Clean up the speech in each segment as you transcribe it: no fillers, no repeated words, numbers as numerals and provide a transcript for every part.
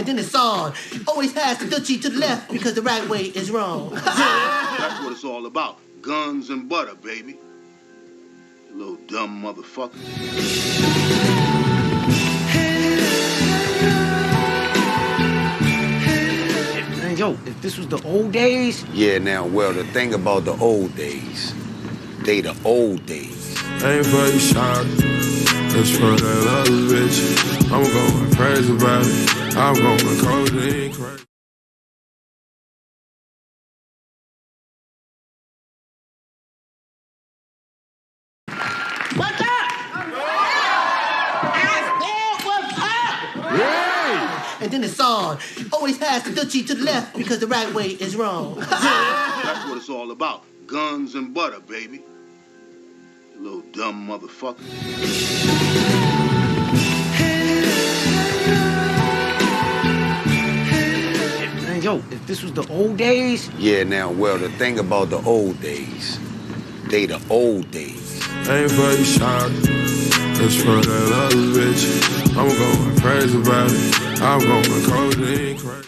and then it's on. Always pass the Dutchie to the left because the right way is wrong. That's what it's all about. Guns and butter, baby. You little dumb motherfucker. Yo, if this was the old days... Yeah, now, well, the thing about the old days, they the old days. Ain't for you shot, it's for that other bitch. I'm going crazy about it, I'm going codeine crazy. What's up? I said, what's up? Yeah. And then it's on. Always pass the Dutchie to the left because the right way is wrong. That's what it's all about. Guns and butter, baby. You little dumb motherfucker. Yo, if this was the old days... Yeah, now, well, the thing about the old days, they the old days. Ain't for you shot, it's for that other bitch. I'm going crazy about it, I'm going codeine crazy.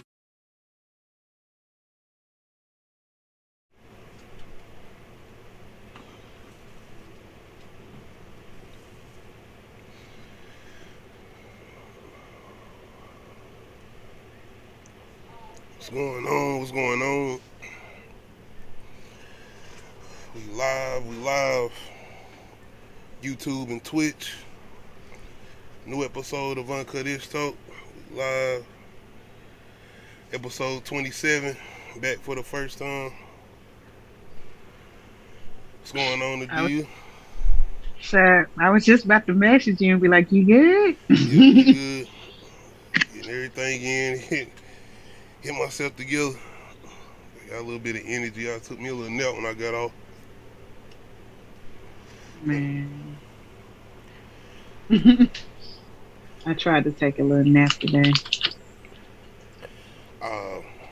What's going on? What's going on? We live. YouTube and Twitch. New episode of Uncut Ishhh Talk. We live. Episode 27. Back for the first time. What's going on to you? Sir, I was just about to message you and be like, you good? Yeah, good. Getting everything in. Get myself together. Got a little bit of energy. I took me a little nap when I got off. Man. I tried to take a little nap today.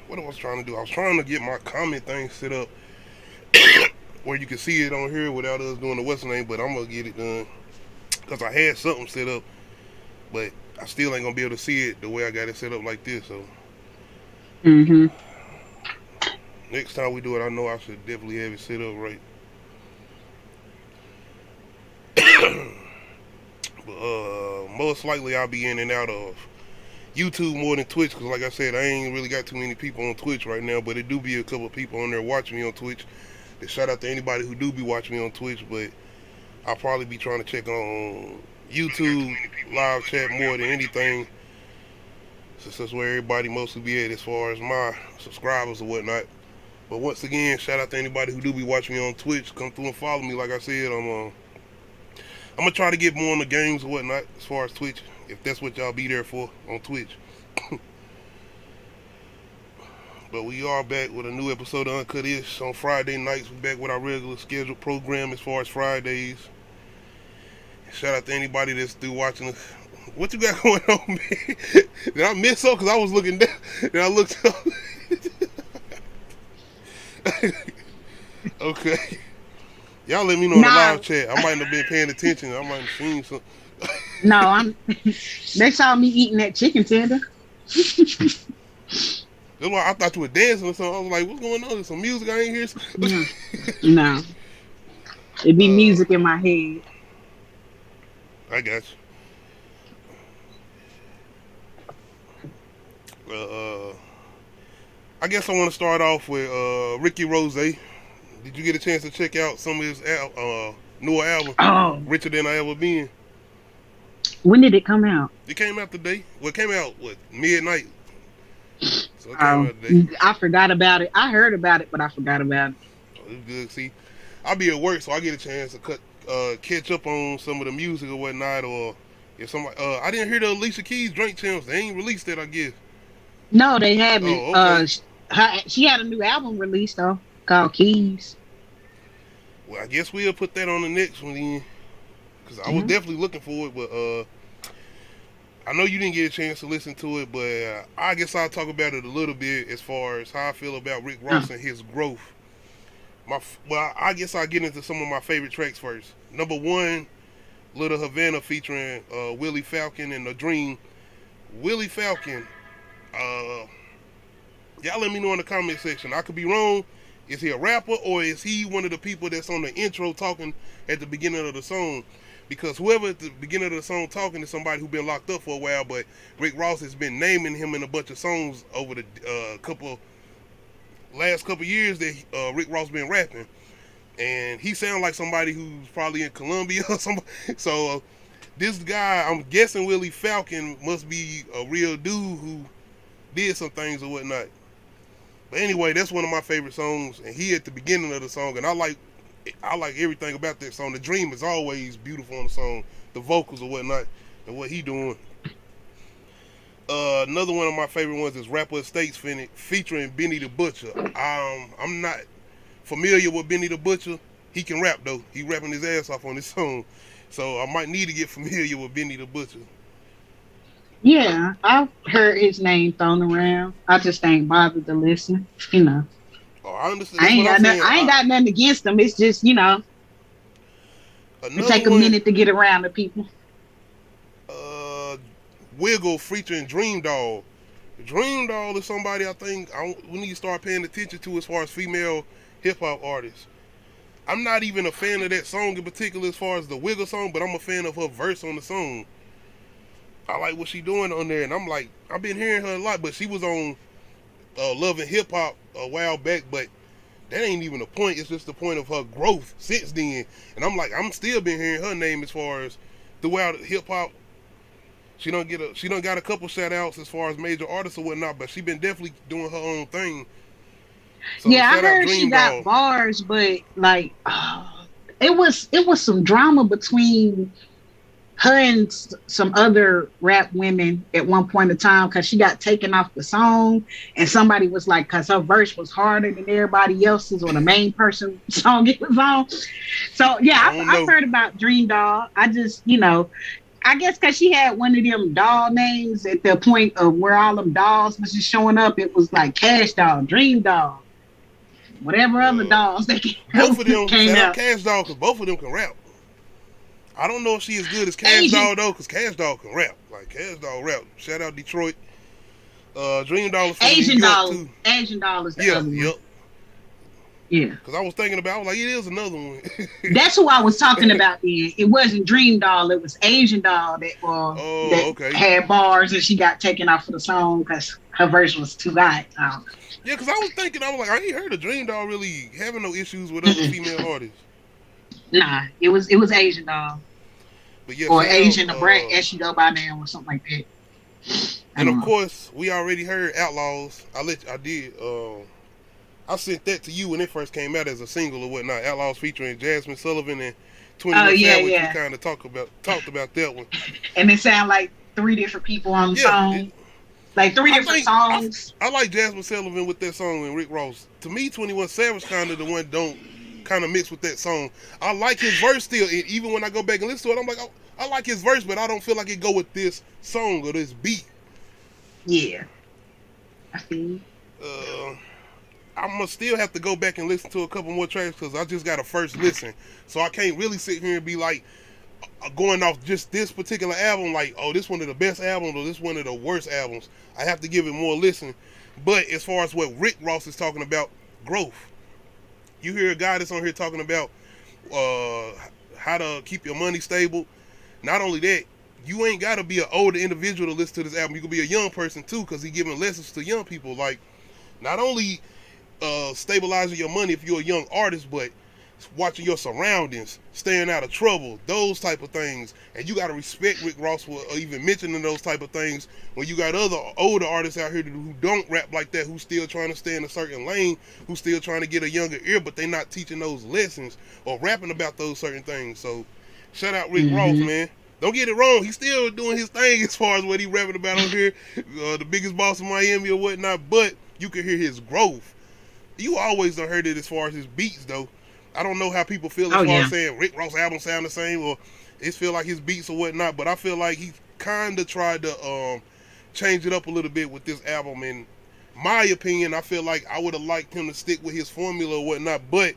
What I was trying to do? I was trying to get my comment thing set up where you can see it on here without us doing the what's name, but I'm going to get it done. Because I had something set up, but I still ain't going to be able to see it the way I got it set up like this, so. Next time we do it, I know I should definitely have it set up right. But most likely I'll be in and out of YouTube more than Twitch, because like I said, I ain't really got too many people on Twitch right now, but it do be a couple of people on there watching me on Twitch. And shout out to anybody who do be watching me on Twitch, but I'll probably be trying to check on YouTube live chat more than anything, since that's where everybody mostly be at as far as my subscribers or whatnot. But once again, shout out to anybody who do be watching me on Twitch. Come through and follow me. Like I said, I'm gonna try to get more on the games or whatnot as far as Twitch, if that's what y'all be there for on Twitch. But we are back with a new episode of Uncut Ishhh on Friday nights. We back with our regular scheduled program as far as Fridays. Shout out to anybody that's still watching us. What you got going on, man? Did I miss something? Because I was looking down. Then I looked up. Okay. Y'all let me know in the live chat. I might not have been paying attention. I might have seen something. No, they saw me eating that chicken tender. That's why I thought you were dancing or something. I was like, what's going on? There's some music I ain't hear. No. It'd be music in my head. I got you. I guess I want to start off with Ricky Rose. Did you get a chance to check out some of his newer album, Richer Than I Ever Been? When did it come out? It came out today. Well, it came out, midnight? So it came out today. I forgot about it. I heard about it, but I forgot about it. Oh, it's good. See, I'll be at work, so I get a chance to catch up on some of the music or whatnot, or if somebody, I didn't hear the Alicia Keys Drink Champs. They ain't released it, I guess. No, they haven't. Oh, okay. She had a new album released though, called Keys. Well, I guess we'll put that on the next one then, because I was definitely looking for it, but I know you didn't get a chance to listen to it, but I guess I'll talk about it a little bit as far as how I feel about Rick Ross and his growth. Well, I guess I'll get into some of my favorite tracks first. Number one, Little Havana featuring Willie Falcon and The Dream. Willie Falcon Y'all let me know in the comment section. I could be wrong. Is he a rapper or is he one of the people that's on the intro talking at the beginning of the song? Because whoever at the beginning of the song talking is somebody who been locked up for a while, but Rick Ross has been naming him in a bunch of songs over the last couple years that Rick Ross been rapping. And he sounds like somebody who's probably in Colombia or something. So this guy, I'm guessing Willie Falcon must be a real dude who did some things or whatnot. But anyway, that's one of my favorite songs, and he at the beginning of the song, and I like everything about that song. The dream is always beautiful on the song, the vocals or whatnot, and what he doing. Another one of my favorite ones is Rapper Estates featuring Benny the Butcher. I'm not familiar with Benny the Butcher. He can rap though. He rapping his ass off on this song, so I might need to get familiar with Benny the Butcher. Yeah, I've heard his name thrown around. I just ain't bothered to listen. You know. Oh, I understand. I ain't got nothing against them. It's just, you know, it take a minute to get around to people. Wiggle featuring Dream Doll. Dream Doll is somebody I think we need to start paying attention to as far as female hip hop artists. I'm not even a fan of that song in particular as far as the Wiggle song, but I'm a fan of her verse on the song. I like what she doing on there, and I'm like, I've been hearing her a lot, but she was on Love and Hip Hop a while back, but that ain't even the point. It's just the point of her growth since then. And I'm like, I'm still been hearing her name as far as throughout hip hop. She don't got a couple shout outs as far as major artists or whatnot, but she been definitely doing her own thing. So yeah, I heard she got bars, but like it was some drama between her and some other rap women at one point in time because she got taken off the song, and somebody was like, because her verse was harder than everybody else's or the main person song it was on. So yeah, I've heard about Dream Doll. I just, you know, I guess because she had one of them doll names at the point of where all them dolls was just showing up, it was like Cash Doll, Dream Doll, whatever other dolls that both of them came out. Cash Doll, because both of them can rap. I don't know if she as good as Cash Doll though, because Cash Doll can rap. Like Cash Doll rap. Shout out Detroit. Dream Doll is from Asian New York Doll. too. Asian Doll is the other one. Yep. Yeah. Because I was thinking about, I was like, it is another one. That's who I was talking about then. It wasn't Dream Doll. It was Asian Doll that had bars, and she got taken off of the song because her verse was too high. Yeah, because I was thinking, I was like, I ain't heard of Dream Doll really having no issues with other female artists. Nah, it was Asian Doll. But yeah, or Asian the Brat, as she go by now, or something like that. And of course, we already heard Outlaws. I sent that to you when it first came out as a single or whatnot. Outlaws featuring Jasmine Sullivan and 21 Savage. We kind of talked about that one. And it sounded like 3 different people on the song. Like 3 different songs. I like Jasmine Sullivan with that song and Rick Ross. To me, 21 Savage kind of the one don't kind of mix with that song. I like his verse still. And even when I go back and listen to it, I'm like, oh, I like his verse, but I don't feel like it go with this song or this beat. Yeah. I feel I'm going to still have to go back and listen to a couple more tracks because I just got a first listen. So I can't really sit here and be like, going off just this particular album, like, oh, this one of the best albums or this one of the worst albums. I have to give it more listen. But as far as what Rick Ross is talking about, growth. You hear a guy that's on here talking about how to keep your money stable. Not only that, you ain't got to be an older individual to listen to this album. You can be a young person too, because he's giving lessons to young people. Like, not only stabilizing your money if you're a young artist, but watching your surroundings, staying out of trouble, those type of things. And you got to respect Rick Ross for even mentioning those type of things when you got other older artists out here who don't rap like that, who's still trying to stay in a certain lane, who's still trying to get a younger ear, but they not teaching those lessons or rapping about those certain things. So shout out Rick Ross, man. Don't get it wrong. He's still doing his thing as far as what he rapping about on here, the biggest boss in Miami or whatnot, but you can hear his growth. You always done heard it as far as his beats, though. I don't know how people feel as far as saying Rick Ross album sound the same or it feel like his beats or whatnot, but I feel like he kind of tried to change it up a little bit with this album. In my opinion, I feel like I would have liked him to stick with his formula or whatnot, but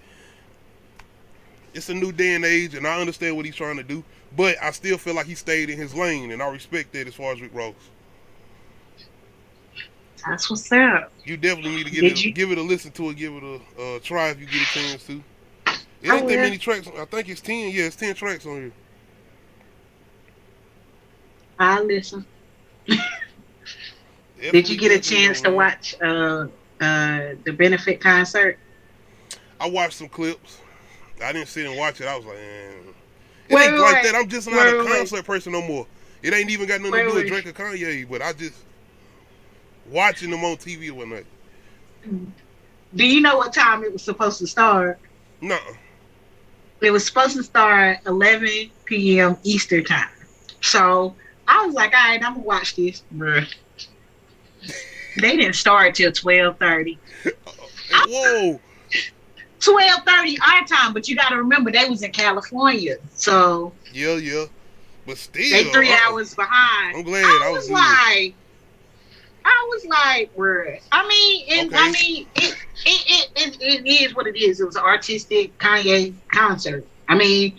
it's a new day and age, and I understand what he's trying to do, but I still feel like he stayed in his lane, and I respect that as far as Rick Ross. That's what's up. You definitely need to give it a listen to it, give it a try if you get a chance to. It ain't that many tracks. I think it's 10. Yeah, it's 10 tracks on here. I'll listen. Did you get a chance to watch the benefit concert? I watched some clips. I didn't sit and watch it. I was like, it ain't like that. I'm just not a concert person no more. It ain't even got nothing to do with Drake or Kanye, but I just watching them on TV or whatnot. Do you know what time it was supposed to start? No. It was supposed to start 11 p.m. Eastern time. So I was like, all right, I'm gonna watch this, bruh. They didn't start till 12:30. Whoa. 12:30 our time, but you got to remember they was in California, so yeah, but still they 3 hours behind. I'm glad I was like, bruh. I mean, it is what it is. It was an artistic Kanye concert. I mean,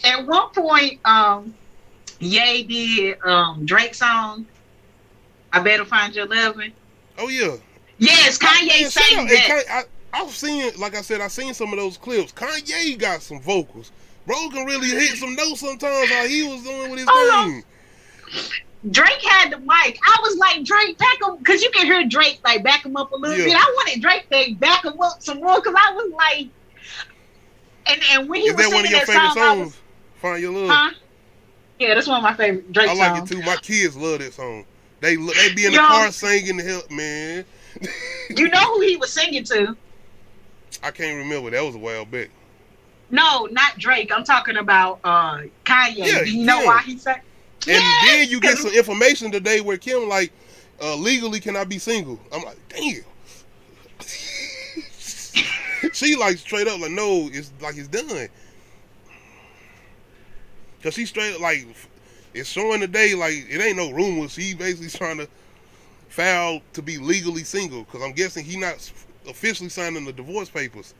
at one point, Ye did Drake's song, "I Better Find Your Lovin'." Oh yeah. Yes, Kanye sang that. I've seen, like I said, I've seen some of those clips. Kanye got some vocals. Bro can really hit some notes sometimes how he was doing with his thing. Drake had the mic. I was like, Drake, back him, because you can hear Drake like back him up a little bit. I wanted Drake to back him up some more because I was like, and when he was singing that song, I was, Find Your Love? Huh? Yeah, that's one of my favorite Drake songs. I like it too. My kids love that song. They be in the car singing the hell, man. You know who he was singing to? I can't remember. That was a while back. No, not Drake. I'm talking about Kanye. Yeah, do you know why he said? And then you get some information today where Kim like legally cannot be single. I'm like, damn. She like straight up like, no, it's like it's done. Cause she straight up like it's showing today like it ain't no rumors. She basically trying to file to be legally single. Cause I'm guessing he not officially signing the divorce papers.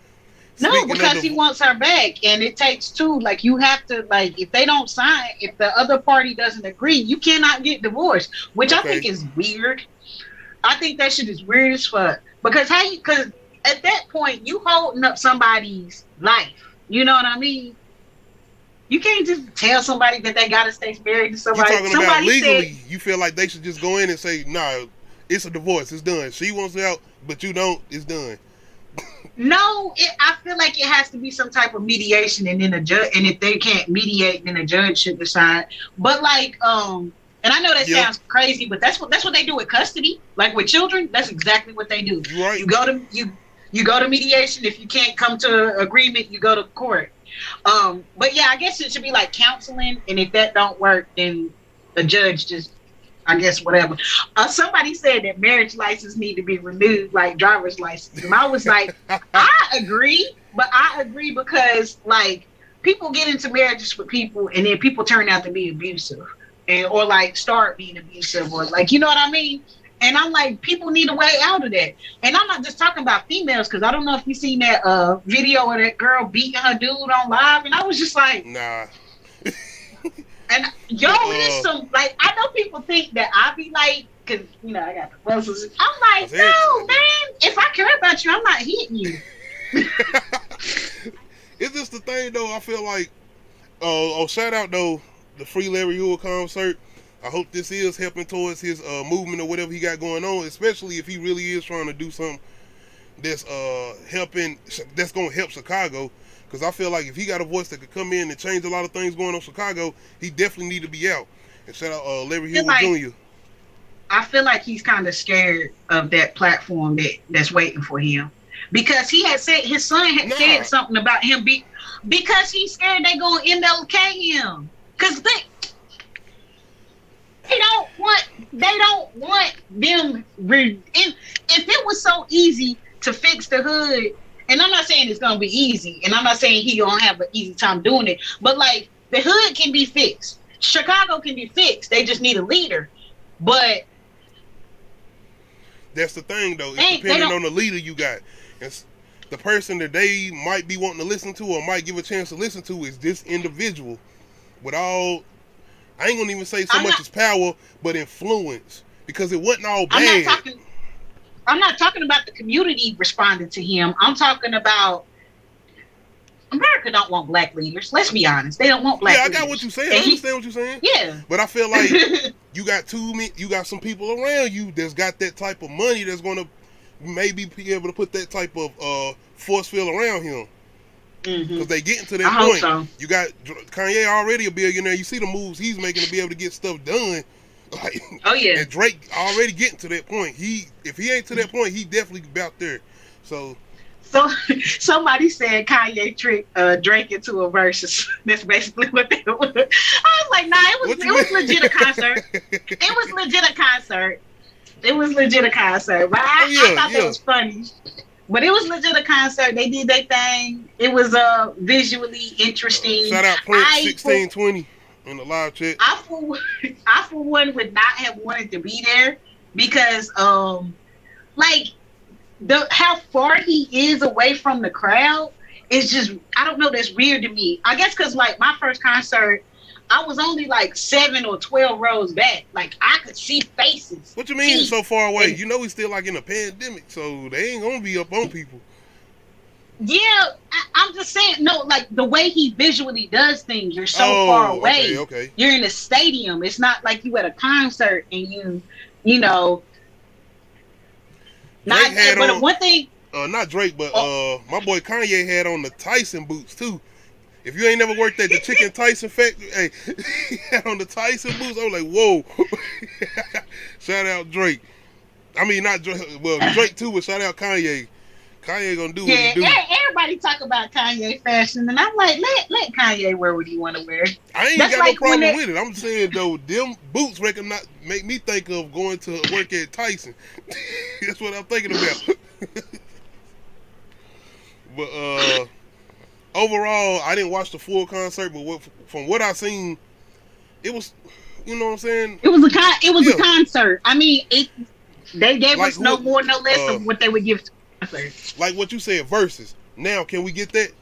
No, because he wants her back, and it takes two. Like, you have to, like, if they don't sign, if the other party doesn't agree, you cannot get divorced, which I think is weird. I think that shit is weird as fuck. Because because at that point, you holding up somebody's life. You know what I mean? You can't just tell somebody that they gotta stay married to somebody. You're talking about legally, you feel like they should just go in and say, nah, it's a divorce, it's done. She wants out, but you don't, it's done. No, I feel like it has to be some type of mediation, and then a judge. And if they can't mediate, then a judge should decide. But like, and I know that sounds crazy, but that's what they do with custody. Like with children, that's exactly what they do. Right. You go to mediation. If you can't come to agreement, you go to court. But yeah, I guess it should be like counseling, and if that don't work, then the judge just, I guess, whatever. Somebody said that marriage license need to be renewed, like driver's license. And I was like, I agree, but I agree because, like, people get into marriages with people, and then people turn out to be abusive, or, like, start being abusive, or, like, you know what I mean? And I'm like, people need a way out of that. And I'm not just talking about females, because I don't know if you seen that video of that girl beating her dude on live, and I was just like, nah. And it's some, like, I know people think that I be like, because, you know, I got the muscles. I'm like, no, man, if I care about you, I'm not hitting you. It's just the thing, though, I feel like, shout out, though, the Free Larry Hoover concert. I hope this is helping towards his movement or whatever he got going on, especially if he really is trying to do something that's that's going to help Chicago. Because I feel like if he got a voice that could come in and change a lot of things going on in Chicago, he definitely need to be out. And shout out Larry Hoover Jr. I feel like he's kind of scared of that platform that's waiting for him. Because he had said, his son had said something about him because he's scared they going to MLK him. Because they don't want them. If it was so easy to fix the hood, and I'm not saying it's gonna be easy, and I'm not saying he gonna have an easy time doing it, but like the hood can be fixed, Chicago can be fixed. They just need a leader. But that's the thing, though. It's depending on the leader you got. It's the person that they might be wanting to listen to or might give a chance to listen to is this individual with all. I ain't gonna even say so much as power, but influence. because it wasn't all bad. I'm not talking about the community responding to him. I'm talking about America don't want black leaders. Let's be honest. They don't want black leaders. Yeah, I got what you're saying. I understand what you're saying. Yeah. But I feel like you got some people around you that's got that type of money that's going to maybe be able to put that type of force field around him. Because they getting to that point. So. You got Kanye already a billionaire. You see the moves he's making to be able to get stuff done. Like, oh yeah. And Drake already getting to that point. If he ain't to that point, he definitely about there. So somebody said Kanye tricked Drake into a versus. That's basically what they were. I was like, nah, it was legit a concert. It was legit a concert. But I thought that was funny. But it was legit a concert. They did their thing. It was visually interesting. Shout out Prince 1620 in the live chat. I for one would not have wanted to be there because like how far he is away from the crowd is just, I don't know, that's weird to me. I guess because like my first concert, I was only like 7 or 12 rows back. Like I could see faces. What you mean so far away? You know we still like in a pandemic, so they ain't gonna be up on people. Yeah, I'm just saying. No, like the way he visually does things, you're so far away. Okay. You're in a stadium. It's not like you at a concert and you know. Drake had but on, one thing. Not Drake, but my boy Kanye had on the Tyson boots too. If you ain't never worked at the Chicken Tyson factory, hey, he had on the Tyson boots. I was like, whoa. Shout out Drake. I mean, not Drake. Well, Drake too, but shout out Kanye. Kanye gonna do what he do. Everybody talk about Kanye fashion, and I'm like, let Kanye wear what he want to wear. I ain't got no problem with it. I'm saying though, them boots make me think of going to work at Tyson. That's what I'm thinking about. But overall, I didn't watch the full concert, but from what I seen, it was, you know what I'm saying? It was a concert. I mean, they gave us no more, no less of what they would give to a concert. Like what you said, versus. Now, can we get that?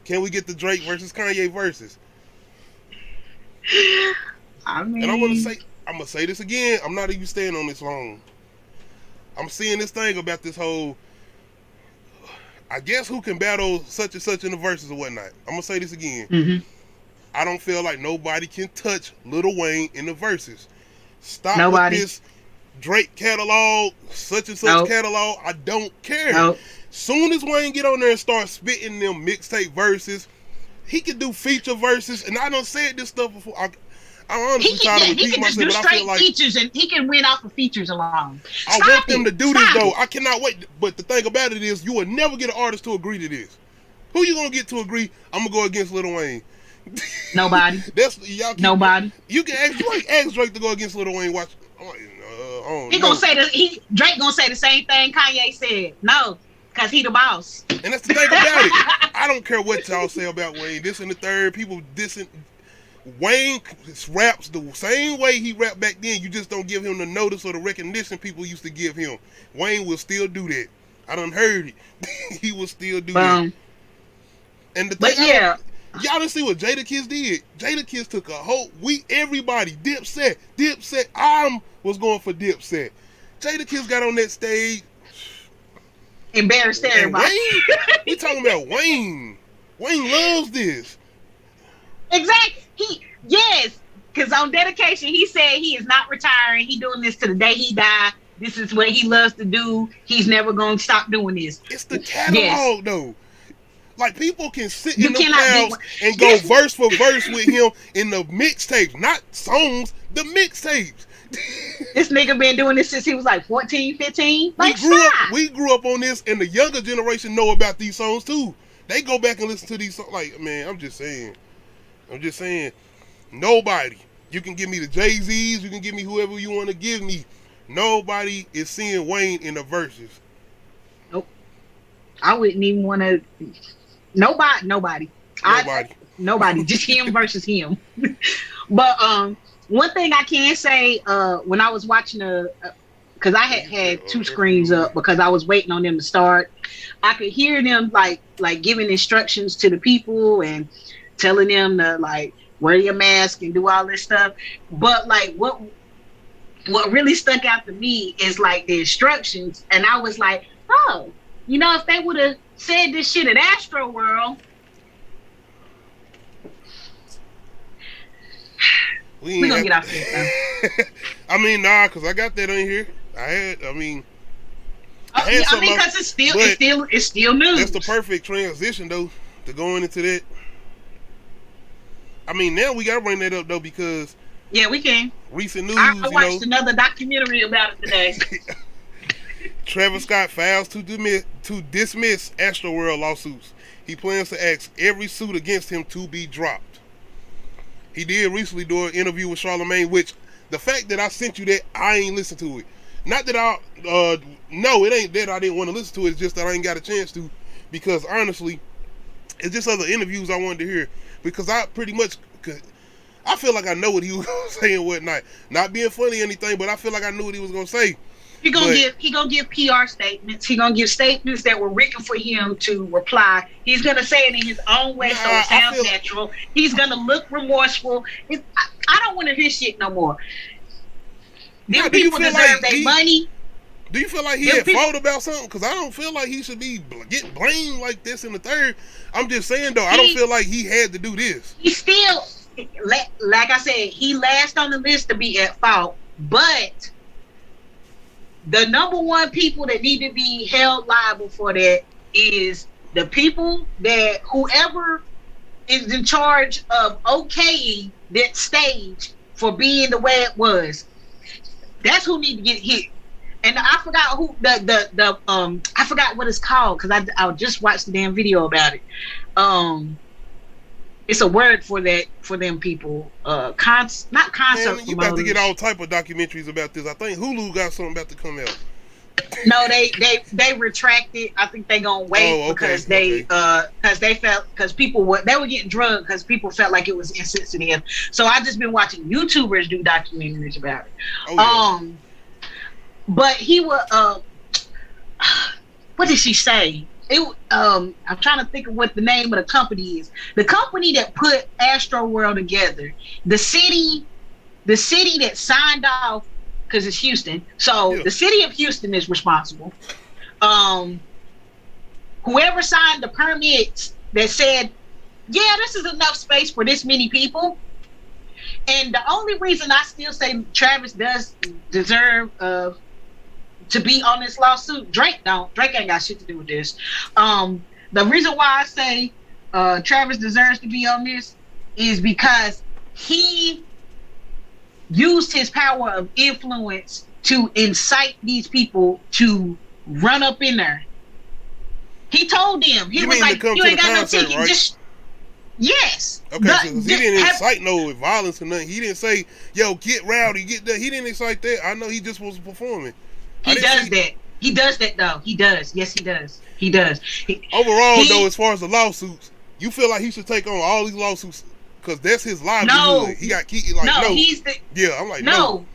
Can we get the Drake versus Kanye versus? I mean, and I'm gonna say this again. I'm not even staying on this long. I'm seeing this thing about this whole, I guess who can battle such and such in the verses or whatnot. I'm gonna say this again. Mm-hmm. I don't feel like nobody can touch Lil Wayne in the verses. Stop with this Drake catalog, such and such catalog. I don't care. Soon as Wayne get on there and start spitting them mixtape verses, he can do feature verses. And I done said this stuff before. I honestly try to repeat myself, but I feel like features and he can win off of features alone. I want them to do this though. I cannot wait. But the thing about it is, you will never get an artist to agree to this. Who you gonna get to agree? I'm gonna go against Lil Wayne. Nobody. Nobody. You can ask Drake to go against Lil Wayne. Watch. He gonna say Drake gonna say the same thing Kanye said. No, cause he the boss. And that's the thing about it. I don't care what y'all say about Wayne. This and the third, people dissing. Wayne raps the same way he rapped back then. You just don't give him the notice or the recognition people used to give him. Wayne will still do that. I done heard it. He will still do that. And the thing, y'all didn't see what Jadakiss did. Jadakiss took a whole everybody, Dipset. I was going for Dipset. Jadakiss got on that stage. Embarrassed everybody. We talking about Wayne. Wayne loves this. Exactly. Yes, because on dedication he said he is not retiring. He doing this to the day he die. This is what he loves to do. He's never going to stop doing this. It's the catalog though. Like people can sit in the crowds and go verse for verse with him in the mixtapes, not songs, the mixtapes. This nigga been doing this since he was like 14, 15. Like we grew up on this, and the younger generation know about these songs too. They go back and listen to these songs. Like, man, I'm just saying. Nobody. You can give me the Jay-Z's, you can give me whoever you want to give me. Nobody is seeing Wayne in the verses. Nope. I wouldn't even want to. Nobody. Nobody. Just him versus him. But one thing I can say, when I was watching because I had 2 screens up because I was waiting on them to start. I could hear them like giving instructions to the people and telling them to like wear your mask and do all this stuff. But like what what really stuck out to me is like the instructions, and I was like, oh, you know, if they would have said this shit at Astro World, we're gonna get off this though. I mean, nah, because I got that on here. I mean, because it's still news. That's the perfect transition though to going into that. I mean, now we gotta bring that up though because we can. Recent news. I watched another documentary about it today. Travis Scott files to dismiss Astroworld lawsuits. He plans to ask every suit against him to be dropped. He did recently do an interview with Charlamagne, which the fact that I sent you that, I ain't listened to it. Not that no, it ain't that I didn't want to listen to it. It's just that I ain't got a chance to, because honestly, it's just other interviews I wanted to hear. Because I pretty much, I feel like I know what he was going to say and whatnot. Not being funny or anything, but I feel like I knew what he was going to say. He gonna give PR statements. He gonna give statements that were written for him to reply. He's gonna say it in his own way, so it sounds natural. He's gonna look remorseful. I don't want to hear shit no more. Them people deserve their money. Do you feel like he had fault about something? Because I don't feel like he should be getting blamed like this in the third. I'm just saying though, I don't feel like he had to do this. He still, like I said, he last on the list to be at fault, but the number one people that need to be held liable for that is the people that whoever is in charge of okaying that stage for being the way it was. That's who need to get hit. And I forgot who I forgot what it's called because I just watched the damn video about it. It's a word for that for them people. Not concert. Man, you about to get all type of documentaries about this. I think Hulu got something about to come out. No, they retracted. I think they gonna wait because they people were getting drugged because people felt like it was insensitive. So I just been watching YouTubers do documentaries about it. But he was what did she say? I'm trying to think of what the name of the company is. The company that put Astro World together, the city that signed off, because it's Houston. So the city of Houston is responsible. Whoever signed the permits that said, yeah, this is enough space for this many people. And the only reason I still say Travis does deserve to be on this lawsuit, Drake don't. Drake ain't got shit to do with this. The reason why I say Travis deserves to be on this is because he used his power of influence to incite these people to run up in there. He told them, he was like, you ain't got no ticket, right? Just yes. Okay, so he didn't incite no violence or nothing. He didn't say, yo, get rowdy, get that. He didn't incite that. I know he just was performing. He does that. He does that though. He does. Yes, he does. He does. Overall, though, as far as the lawsuits, you feel like he should take on all these lawsuits because that's his livelihood. No, he got like no. He's the, yeah. I'm like no.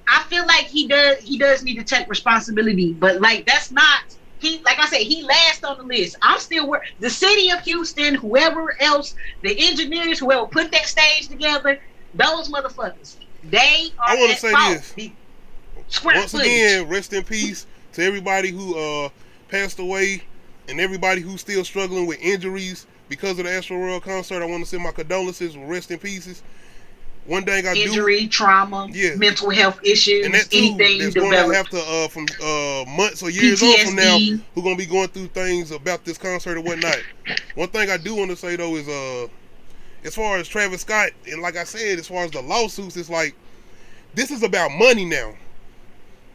I feel like he does. He does need to take responsibility, but like that's not. He, like I said, he last on the list. I'm still the city of Houston, whoever else, the engineers, whoever put that stage together, those motherfuckers, they are. I want to say fault. this. Once again, rest in peace to everybody who passed away and everybody who's still struggling with injuries because of the Astro World concert. I want to send my condolences. Rest in pieces. One thing injury, trauma, mental health issues, and that too, anything that's going to have to from months or years on from now, who gonna be going through things about this concert or whatnot. One thing I do want to say though is as far as Travis Scott, and like I said, as far as the lawsuits, it's like this is about money now.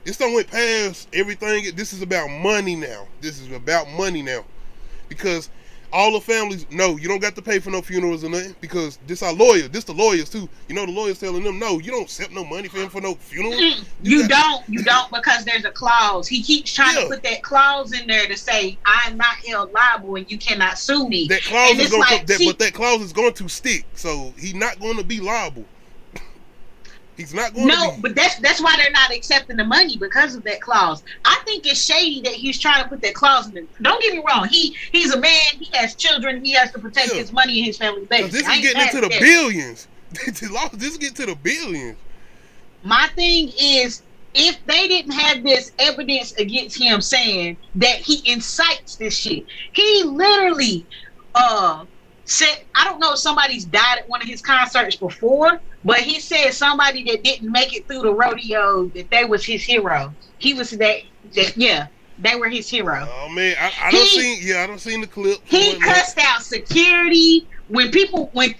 This don't went past everything. This is about money now. Because all the families, no, you don't got to pay for no funerals or nothing because this our lawyer. This the lawyers too. You know the lawyers telling them, no, you don't accept no money for him for no funeral. You don't because there's a clause. He keeps trying to put that clause in there to say I'm not held liable and you cannot sue me. That clause is going but that clause is going to stick, so he's not going to be liable. He's not going to be. No, but that's why they're not accepting the money because of that clause. I think it's shady that he's trying to put that clause in there. Don't get me wrong. He's a man. He has children. He has to protect his money and his family legacy. This is getting into the billions. This is getting to the billions. My thing is, if they didn't have this evidence against him saying that he incites this shit, he literally said, I don't know if somebody's died at one of his concerts before, but he said somebody that didn't make it through the rodeo, that they was his hero. He was that yeah, they were his hero. Oh man, I don't seen the clip. He cussed out security when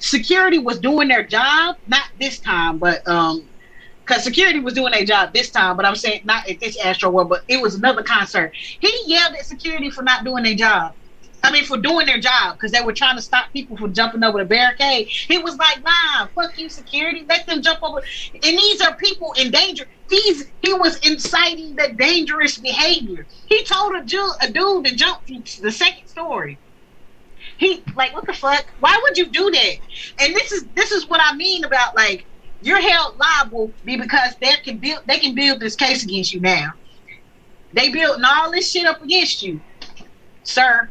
security was doing their job, not this time, but because security was doing their job this time, but I'm saying not at this Astro World, but it was another concert. He yelled at security for not doing their job. I mean, for doing their job, because they were trying to stop people from jumping over the barricade. He was like, nah, fuck you, security. Let them jump over. And these are people in danger. He was inciting the dangerous behavior. He told a dude to jump from the second story. He, like, what the fuck? Why would you do that? And this is what I mean about, like, you're held liable because they can build this case against you now. They building all this shit up against you, sir.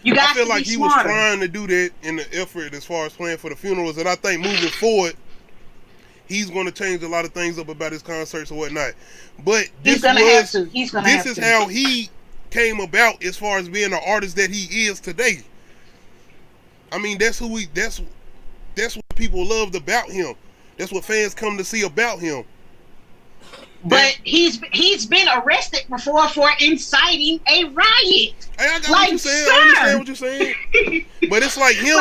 You got. I feel like he was trying to do that in the effort as far as playing for the funerals, and I think moving forward, he's going to change a lot of things up about his concerts and whatnot. But this is how he came about as far as being the artist that he is today. I mean, that's what people loved about him. That's what fans come to see about him. But he's been arrested before for inciting a riot. Hey, I got what you're saying. I understand what you're saying. But it's like him.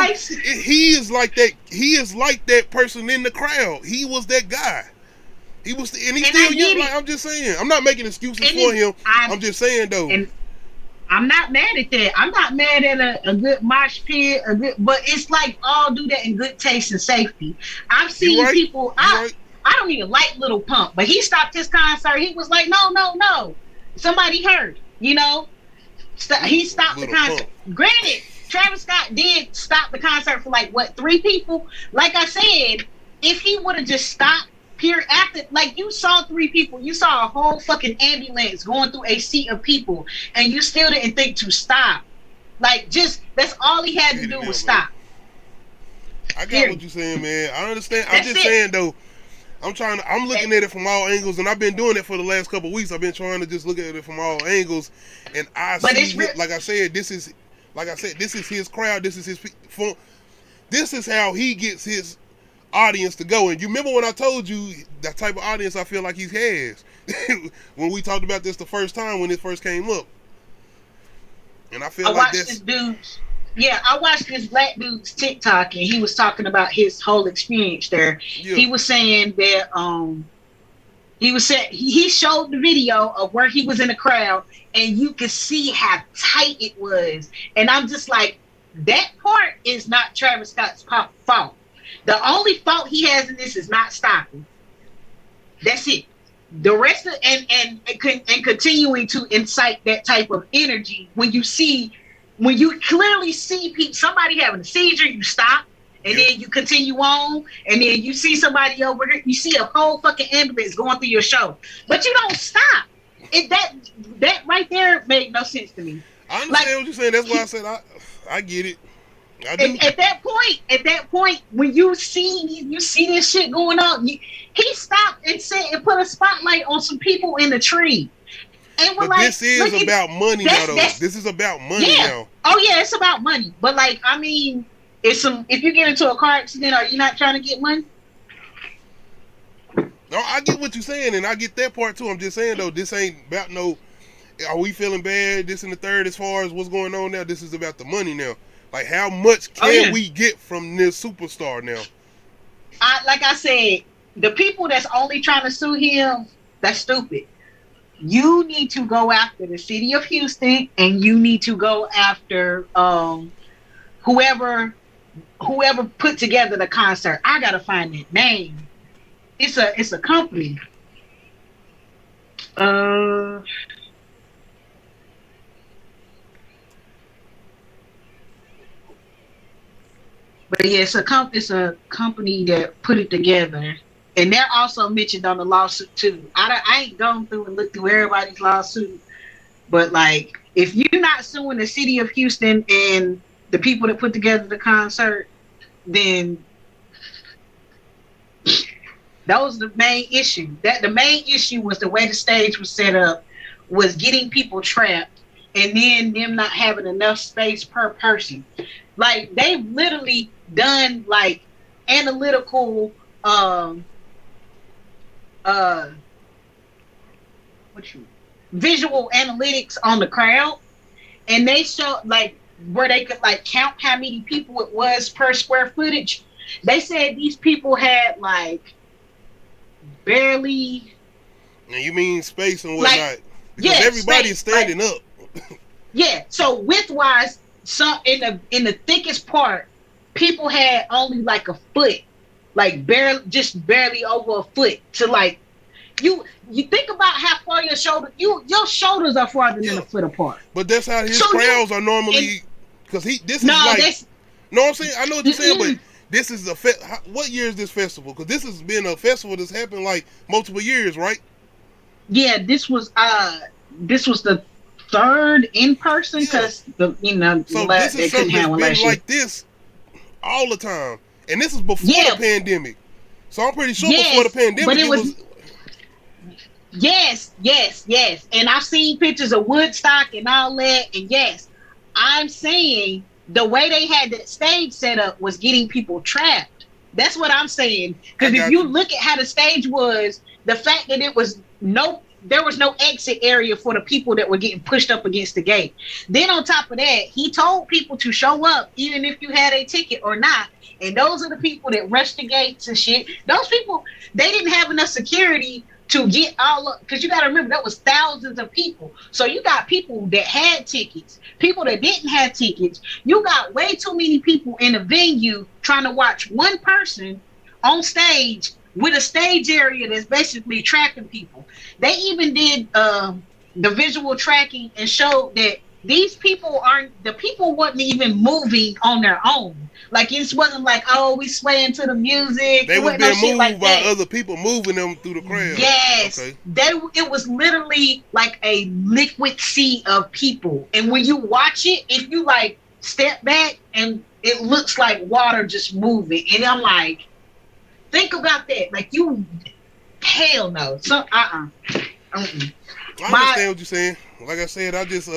He is like that. He is like that person in the crowd. He was that guy. He was, and he's still young. Like, I'm just saying. I'm not making excuses for him. I'm just saying though. And I'm not mad at that. I'm not mad at a good mosh pit, but it's like all do that in good taste and safety. I've seen people. I don't even like Lil Pump, but he stopped his concert. He was like, no. Somebody hurt, you know? He stopped the concert. Granted, Travis Scott did stop the concert for like, 3 people? Like I said, if he would have just stopped after, like, you saw 3 people, you saw a whole fucking ambulance going through a sea of people, and you still didn't think to stop. Like, that's all he had to do was stop. I got what you're saying, man. I understand. I'm just saying, though, I'm looking at it from all angles, and I've been doing it for the last couple of weeks. I've been trying to just look at it from all angles, and like I said, this is his crowd. This is his. This is how he gets his audience to go. And you remember when I told you the type of audience I feel like he has when we talked about this the first time when it first came up, and I feel like this dude. Yeah, I watched this black dude's TikTok, and he was talking about his whole experience there. Yeah. He was saying that he showed the video of where he was in the crowd, and you could see how tight it was. And I'm just like, that part is not Travis Scott's fault. The only fault he has in this is not stopping. That's it. The rest of and continuing to incite that type of energy when you clearly see somebody having a seizure, you stop, and then you continue on, and then you see somebody over here, you see a whole fucking ambulance going through your show, but you don't stop. That right there made no sense to me. I understand what you're saying. That's why I said I get it. I do. At that point, when you see this shit going on, he stopped and put a spotlight on some people in the tree. But like, this is about money now, though. This is about money now. Oh yeah, it's about money. But like, I mean, if you get into a car accident, are you not trying to get money? No, I get what you're saying, and I get that part too. I'm just saying though, this ain't about no. Are we feeling bad? This and the third, as far as what's going on now. This is about the money now. Like, how much can we get from this superstar now? Like I said, the people that's only trying to sue him, that's stupid. You need to go after the city of Houston, and you need to go after whoever put together the concert. I gotta find that name. It's a company. But yeah, it's a company that put it together. And they're also mentioned on the lawsuit too. I ain't gone through and looked through everybody's lawsuit, but like, if you're not suing the city of Houston and the people that put together the concert, then That was the main issue. That the main issue was the way the stage was set up, was getting people trapped, and then them not having enough space per person. Like they've literally done like analytical visual analytics on the crowd, and they showed like where they could like count how many people it was per square footage. They said these people had like barely. Now you mean space and whatnot? Like, because everybody's standing like, up. Yeah. So width wise, some in the thickest part, people had only like a foot, like barely over a foot to like. You think about how far your shoulders are farther than a foot apart. But that's how his crowds are normally. Because this is like. No, I'm saying I know what you're saying, but this is what year is this festival? Because this has been a festival that's happened like multiple years, right? Yeah, this was the third in person because so this is something that's been like this all the time, and this is before the pandemic. So I'm pretty sure before the pandemic, but it was. Yes. And I've seen pictures of Woodstock and all that. And yes, I'm saying the way they had that stage set up was getting people trapped. That's what I'm saying. Because if you look at how the stage was, the fact that there was no exit area for the people that were getting pushed up against the gate. Then on top of that, he told people to show up even if you had a ticket or not. And those are the people that rushed the gates and shit. Those people, they didn't have enough security to get all up, because you got to remember that was thousands of people. So you got people that had tickets, people that didn't have tickets. You got way too many people in a venue trying to watch one person on stage with a stage area that's basically trapping people. They even did the visual tracking and showed that these people wasn't even moving on their own. Like it wasn't like, oh, we swaying to the music. They were being moved like by other people moving them through the crowd. Yes. Okay. It was literally like a liquid sea of people. And when you watch it, if you like step back and it looks like water just moving. And I'm like, think about that. Like hell no. So I understand what you're saying. Like I said, I just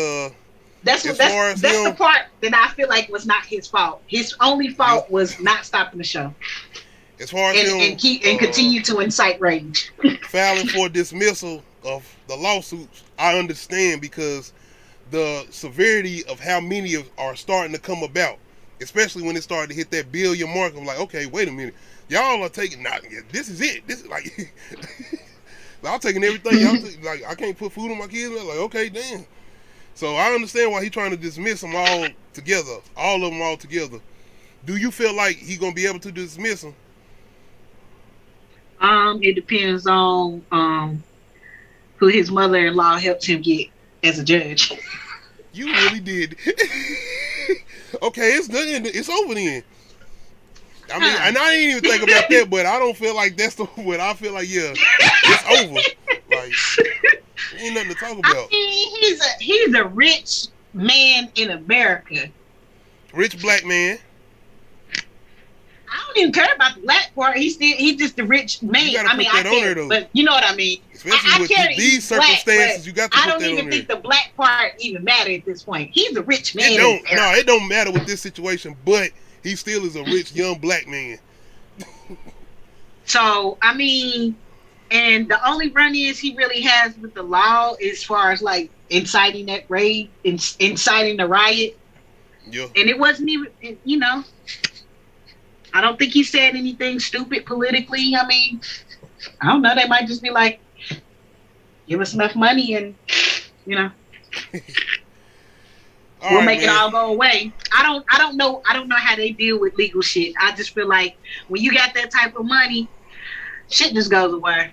That's the part that I feel like was not his fault. His only fault was not stopping the show. As far as and continue to incite rage. Filing for dismissal of the lawsuits, I understand, because the severity of how many are starting to come about, especially when it started to hit that billion mark of like, okay, wait a minute, y'all are taking this is it. This is like I'm taking everything. Like I can't put food on my kids. I'm like, okay, damn. So I understand why he's trying to dismiss them all together, all of them all together. Do you feel like he's gonna be able to dismiss them? It depends on who his mother-in-law helps him get as a judge. You really did. Okay, it's done. It's over then. I mean, and I didn't even think about that, but I don't feel like that's what I feel like. Yeah, it's over. Like. Ain't nothing to talk about. I mean, he's a rich man in America. Rich black man. I don't even care about the black part. He's just a rich man. I mean, I care, but you know what I mean. Especially with these circumstances, you got to put that on there. I don't even think the black part even matter at this point. He's a rich man. It don't matter with this situation, but he still is a rich young black man. So I mean. And the only run-ins he really has with the law as far as like inciting that raid, inciting the riot. Yeah. And it wasn't even, I don't think he said anything stupid politically. I mean, I don't know. They might just be like, give us enough money and, we'll make it all go away. I don't know how they deal with legal shit. I just feel like when you got that type of money, shit just goes away.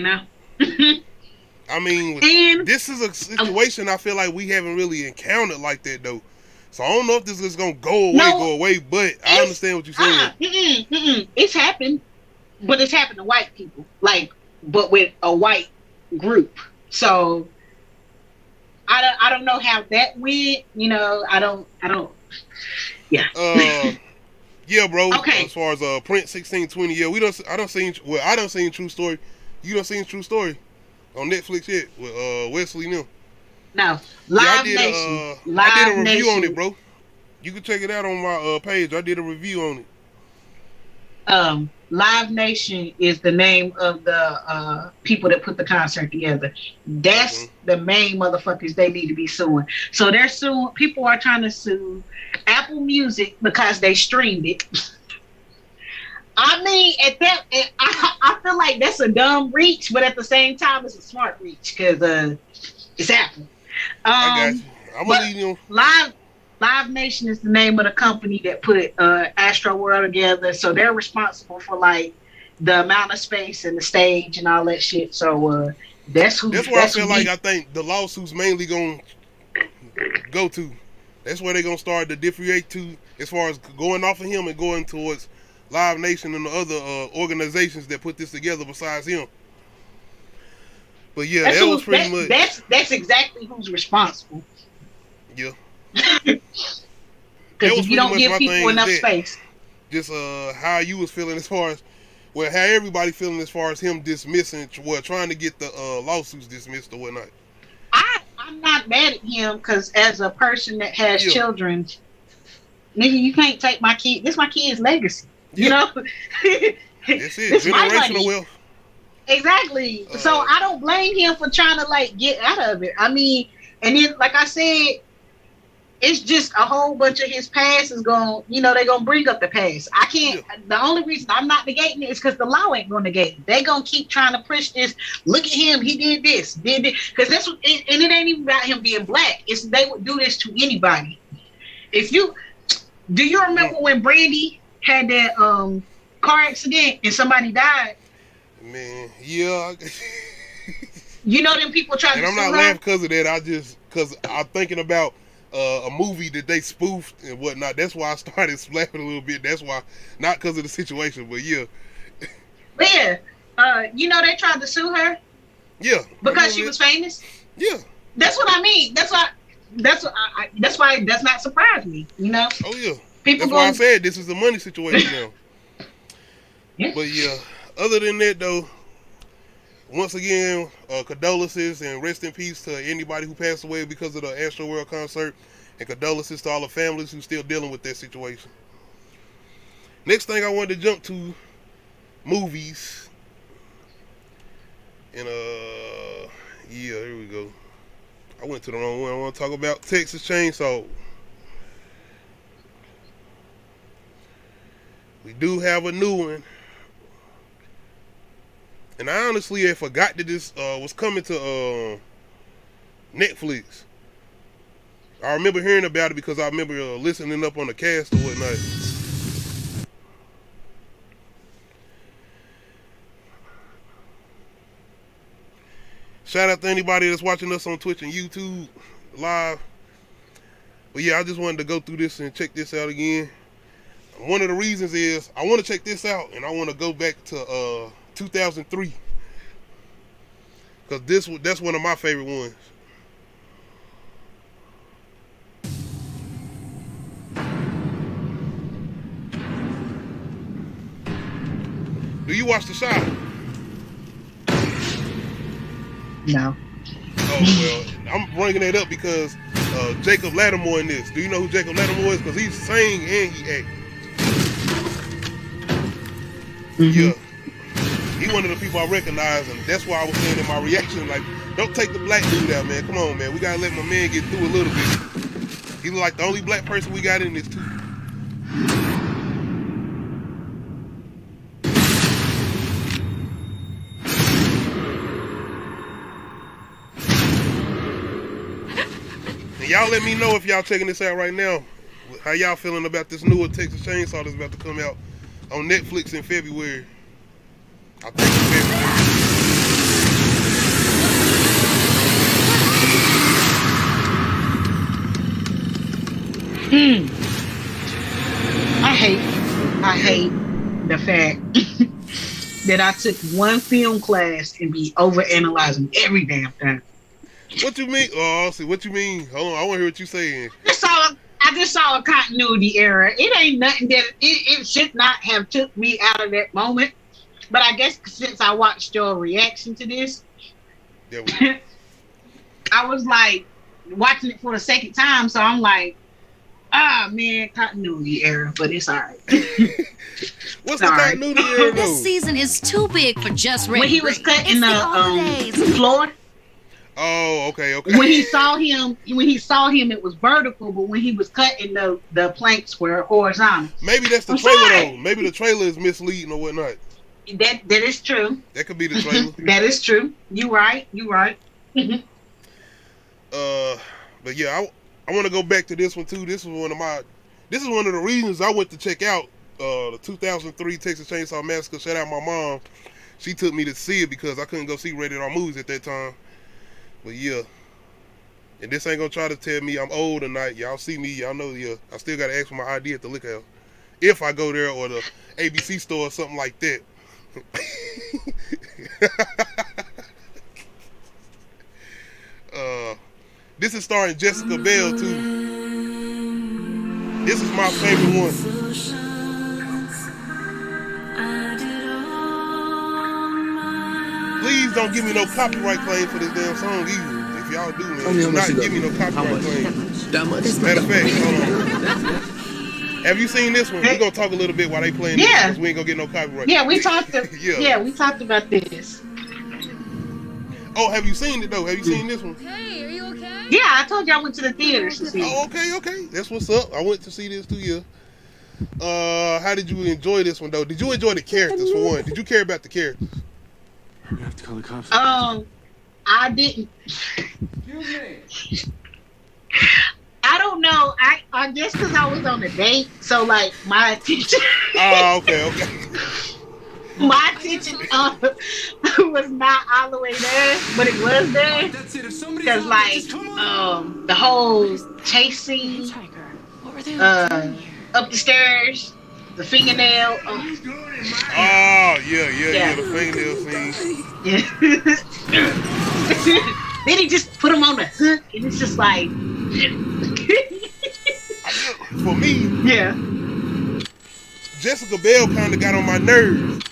I mean, this is a situation I feel like we haven't really encountered like that though. So I don't know if this is gonna go away, but I understand what you're saying. It's happened, but it's happened to white people, but with a white group. So I don't know how that went. I don't. Yeah. Yeah, bro. Okay. As far as Prince 1620, yeah, I done seen True Story. You done seen True Story on Netflix yet with Wesley and them? No. Live Nation. I did a review Nation. on it, bro. You can check it out on my page. I did a review on it. Live Nation is the name of the people that put the concert together. That's the main motherfuckers they need to be suing. So they're suing. People are trying to sue Apple Music because they streamed it. I mean, I feel like that's a dumb reach, but at the same time, it's a smart reach because it's Apple. I got you. I'm gonna leave you. Live Nation is the name of the company that put Astro World together, so they're responsible for like the amount of space and the stage and all that shit. So that's where I feel like I think the lawsuits mainly gonna go to. That's where they're gonna start to differentiate to, as far as going off of him and going towards Live Nation and the other organizations that put this together besides him. But yeah, that was pretty much. That's exactly who's responsible. Yeah. Because if you don't give people enough space. Just how you was feeling as far as, well, how everybody feeling as far as him dismissing, well, trying to get the lawsuits dismissed or whatnot. I'm not mad at him because as a person that has children, nigga, you can't take my kid. This is my kid's legacy. You know? That's it. Generational wealth. Exactly. So I don't blame him for trying to like get out of it. I mean, and then like I said, it's just a whole bunch of his past is going, they're going to bring up the past. I can't, the only reason I'm not negating it is because the law ain't going to negate it. They're going to keep trying to push this. Look at him. He did this, because that's what, and it ain't even about him being black. It's they would do this to anybody. Do you remember when Brandy had that car accident and somebody died? Man, yeah. Them people try to. And I'm not laughing because of that. Because I'm thinking about a movie that they spoofed and whatnot. That's why I started laughing a little bit. That's why, not because of the situation, but yeah. But yeah, they tried to sue her. Yeah. Because she was famous. Yeah. That's what I mean. That's why it does not surprise me. Oh yeah. That's why I said this is a money situation now. Yeah. But yeah, other than that though, once again, condolences and rest in peace to anybody who passed away because of the Astro World concert, and condolences to all the families who still dealing with that situation. Next thing I wanted to jump to, movies. And here we go. I went to the wrong one. I want to talk about Texas Chainsaw. We do have a new one. And I honestly had forgot that this was coming to Netflix. I remember hearing about it because I remember listening up on the cast or whatnot. Shout out to anybody that's watching us on Twitch and YouTube live. But yeah, I just wanted to go through this and check this out again. One of the reasons is I want to check this out and I want to go back to 2003, because that's one of my favorite ones. Do you watch The Shot? No. Oh well, I'm bringing that up because Jacob Lattimore in this. Do you know who Jacob Lattimore is? Because he sang and he acted. Yeah. He one of the people I recognize, and that's why I was saying in my reaction, like, don't take the black dude out, man. Come on, man. We gotta let my man get through a little bit. He's like the only black person we got in this too. And y'all let me know if y'all checking this out right now. How y'all feeling about this newer Texas Chainsaw that's about to come out on Netflix in February? I think it's February. I hate the fact that I took one film class and be overanalyzing every damn thing. What you mean? Oh, see what you mean. Hold on, I want to hear what you saying. So I I just saw a continuity error. It ain't nothing that it should not have took me out of that moment. But I guess since I watched your reaction to this, I was like watching it for the second time, so I'm like, man, continuity error, but it's all right. What's the continuity error? This season is too big for just Ray. When he was cutting the floor. Oh, okay. When he saw him, it was vertical, but when he was cutting the planks were horizontal. Maybe that's the trailer though. Maybe the trailer is misleading or whatnot. That is true. That could be the trailer. That is true. You right. But yeah, I want to go back to this one too. This is one of the reasons I went to check out the 2003 Texas Chainsaw Massacre. Shout out my mom. She took me to see it because I couldn't go see rated R movies at that time. But yeah, and this ain't gonna try to tell me I'm old or not. Y'all see me, y'all know. Yeah, I still gotta ask for my ID at the liquor house if I go there, or the ABC store or something like that. This is starring Jessica Biel too. This is my favorite one. Please don't give me no copyright claim for this damn song either. If y'all do, man, do not give me no copyright claim. Matter of fact, hold on. Have you seen this one? We're gonna talk a little bit while they playing this because we ain't gonna get no copyright. Yeah, we talked we talked about this. Oh, have you seen it though? Have you seen this one? Hey, are you okay? Yeah, I told you I went to the theaters to see it. Oh, okay. That's what's up. I went to see this too, yeah. How did you enjoy this one though? Did you enjoy the characters for one? Did you care about the characters? You have to call the cops. I didn't. Excuse me. I don't know. I guess because I was on a date, so like my attention. Oh, okay. My attention was not all the way there, but it was there. Because like the whole chase scene, up the stairs, the fingernail. Yeah, the fingernail scene. Yeah. Then he just put him on the hook, and it's just like. For me, yeah. Jessica Biel kind of got on my nerves.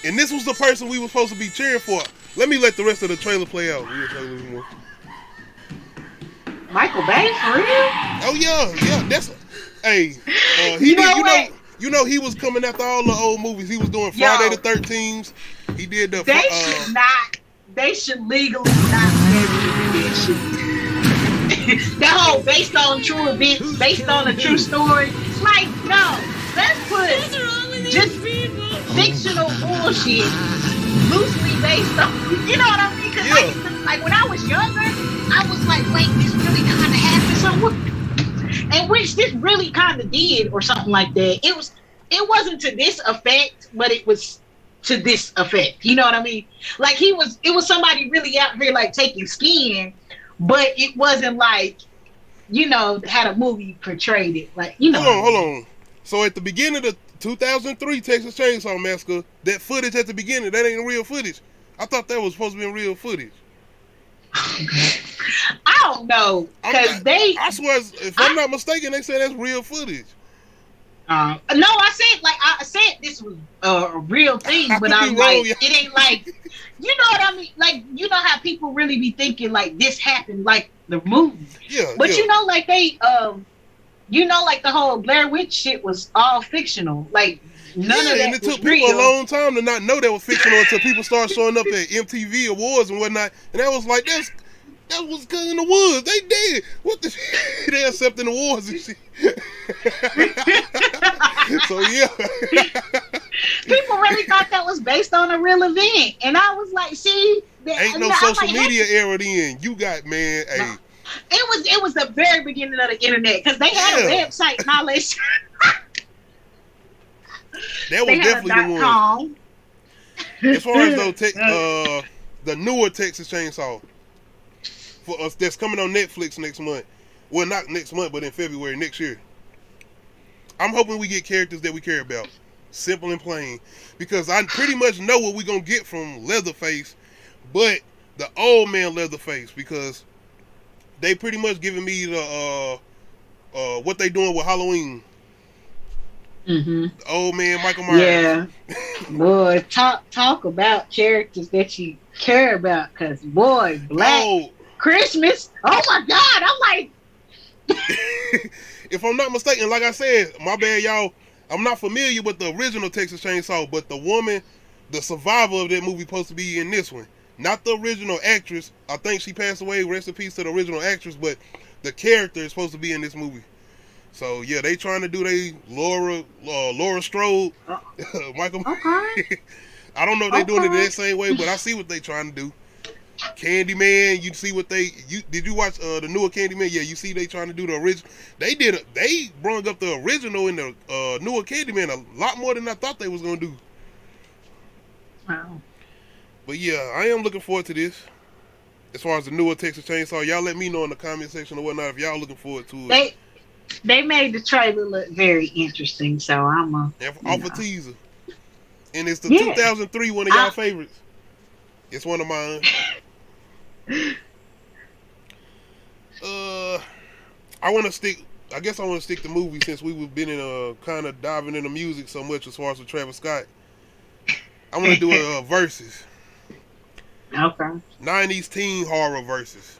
And this was the person we were supposed to be cheering for. Let me let the rest of the trailer play out. Michael Bay, for real? Oh yeah. That's you know he was coming after all the old movies. He was doing Friday the 13th. He did the. They should legally not be able to do that shit. That whole based on true events, based on a true story. Like no, let's put just fictional bullshit loosely based on, you know what I mean? Because like when I was younger, I was like, wait, this really kind of happened somewhere, and which this really kind of did, or something like that. It wasn't to this effect, but it was to this effect. You know what I mean? Like it was somebody really out here like taking skin, but it wasn't like, you know, how the movie portrayed it. Like, you know. Hold on. So at the beginning of the 2003 Texas Chainsaw Massacre, that footage at the beginning, that ain't real footage. I thought that was supposed to be real footage. I don't know, because I swear, if I'm not mistaken, they said that's real footage. No, I said this was a real thing, but I'm like, it ain't like, you know what I mean? Like, you know how people really be thinking like this happened, like the movie. Yeah. But you know, like they, you know, like the whole Blair Witch shit was all fictional. Like none of that and it took people real. a long time to not know that was fictional until people started showing up at MTV Awards and whatnot, and that was like that was because in the woods. They did. What the shit? They accepting awards and shit. So yeah. People really thought that was based on a real event. And I was like, see, ain't no social media era then. You got, man, no. It was the very beginning of the internet, because they had a website and all that shit. That was definitely the one. As far as though the newer Texas Chainsaw for us that's coming on Netflix next month. Well, not next month, but in February next year. I'm hoping we get characters that we care about. Simple and plain. Because I pretty much know what we're going to get from Leatherface, but the old man Leatherface, because they pretty much giving me what they doing with Halloween. Mm-hmm. Old man Michael Myers. Yeah. Boy, talk about characters that you care about, cause boy, Black Christmas. Oh my God, I'm like. If I'm not mistaken, like I said, my bad, y'all. I'm not familiar with the original Texas Chainsaw, but the woman, the survivor of that movie, supposed to be in this one. Not the original actress. I think she passed away. Rest in peace to the original actress, but the character is supposed to be in this movie. So yeah, they trying to do Laura Strode, Michael. Okay. I don't know if they doing it that same way, but I see what they trying to do. Candyman, you see what did you watch the newer Candyman? Yeah, you see they trying to do the original. They brung up the original in the newer Candyman a lot more than I thought they was gonna do. Wow. But yeah, I am looking forward to this. As far as the newer Texas Chainsaw, y'all let me know in the comment section or whatnot if y'all looking forward to it. They made the trailer look very interesting, so I'm off a teaser. And it's the 2003 one of y'all favorites. It's one of mine. I guess I want to stick to movies since we've been in kind of diving into music so much as far as with Travis Scott. I want to do a versus. Okay. 90s teen horror versus.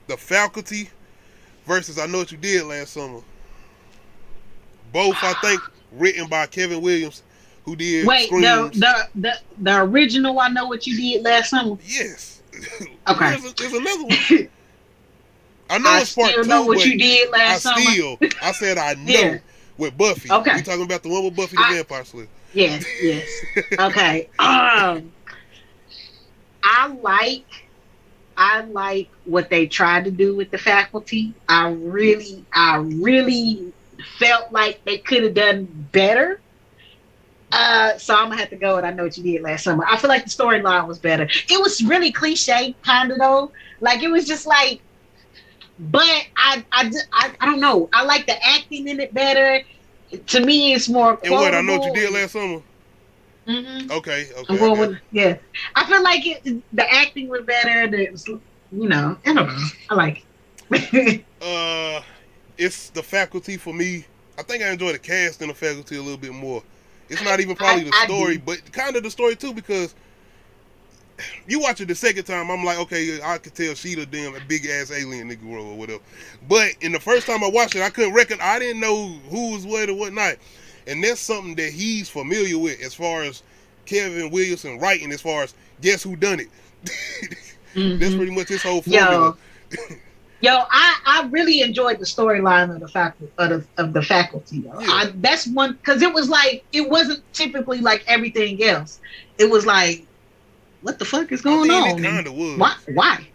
The Faculty versus I Know What You Did Last Summer. Both, I think, written by Kevin Williams, who did Screams. the original I Know What You Did Last Summer? Yes. Okay. There's another one. I know it's part 2, know what you did last summer. I said I know with Buffy. Okay. We talking about the one with Buffy the Vampire Slayer. Yes. Okay. I like what they tried to do with The Faculty. I really felt like they could have done better. So I'm gonna have to go with I Know What You Did Last Summer. I feel like the storyline was better. It was really cliche, kind of though. Like it was just like, but I don't know. I like the acting in it better. To me, it's more quotable. And what I Know What You Did Last Summer. Mm-hmm. Okay. I'm going with, yeah. I feel like the acting was better. It was, I don't know. I like it. It's The Faculty for me. I think I enjoy the cast in The Faculty a little bit more. It's not even probably the story, but kind of the story too, because you watch it the second time, I'm like, okay, I could tell she the damn big ass alien nigga or whatever. But in the first time I watched it, I couldn't I didn't know who was what or whatnot. And that's something that he's familiar with as far as Kevin Williamson writing, as far as guess who done it. Mm-hmm. That's pretty much his whole formula. I really enjoyed the storyline of the faculty. Yeah. That's one, because it was like, it wasn't typically like everything else. It was like, what the fuck is going on? It kind of was. Why?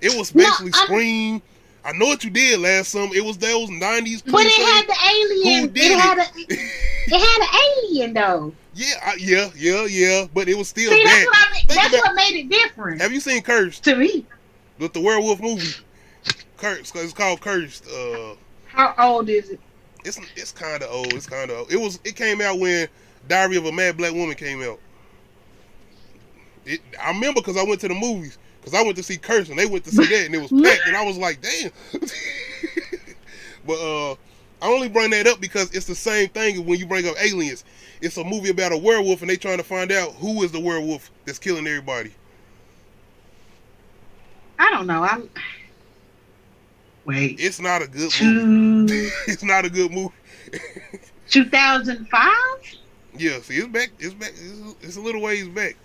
It was basically Scream. I Know What You Did Last Summer. It was those 90s. But it had the alien. It had an alien though. Yeah. But it was still bad. That's what made it different. Have you seen Cursed? To me. With the werewolf movie. Cursed. It's called Cursed. How old is it? It's kind of old. It came out when Diary of a Mad Black Woman came out. I remember because I went to the movies. Because I went to see Cursed and they went to see that and it was packed and I was like, damn. But I only bring that up because it's the same thing when you bring up aliens. It's a movie about a werewolf and they trying to find out who is the werewolf that's killing everybody. I don't know. Wait. It's not a good movie. It's not a good movie. 2005? Yeah, see, it's back. It's a little ways back.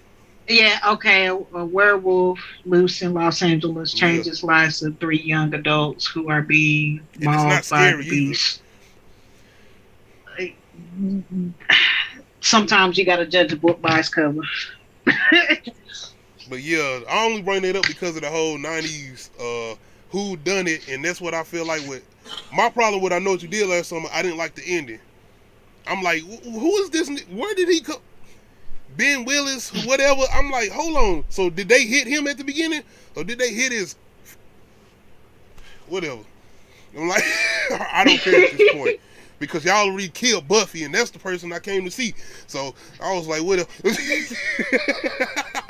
Yeah, okay. A werewolf loose in Los Angeles changes lives of 3 young adults who are being mauled by the beast. Sometimes you gotta judge a book by its cover. But yeah, I only bring that up because of the whole 90s who done it, and that's what I feel like with my problem with I Know What You Did Last Summer. I didn't like the ending. I'm like, who is this? Where did he come? Ben Willis, whatever. I'm like, hold on. So did they hit him at the beginning, or did they hit his whatever? I'm like, I don't care at this point because y'all already killed Buffy, and that's the person I came to see. So I was like, whatever.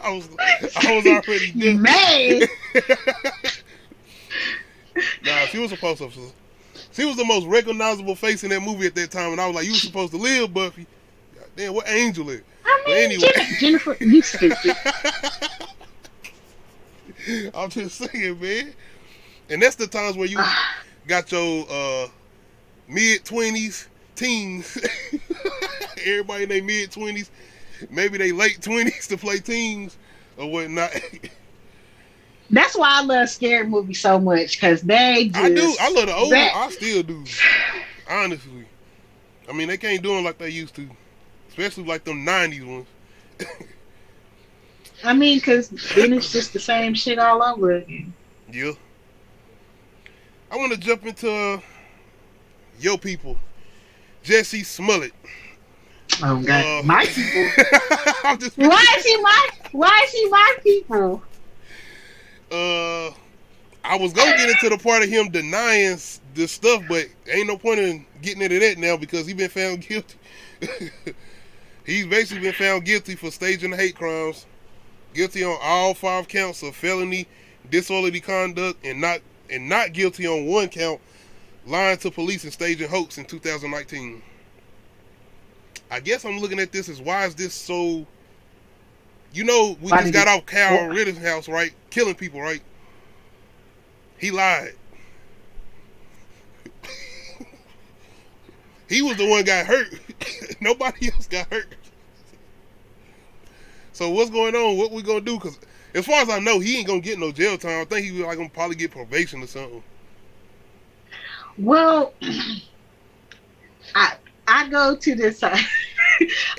I was already dead. Man. Nah, she was supposed She was the most recognizable face in that movie at that time, and I was like, you were supposed to live, Buffy. God damn, what Angel is? I mean, anyway. Jennifer, you stupid. I'm just saying, man. And that's the times where you got your mid-20s, teens. Everybody in their mid-20s, maybe they late 20s to play teens or whatnot. That's why I love scary movies so much, because they just... I love the old ones. I still do. Honestly. I mean, they can't do them like they used to. Especially like them 90s ones. I mean, because then it's just the same shit all over again. Yeah. I want to jump into your people. Jussie Smollett. Oh, God. My people? Why is he my people? I was gonna get into the part of him denying this stuff, but ain't no point in getting into that now because he's been found guilty. He's basically been found guilty for staging hate crimes, guilty on all 5 counts of felony, disorderly conduct, and not guilty on 1 count, lying to police and staging hoax in 2019. I guess I'm looking at this as, why is this so? You know, we just got off Carol Rittenhouse, right? Killing people, right? He lied. He was the one got hurt. Nobody else got hurt. So what's going on? What we gonna do? Because as far as I know, he ain't gonna get no jail time. I think he like gonna probably get probation or something. Well, I go to this. I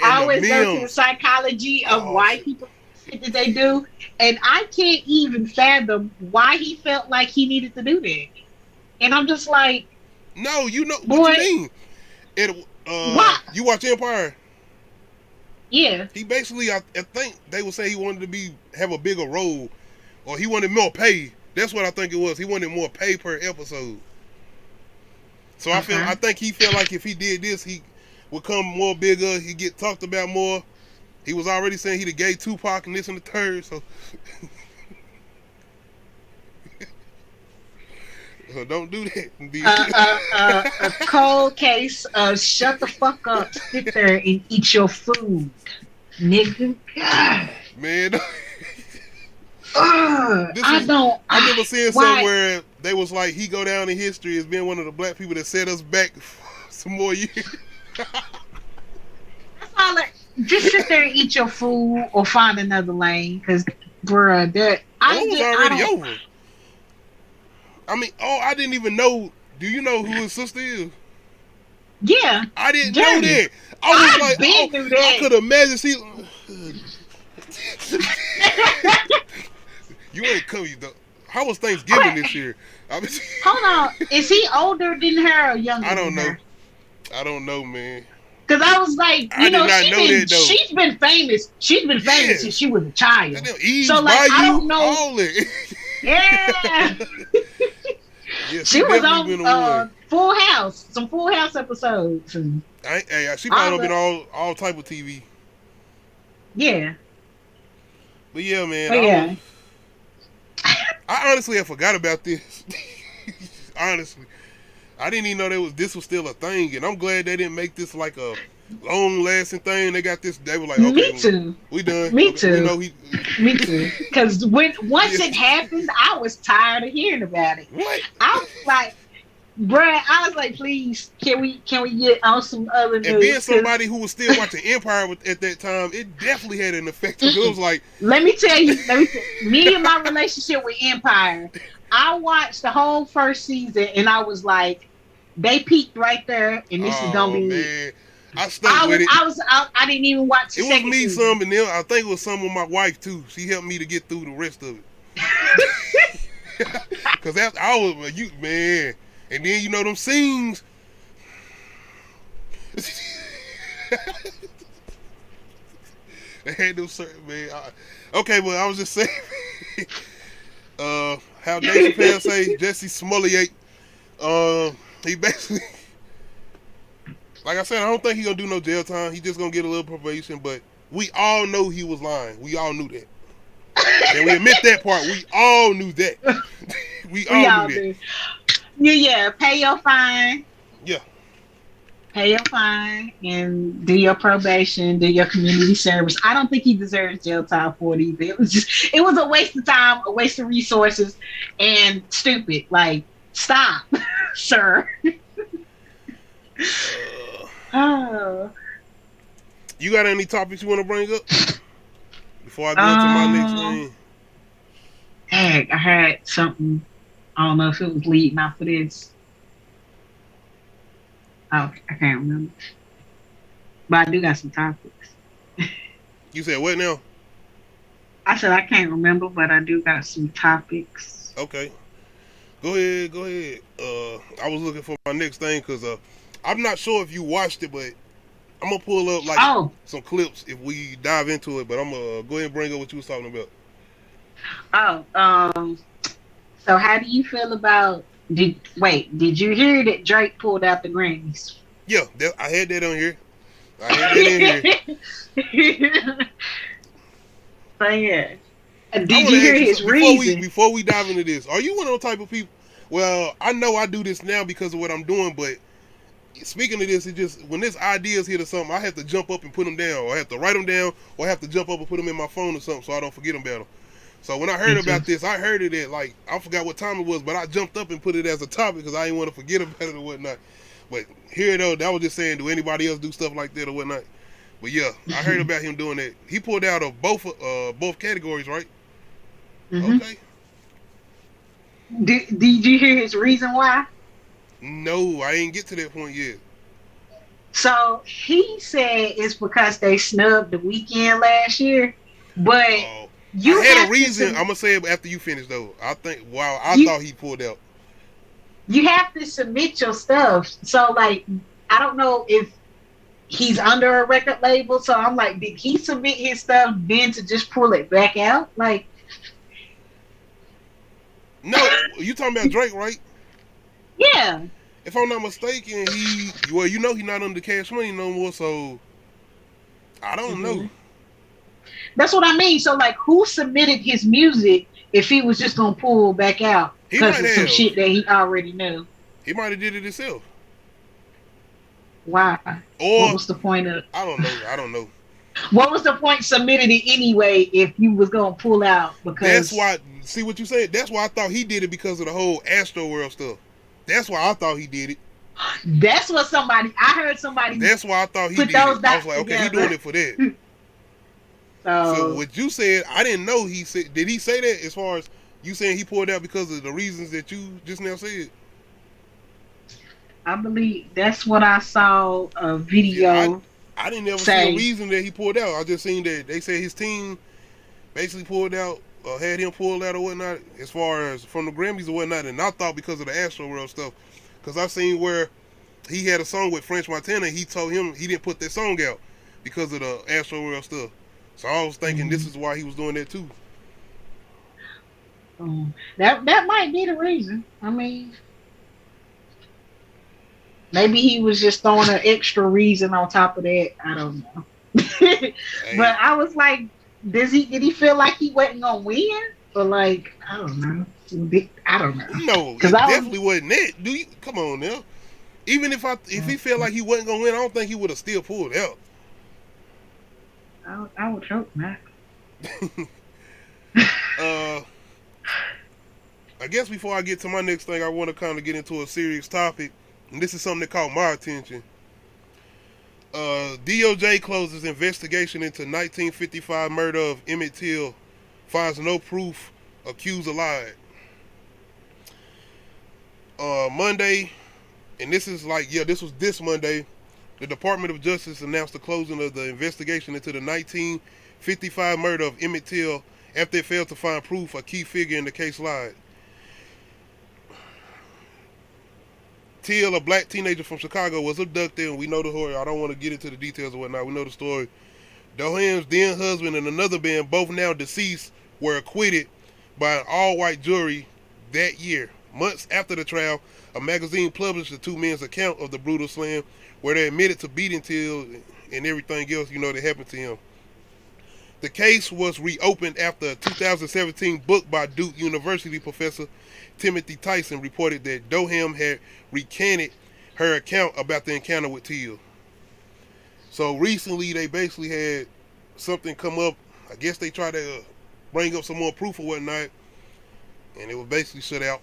always go to the psychology of why people do that they do, and I can't even fathom why he felt like he needed to do that. And I'm just like, no, you know boy, what you mean? You watch Empire? Yeah. He basically, I think they would say he wanted to have a bigger role, or he wanted more pay. That's what I think it was. He wanted more pay per episode. So I think he felt like if he did this, he would come more bigger. He'd get talked about more. He was already saying he'd have gave Tupac and this and the third. So, so don't do that. A cold case of shut the fuck up, sit there and eat your food, nigga. God. Man. I remember seeing somewhere they was like, he go down in history as being one of the black people that set us back some more years. That's all. Just sit there and eat your food or find another lane, because, bruh, that was already over. I mean, I didn't even know. Do you know who his sister is? Yeah, I didn't know that. I was like, I could imagine she. You ain't come, how was Thanksgiving this year? Hold on, is he older than her or younger? I don't know. I don't know, man. Because I was like, she's been famous. She's been famous since she was a child. So like, I don't know. All it. Yeah. Yeah, she was on Full House, some Full House episodes. And she probably been all type of TV. Yeah. But yeah, man. I honestly have forgot about this. Honestly. I didn't even know this was still a thing, and I'm glad they didn't make this like a long-lasting thing. They got this. They were like, okay, me too. We done. Me okay, too. We know me too. Because once it happened, I was tired of hearing about it. What? I was like, bruh, I was like, please, can we get on some other news? And being somebody who was still watching Empire at that time, it definitely had an effect. It was like, let me tell you, me and my relationship with Empire, I watched the whole first season, and I was like, they peaked right there, and this is gonna be. Man. I stuck with it. I didn't even watch the second season. Some, and then I think it was some with my wife too. She helped me to get through the rest of it. Because after I was man, and then you know them scenes. They had them certain man. Okay, well I was just saying. How Dave Chappelle say Jussie Smollett. He basically, like I said, I don't think he's gonna do no jail time. He just gonna get a little probation, but we all know he was lying. We all knew that. And we admit that part. We all knew that. we all knew that. Yeah, pay your fine. Yeah. Pay your fine and do your probation, do your community service. I don't think he deserves jail time for it either. It was a waste of time, a waste of resources, and stupid. Like, stop, sir. Oh. You got any topics you want to bring up before I go into my next thing? Heck, I had something. I don't know if it was leading off of this. Oh, I can't remember. But I do got some topics. You said what now? I said I can't remember, but I do got some topics. Okay. Go ahead. I was looking for my next thing because I'm not sure if you watched it, but I'm going to pull up like some clips if we dive into it, but I'm going to go ahead and bring up what you was talking about. So how do you feel about did you hear that Drake pulled out the Grammys? Yeah, I had that on here. I had that in here. So yeah. Did you hear his reason? Before we dive into this, are you one of those type of people? Well, I know I do this now because of what I'm doing, but speaking of this, it just when this ideas hit or something, I have to jump up and put them down, or I have to write them down, or I have to jump up and put them in my phone or something so I don't forget about them. So when I heard about this, I heard it at like I forgot what time it was, but I jumped up and put it as a topic because I didn't want to forget about it or whatnot. But here though, that was just saying, do anybody else do stuff like that or whatnot? But yeah, I heard about him doing that. He pulled out of both categories, right? Mm-hmm. Okay. Did you hear his reason why? No, I ain't get to that point yet. So he said it's because they snubbed The Weeknd last year, but you I had a reason. I'm gonna say it after you finish though. I think I thought he pulled out. You have to submit your stuff. So like, I don't know if he's under a record label. So I'm like, did he submit his stuff then to just pull it back out? Like, no, you talking about Drake, right? Yeah. If I'm not mistaken, he's not under Cash Money no more. So I don't know. That's what I mean. So like, who submitted his music if he was just gonna pull back out because of some shit that he already knew? He might have did it himself. Why? Or what was the point of? I don't know. What was the point submitting it anyway if you was gonna pull out? Because that's why. See what you said. That's why I thought he did it because of the whole Astro World stuff. That's why I thought he did it. That's what I heard somebody. That's why I thought he did it. I was like, okay, he doing it for that. So what you said, I didn't know he said. Did he say that as far as you saying he pulled out because of the reasons that you just now said? I believe that's what I saw a video. Yeah, I didn't ever see a reason that he pulled out. I just seen that they said his team basically pulled out, had him pulled out or whatnot, as far as from the Grammys or whatnot. And I thought because of the Astro World stuff, because I seen where he had a song with French Montana. He told him he didn't put that song out because of the Astro World stuff. So I was thinking this is why he was doing that too. That might be the reason. I mean, maybe he was just throwing an extra reason on top of that. I don't know. But I was like, did he feel like he wasn't gonna win? Or like, I don't know. I don't know. No, it definitely wasn't that. Do you come on now? Even if he felt like he wasn't gonna win, I don't think he would have still pulled out. I would hope not. I guess before I get to my next thing, I want to kind of get into a serious topic, and this is something that caught my attention. DOJ closes investigation into 1955 murder of Emmett Till, finds no proof, accuser lied. Monday, and this was this Monday, the Department of Justice announced the closing of the investigation into the 1955 murder of Emmett Till after it failed to find proof a key figure in the case lied. Till, a black teenager from Chicago, was abducted, and we know the story. I don't want to get into the details or whatnot. We know the story. Doham's then husband and another man, both now deceased, were acquitted by an all-white jury that year. Months after the trial, a magazine published the two men's account of the brutal slam, where they admitted to beating Till and everything else, that happened to him. The case was reopened after a 2017 book by Duke University professor Timothy Tyson reported that Doham had recanted her account about the encounter with Teal. So recently they basically had something come up. I guess they tried to bring up some more proof or whatnot, and it was basically shut out.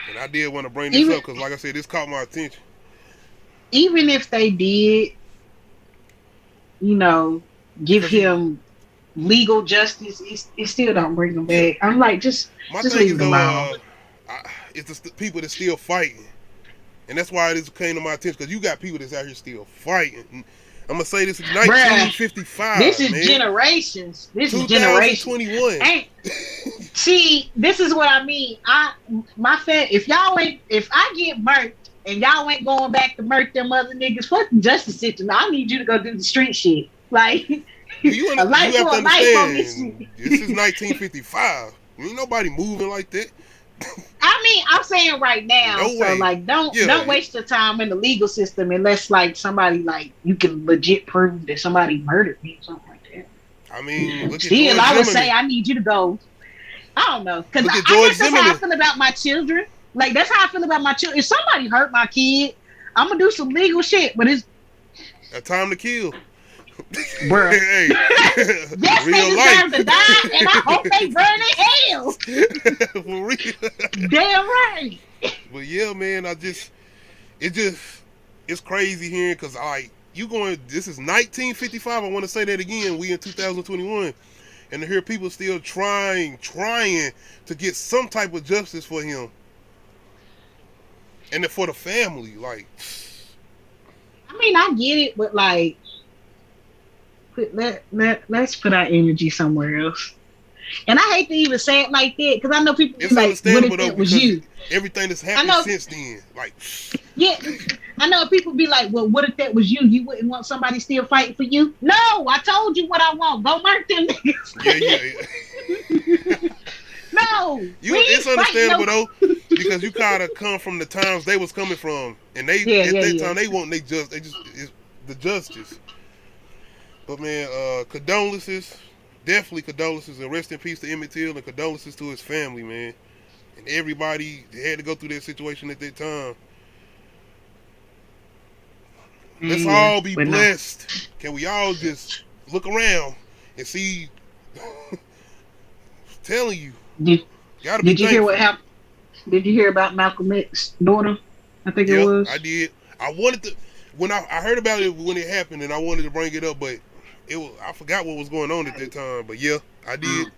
And I did want to bring this up because, like I said, this caught my attention. Even if they did, you know, give him legal justice, it still don't bring him back. I'm like, just leave him alone. It's the people that's still fighting, and that's why this came to my attention, because you got people that's out here still fighting. And I'm gonna say this is 1955. This is generations. This is generations. 2021. See, this is what I mean. If I get murked and y'all ain't going back to murk them other niggas, fuck the justice system. I need you to go do the street shit. Like, you have to understand, this is 1955. Ain't nobody moving like that. I mean, I'm saying right now, like, don't waste your time in the legal system unless, like, somebody, like, you can legit prove that somebody murdered me or something like that. I mean, look still, I would say I need you to go. I don't know, because I guess that's how I feel about my children. Like, that's how I feel about my children. If somebody hurt my kid, I'm gonna do some legal shit, but it's a time to kill. Bruh. Hey, yes, they deserve to die, and I hope they burn in hell. For real. Damn right. But yeah, man, it's crazy hearing, because this is 1955. I want to say that again. We in 2021, and to hear people still trying to get some type of justice for him, and for the family. Like, I mean, I get it, but like, let's put our energy somewhere else. And I hate to even say it like that, because I know people it's like, understandable what if though, it was you? Everything that's happened since then, like, yeah, I know people be like, well, what if that was you? You wouldn't want somebody still fighting for you? No, I told you what I want. Go murk them niggas. Yeah. No, it's understandable though, because you kind of come from the times they was coming from, and at that time they want it's the justice. But man, condolences, definitely condolences, and rest in peace to Emmett Till, and condolences to his family, man, and everybody that had to go through that situation at that time. Let's all be blessed. No. Can we all just look around and see? Telling you. Did you hear what happened? Did you hear about Malcolm X's daughter? I think it was. I did. I wanted to, when I heard about it when it happened, and I wanted to bring it up, but I forgot what was going on at that time. But yeah, I did.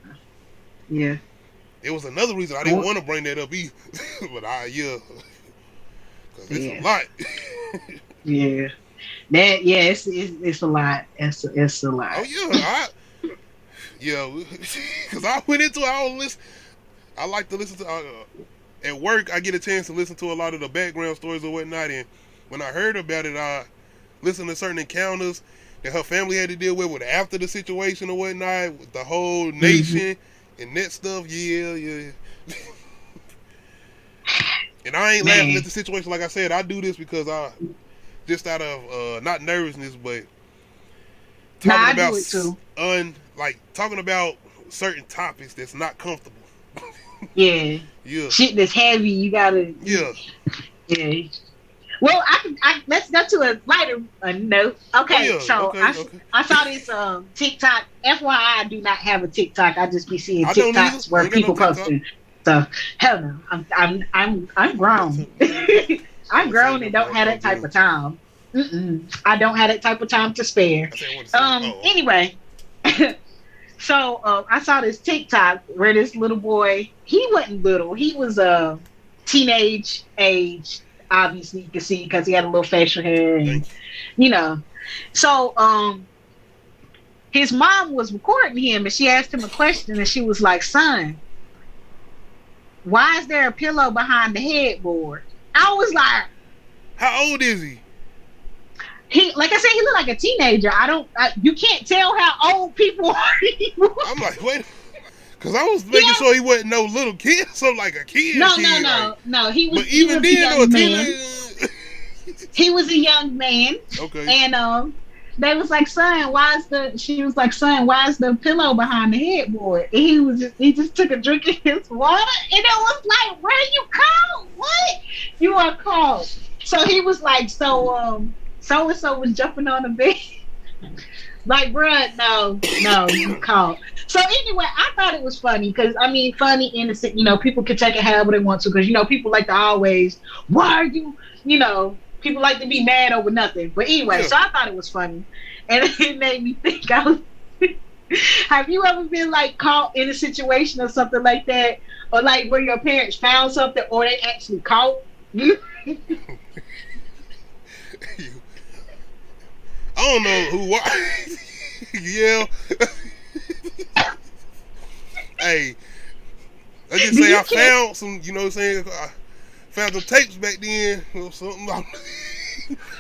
Yeah. It was another reason I didn't want to bring that up either. But because it's a lot. Yeah. It's a lot. It's a lot. Oh yeah, because I went into I like to listen to at work. I get a chance to listen to a lot of the background stories or whatnot, and when I heard about it, I listened to certain encounters that her family had to deal with after the situation or whatnot, with the whole nation and that stuff. Yeah. And I ain't laughing at the situation. Like I said, I do this because I just out of not nervousness, but talking about talking about certain topics that's not comfortable. Yeah. Shit that's heavy, you gotta. Yeah. Well, let's go to a lighter note. Okay, I saw this TikTok. FYI, I do not have a TikTok. I just be seeing TikToks where people posting stuff. Hell no, I'm grown. I'm grown and don't have that type of time. I don't have that type of time to spare. Anyway, so I saw this TikTok where this little boy, he wasn't little, he was teenage age, obviously you can see because he had a little facial hair, and so his mom was recording him, and she asked him a question, and she was like, "Son, why is there a pillow behind the headboard?" I was like, "How old is he?" Like I said, he looked like a teenager. You can't tell how old people are. I'm like, wait, because I was making sure he wasn't no little kid, so like a kid. No. He was. But even then, a teenager. He was a young man. Okay. And they was like, son, she was like, son, why is the pillow behind the headboard? And he just took a drink of his water, and it was like, where you cold? What? You are cold. So he was like, so and so was jumping on the bed. Like, bruh, no, you cold. So anyway, I thought it was funny because, I mean, funny, innocent, people can take it however they want to because, people like to always, why are you, people like to be mad over nothing. But anyway, so I thought it was funny. And it made me think, have you ever been, like, caught in a situation or something like that? Or, like, where your parents found something or they actually caught you? I don't know who. Yeah. Hey, I just say I found some. You know what I'm saying? I found some tapes back then or something,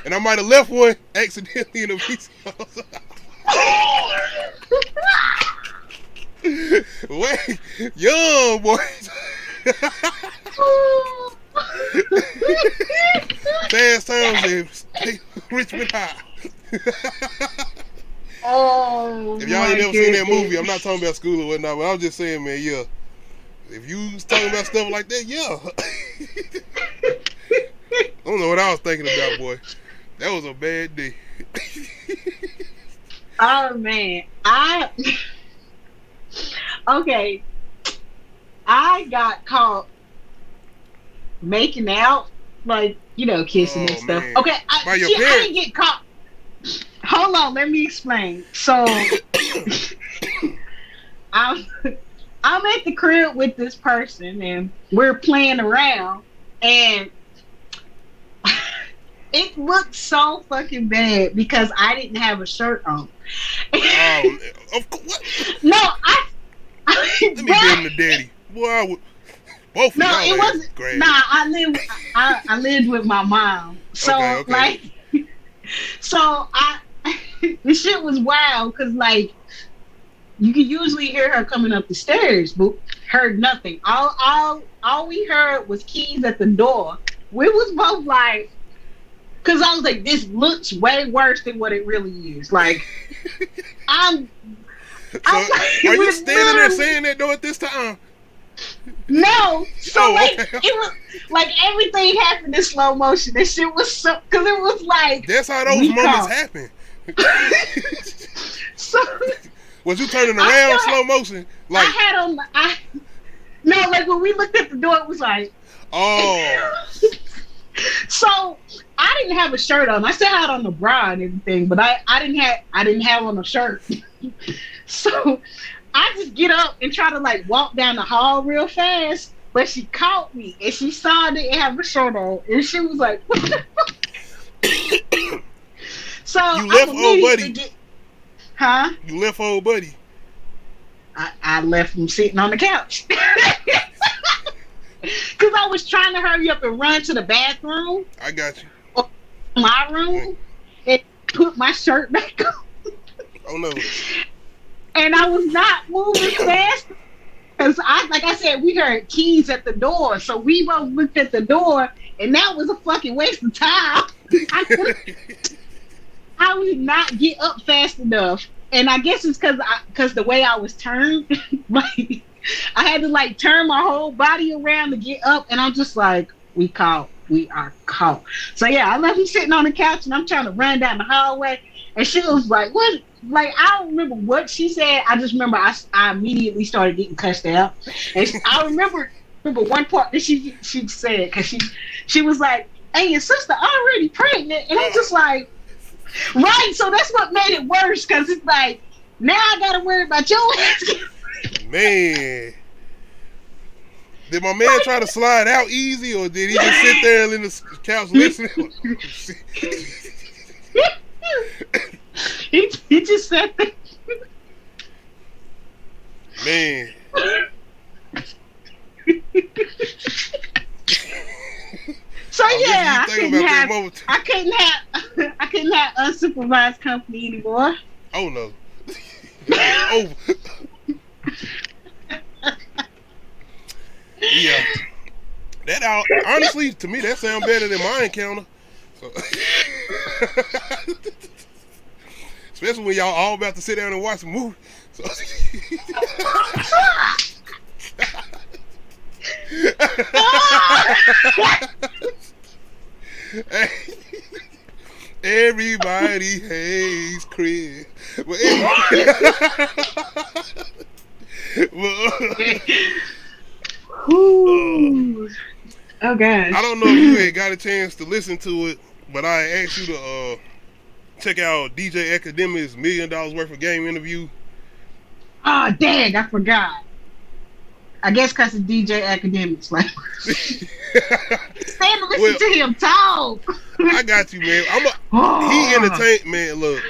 and I might have left one accidentally in a VCR. Wait, young boys. Fast times in Richmond High. Oh, if y'all ain't never seen that movie, I'm not talking about school or whatnot, but I'm just saying, man, yeah. If you was talking about stuff like that, yeah. I don't know what I was thinking about, boy. That was a bad day. Oh man, okay. I got caught making out, like, kissing and stuff. Man. Okay, By your I parents? didn't get caught. Hold on, let me explain. So, I'm at the crib with this person, and we're playing around, and it looked so fucking bad because I didn't have a shirt on. Of course. What? No, Let me be in the daddy. Boy, I would. Both of no, y'all it wasn't. great. Nah, I lived with my mom. So Okay. like, so the shit was wild because like you could usually hear her coming up the stairs, but heard nothing. All we heard was keys at the door. We was both like, because I was like, this looks way worse than what it really is. Like, I'm like, are you standing there saying that though at this time? No, so okay. It was like everything happened in slow motion. This shit was so, because it was like, that's how those moments happen. So was you turning around slow motion? Like, I had on no, like when we looked at the door, it was like, oh. So I didn't have a shirt on. I still had on the bra and everything, but I didn't have on a shirt. So I just get up and try to like walk down the hall real fast, but she caught me and she saw I didn't have a shirt on, and she was like, what the fuck? So you left old buddy. Huh? You left old buddy. I left him sitting on the couch. Because I was trying to hurry up and run to the bathroom. I got you. My room. And put my shirt back on. Oh no. And I was not moving fast. Because like I said, we heard keys at the door. So we both looked at the door, and that was a fucking waste of time. I would not get up fast enough. And I guess it's because the way I was turned, like, I had to like turn my whole body around to get up, and I'm just like, we are caught. So yeah, I left him sitting on the couch, and I'm trying to run down the hallway, and she was like, what? Like, I don't remember what she said. I just remember I immediately started getting cussed out. And I remember one part that she said, because she was like, hey, your sister already pregnant. And I'm just like, right, so that's what made it worse, because it's like, now I gotta worry about your ass. Man, did my man try to slide out easy, or did he just sit there in the couch listening? he just sat there. Man. So yeah, I couldn't have unsupervised company anymore. Oh no. Over. Yeah. That honestly, to me, that sounds better than my encounter. So. especially when y'all all about to sit down and watch a movie. So everybody hates Chris. But oh gosh. I don't know if you had got a chance to listen to it, but I asked you to check out DJ Academic's $1 million worth of game interview. Oh dang, I forgot. I guess because of DJ Academics, like stand to listen to him talk. I got you, man. He entertained, man. Look,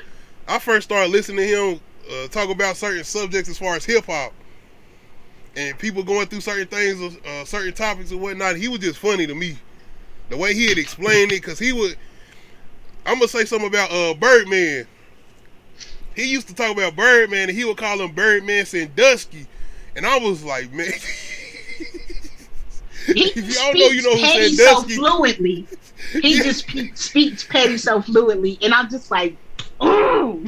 I first started listening to him talk about certain subjects as far as hip hop and people going through certain things, certain topics and whatnot. He was just funny to me. The way he had explained it, because he would. I'm gonna say something about Birdman. He used to talk about Birdman, and he would call him Birdman Sandusky, and I was like, man, if y'all know, you know who Sandusky. So fluently. He just speaks petty so fluently, and I'm just like, oh.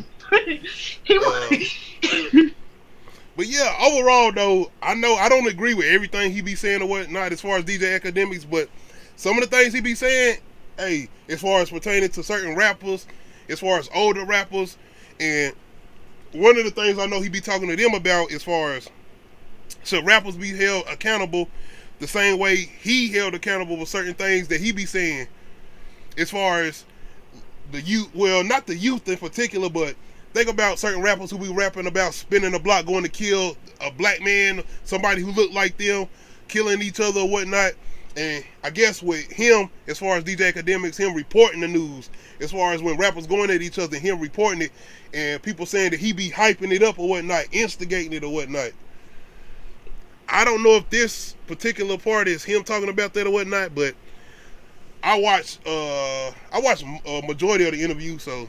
But yeah, overall though, I know I don't agree with everything he be saying or whatnot as far as DJ Academics, but some of the things he be saying, hey, as far as pertaining to certain rappers, as far as older rappers, and one of the things I know he be talking to them about as far as should rappers be held accountable the same way he held accountable for certain things that he be saying as far as the youth, well, not the youth in particular, but think about certain rappers who be rapping about spinning a block, going to kill a black man, somebody who looked like them, killing each other or whatnot. And I guess with him, as far as DJ Academics, him reporting the news, as far as when rappers going at each other, him reporting it, and people saying that he be hyping it up or whatnot, instigating it or whatnot. I don't know if this particular part is him talking about that or whatnot, but I watched a majority of the interview, so.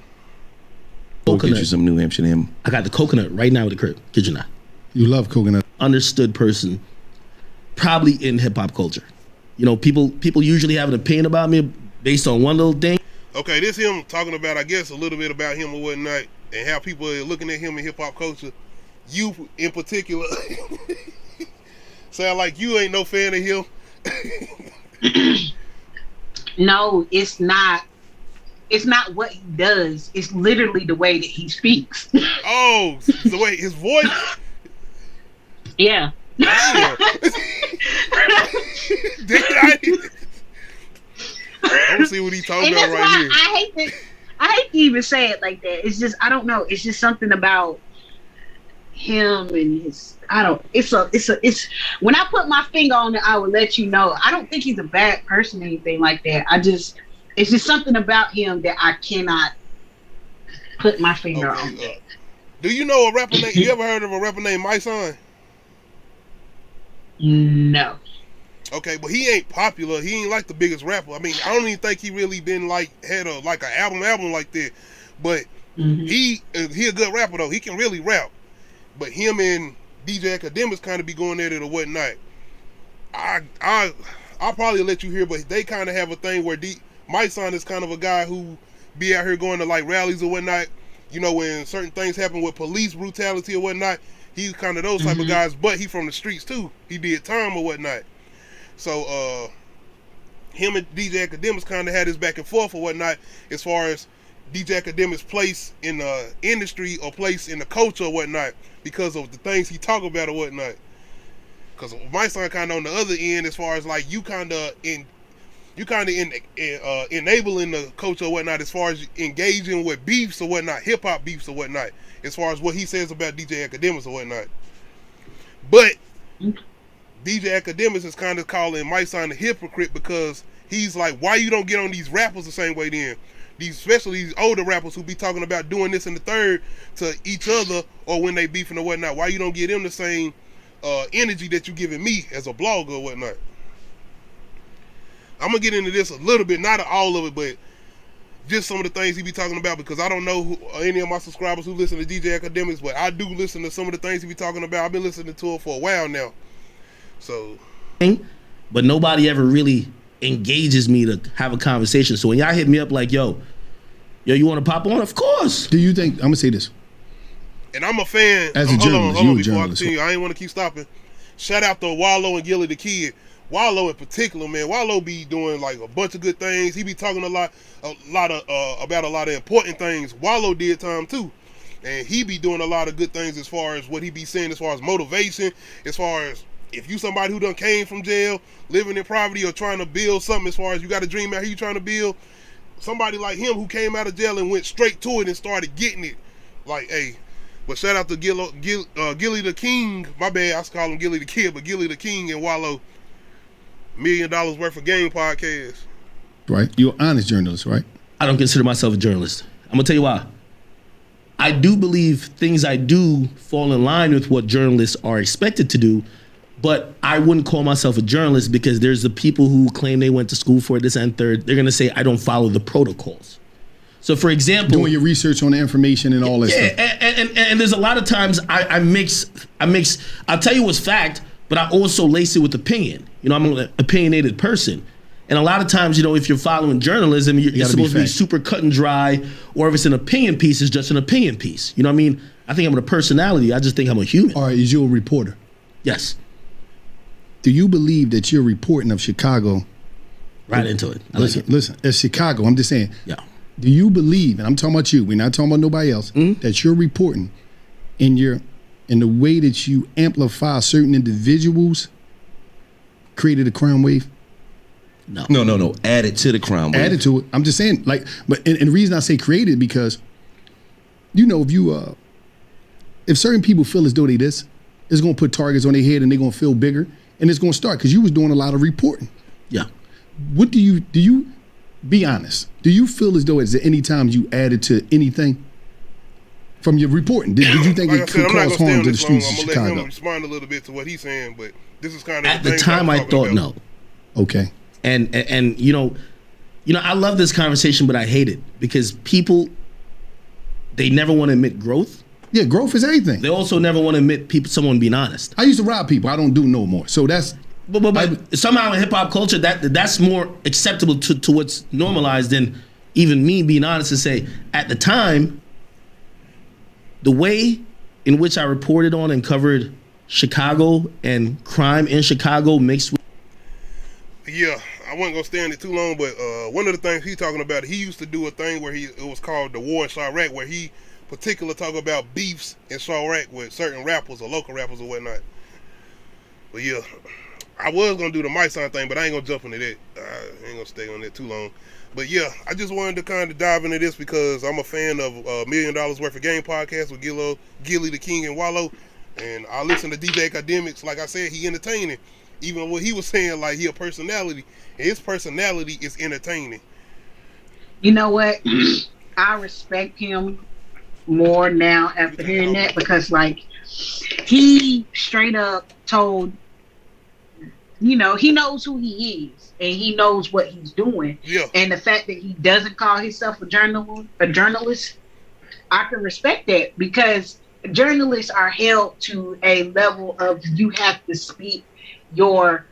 Go get you some New Hampshire M. I got the coconut right now with the crib. Kid you not. You love coconut. Understood person, probably in hip hop culture. You know, people usually have an opinion about me based on one little thing. Okay, this him talking about, I guess, a little bit about him or whatnot, and how people are looking at him in hip hop culture. You in particular, sound like you ain't no fan of him. No, it's not. It's not what he does. It's literally the way that he speaks. Oh, the way his voice. Yeah. I don't see what he's talking about right here. I hate to even say it like that. It's just, I don't know. It's just something about him and his. I don't. It's when I put my finger on it, I will let you know. I don't think he's a bad person or anything like that. It's just something about him that I cannot put my finger on. Do you know a rapper named? You ever heard of a rapper named My Son? No. Okay, but he ain't popular. He ain't like the biggest rapper. I mean, I don't even think he really been had an album like that. But he a good rapper though. He can really rap. But him and DJ Academics kind of be going at it or whatnot. I'll probably let you hear, but they kind of have a thing where My Son is kind of a guy who be out here going to like rallies or whatnot. You know, when certain things happen with police brutality or whatnot, he's kind of those type of guys. But he from the streets too. He did time or whatnot. So him and DJ Academics kind of had his back and forth or whatnot as far as DJ Academics' place in the industry or place in the culture or whatnot because of the things he talk about or whatnot. Because My Son kind of on the other end as far as like you kind of enabling the culture or whatnot as far as engaging with beefs or whatnot, hip hop beefs or whatnot, as far as what he says about DJ Academics or whatnot. But DJ Academics is kind of calling My Son a hypocrite because he's like, why you don't get on these rappers the same way then? Especially these older rappers who be talking about doing this and the third to each other or when they beefing or whatnot. Why you don't give them the same energy that you giving me as a blogger or whatnot? I'm gonna get into this a little bit, not all of it, but just some of the things he be talking about because I don't know any of my subscribers who listen to DJ Academics, but I do listen to some of the things he be talking about. I've been listening to him for a while now. So, but nobody ever really engages me to have a conversation. So when y'all hit me up like, yo, Yo, you want to pop on? Of course. Do you think, I'm going to say this. And I'm a fan. As a journalist, hold on, you a before journalist. I continue, I ain't want to keep stopping. Shout out to Wallow and Gilly the Kid. Wallow in particular, man. Wallow be doing like a bunch of good things. He be talking about a lot of important things. Wallow did time too. And he be doing a lot of good things as far as what he be saying, as far as motivation, as far as if you somebody who done came from jail, living in poverty, or trying to build something, as far as you got a dream out here you trying to build, somebody like him who came out of jail and went straight to it and started getting it. Like, hey, but shout out to Gilly the King. My bad, I call him Gilly the Kid, but Gilly the King and Wallow. $1 million worth of game podcast. Right. You're an honest journalist, right? I don't consider myself a journalist. I'm going to tell you why. I do believe things I do fall in line with what journalists are expected to do, but I wouldn't call myself a journalist because there's the people who claim they went to school for this and third. They're going to say I don't follow the protocols. So, for example, doing your research on the information and all that stuff. And there's a lot of times I mix. I'll tell you what's fact, but I also lace it with opinion. You know, I'm an opinionated person. And a lot of times, you know, if you're following journalism, you're supposed to be super cut and dry, or if it's an opinion piece, it's just an opinion piece. You know what I mean? I think I'm a personality. I just think I'm a human. All right, is you a reporter? Yes. Do you believe that you're reporting of Chicago? Right into it. Listen, as Chicago, I'm just saying. Yeah. Do you believe, and I'm talking about you, we're not talking about nobody else, that you're reporting in the way that you amplify certain individuals created a crime wave? No. Added to the crime wave. Added to it. I'm just saying, like, but and the reason I say created because, you know, if certain people feel as though they this, it's gonna put targets on their head and they're gonna feel bigger, and it's gonna start because you was doing a lot of reporting. Yeah. What do you be honest? Do you feel as though at any time you added to anything from your reporting? Did you think like it could cause harm to the streets of Chicago? I'm gonna let him respond a little bit to what he's saying, but this is kind of at the time I thought no. Okay. And you know, I love this conversation, but I hate it because people, they never want to admit growth. Yeah, growth is everything. They also never want to admit someone being honest. I used to rob people. I don't do no more. So that's. But somehow in hip hop culture, that's more acceptable to what's normalized than even me being honest and say, at the time, the way in which I reported on and covered Chicago and crime in Chicago mixed with. Yeah, I wasn't gonna stay on it too long, but one of the things he's talking about, he used to do a thing where it was called the War in Chirac, where he particularly talk about beefs in Chirac with certain rappers or local rappers or whatnot. But yeah, I was gonna do the mic sign thing, but I ain't gonna jump into that. I ain't gonna stay on that too long. But yeah, I just wanted to kind of dive into this because I'm a fan of $1 million worth of game podcast with Gilly the King and Wallow, and I listen to DJ Academics. Like I said, he entertaining. Even what he was saying, like he a personality, and his personality is entertaining. You know what? I respect him more now after hearing that because, like, he straight up told, you know, he knows who he is and he knows what he's doing. Yeah. And the fact that he doesn't call himself a journalist, I can respect that because journalists are held to a level of you have to speak the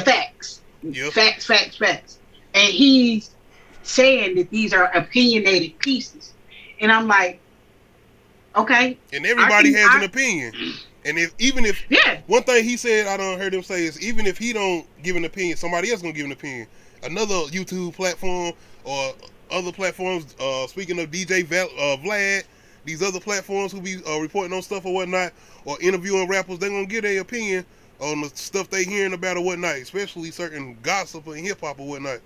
facts. Yep. Facts. And he's saying that these are opinionated pieces. And I'm like, okay. And everybody has an opinion. And even if one thing he said, I don't heard him say is even if he don't give an opinion, somebody else gonna give an opinion. Another YouTube platform or other platforms, speaking of DJ Vlad, these other platforms who be reporting on stuff or whatnot, or interviewing rappers, they gonna get their opinion on the stuff they hearing about or whatnot, especially certain gossip and hip hop or whatnot.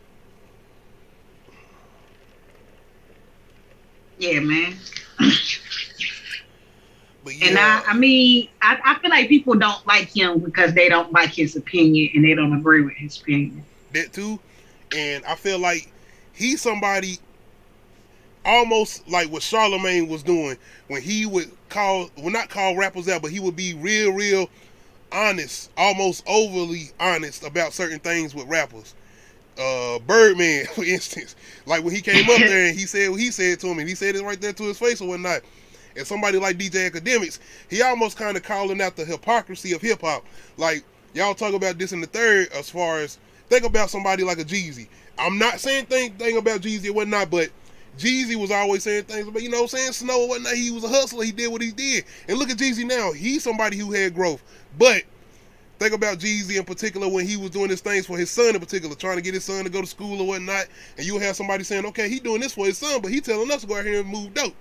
Yeah, man. But yeah, and I mean, I feel like people don't like him because they don't like his opinion and they don't agree with his opinion. That too. And I feel like he's somebody almost like what Charlemagne was doing when he would not call rappers out, but he would be real honest, almost overly honest about certain things with rappers. Birdman, for instance, like when he came up there and he said what he said to him, and he said it right there to his face or whatnot. And somebody like DJ Academics, he almost kind of calling out the hypocrisy of hip hop. Like y'all talk about this in the third, as far as think about somebody like a Jeezy. I'm not saying thing about Jeezy or whatnot, but Jeezy was always saying things about, you know what I'm saying, Snow and whatnot. He was a hustler. He did what he did. And look at Jeezy now. He's somebody who had growth. But think about Jeezy in particular when he was doing his things for his son in particular, trying to get his son to go to school or whatnot. And you'll have somebody saying, okay, he doing this for his son, but he telling us to go out here and move dope.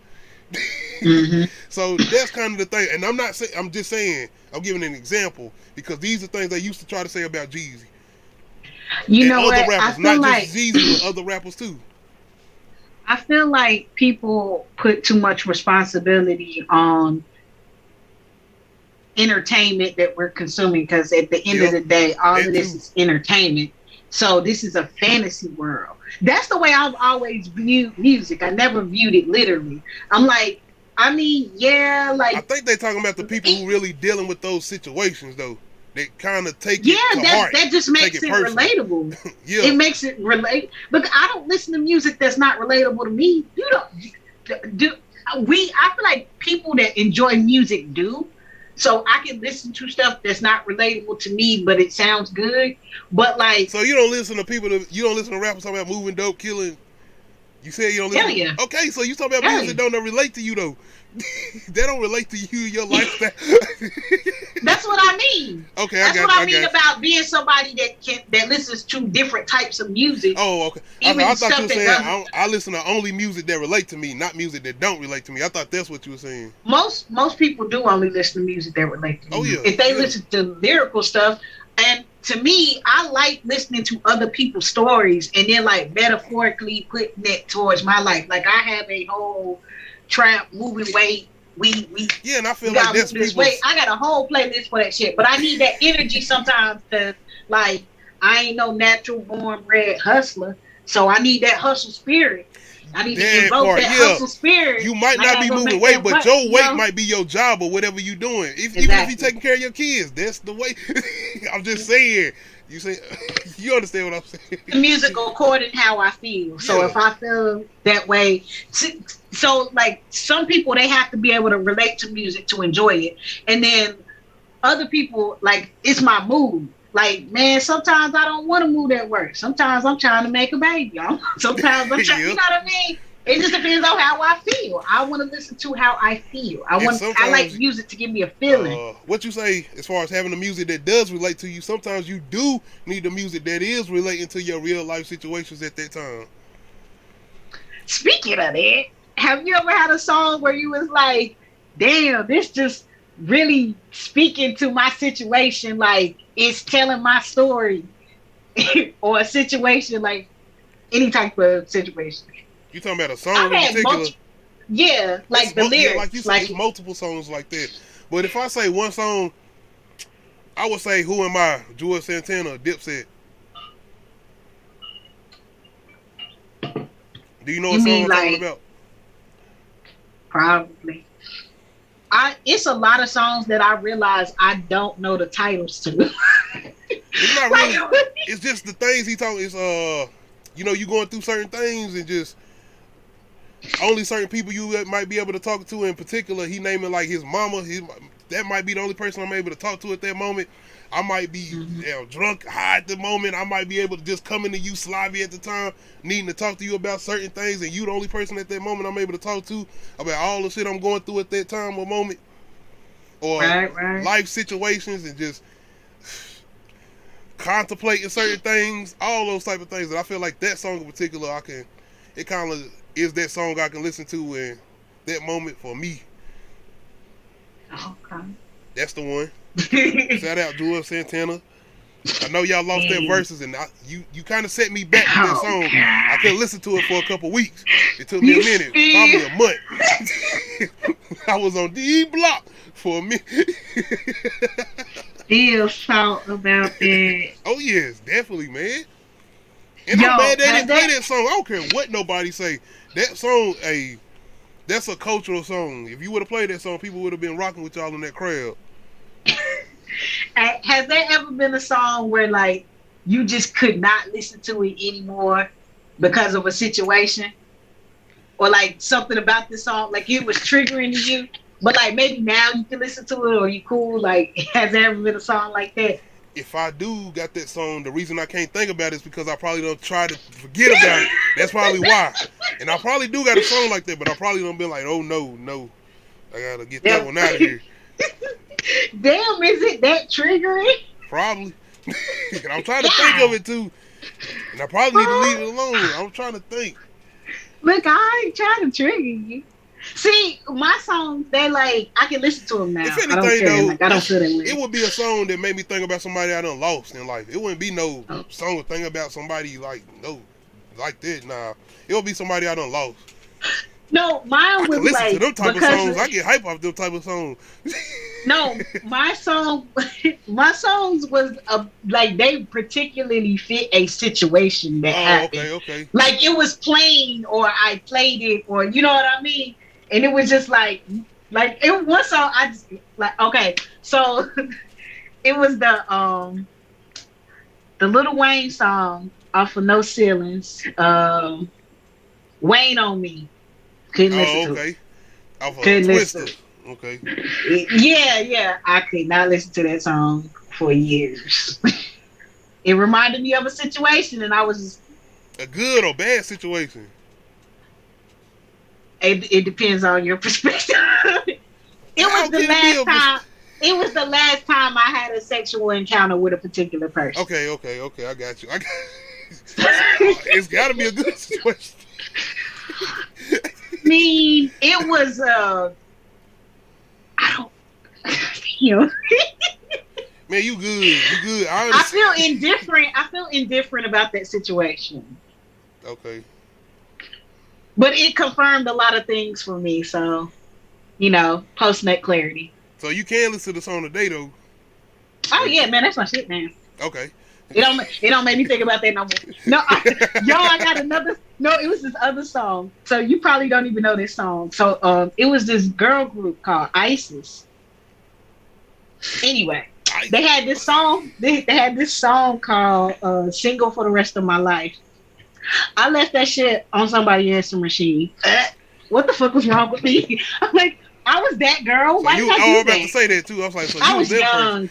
So that's kind of the thing. And I'm not saying, I'm just saying, I'm giving an example because these are things they used to try to say about Jeezy. You know other what? rappers, I feel not like just Jeezy, but other rappers too. I feel like people put too much responsibility on entertainment that we're consuming because at the end of the day, all of this is entertainment. So this is a fantasy world. That's the way I've always viewed music. I never viewed it literally. I'm like, I mean, yeah, like I think they're talking about the people who really dealing with those situations though. They kind of take it to heart. That just makes it relatable. Yeah, it makes it relate. But I don't listen to music that's not relatable to me. You don't do we? I feel like people that enjoy music do. So I can listen to stuff that's not relatable to me, but it sounds good. But like, so you don't listen to people that you don't listen to rappers talking about moving dope, killing. You said you don't listen. Hell yeah. Okay, so you talking about music that don't relate to you though. They don't relate to you, your lifestyle. That's what I mean. Okay, that's what I mean about being somebody that listens to different types of music. Oh, okay. I thought you were saying I listen to only music that relate to me, not music that don't relate to me. I thought that's what you were saying. Most people do only listen to music that relate to me. Oh yeah. If they listen to lyrical stuff, and to me, I like listening to other people's stories and then like metaphorically putting it towards my life. Like I have a whole trap moving weight. We yeah, and I feel like that's this way. I got a whole playlist for that shit, but I need that energy sometimes to like. I ain't no natural born bred hustler, so I need that hustle spirit. I need to invoke that hustle spirit. You might not be moving weight, but your weight might be your job or whatever you doing. Even if you taking care of your kids, that's the way. I'm just saying. You say you understand what I'm saying? The music according how I feel. So if I feel that way, so like some people they have to be able to relate to music to enjoy it, and then other people like it's my mood. Like man, sometimes I don't want to move at work. Sometimes I'm trying to make a baby. Sometimes I'm trying. You know what I mean? It just depends on how I feel. I want to listen to how I feel. I like music to give me a feeling. What you say as far as having the music that does relate to you, sometimes you do need the music that is relating to your real life situations at that time. Speaking of that, have you ever had a song where you was like, damn, this just really speaking to my situation, like it's telling my story or a situation, like any type of situation? You talking about a song in particular? Yeah, like the lyrics. Like you said, multiple songs like that. But if I say one song, I would say "Who Am I?" Joel Santana, Dipset. Do you know what song I'm talking about? Probably. It's a lot of songs that I realize I don't know the titles to. It's not really. It's just the things he talking. It's you know, you going through certain things and just. Only certain people you might be able to talk to. In particular, he naming like his mama. That might be the only person I'm able to talk to at that moment. I might be drunk, high at the moment. I might be able to just come into you sloppy at the time, needing to talk to you about certain things, and you the only person at that moment I'm able to talk to about all the shit I'm going through at that time or moment, or life situations, and just contemplating certain things, all those type of things. And I feel like that song in particular, it kind of is that song I can listen to in that moment for me. Okay. That's the one. Shout out Joel Santana. I know y'all lost that verses, and you kind of set me back with that song. I couldn't listen to it for a couple weeks. It took me a minute, probably a month. I was on D block for a minute. Still thought about that. Oh yes, definitely, man. And I'm mad they didn't play that song. I don't care what nobody say. That song, that's a cultural song. If you would have played that song, people would have been rocking with y'all in that crowd. Has there ever been a song where like you just could not listen to it anymore because of a situation, or like something about this song, like it was triggering to you, but like maybe now you can listen to it or you cool? Like, has there ever been a song like that? if I do got that song, the reason I can't think about it is because I probably don't try to forget about it. That's probably why. And I probably do got a song like that, but I probably don't be like, oh no, I gotta get that one out of here. Damn, is it that triggering? Probably. And I'm trying to think of it too. And I probably need to leave it alone. I'm trying to think. Look, I ain't trying to trigger you. See, my songs, they like, I can listen to them now. If anything, I don't feel that way. it would be a song that made me think about somebody I done lost in life. It wouldn't be no song thinking about somebody like that. Nah, it would be somebody I done lost. No, mine was listen like to them type of songs. I get hype off them type of songs. No, my songs was like they particularly fit a situation that happened. Okay. Like it was playing, or I played it, or you know what I mean. And it was just like it one song I just like. Okay, so it was the Lil Wayne song off of No Ceilings. Wayne on Me. Couldn't listen to it. Off of Couldn't Twister. listen. Okay. Yeah. I could not listen to that song for years. It reminded me of a situation, and I was a good or bad situation. It depends on your perspective. It was the last time I had a sexual encounter with a particular person. Okay. I got you. It's got to be a good situation. I mean, it was I don't, you know. Man, you good. I feel indifferent about that situation. Okay. But it confirmed a lot of things for me, so post-nut clarity. So you can listen to the song today though. Oh yeah, man, that's my shit, man. Okay. It don't make me think about that no more. No, I got another. No, it was this other song. So you probably don't even know this song. So it was this girl group called ISIS. Anyway, they had this song. They had this song called "Single for the Rest of My Life." I left that shit on somebody's answering machine. What the fuck was wrong with me? I'm like, I was that girl. So why did I do that? I was about to say that too. I was like, so you I was young.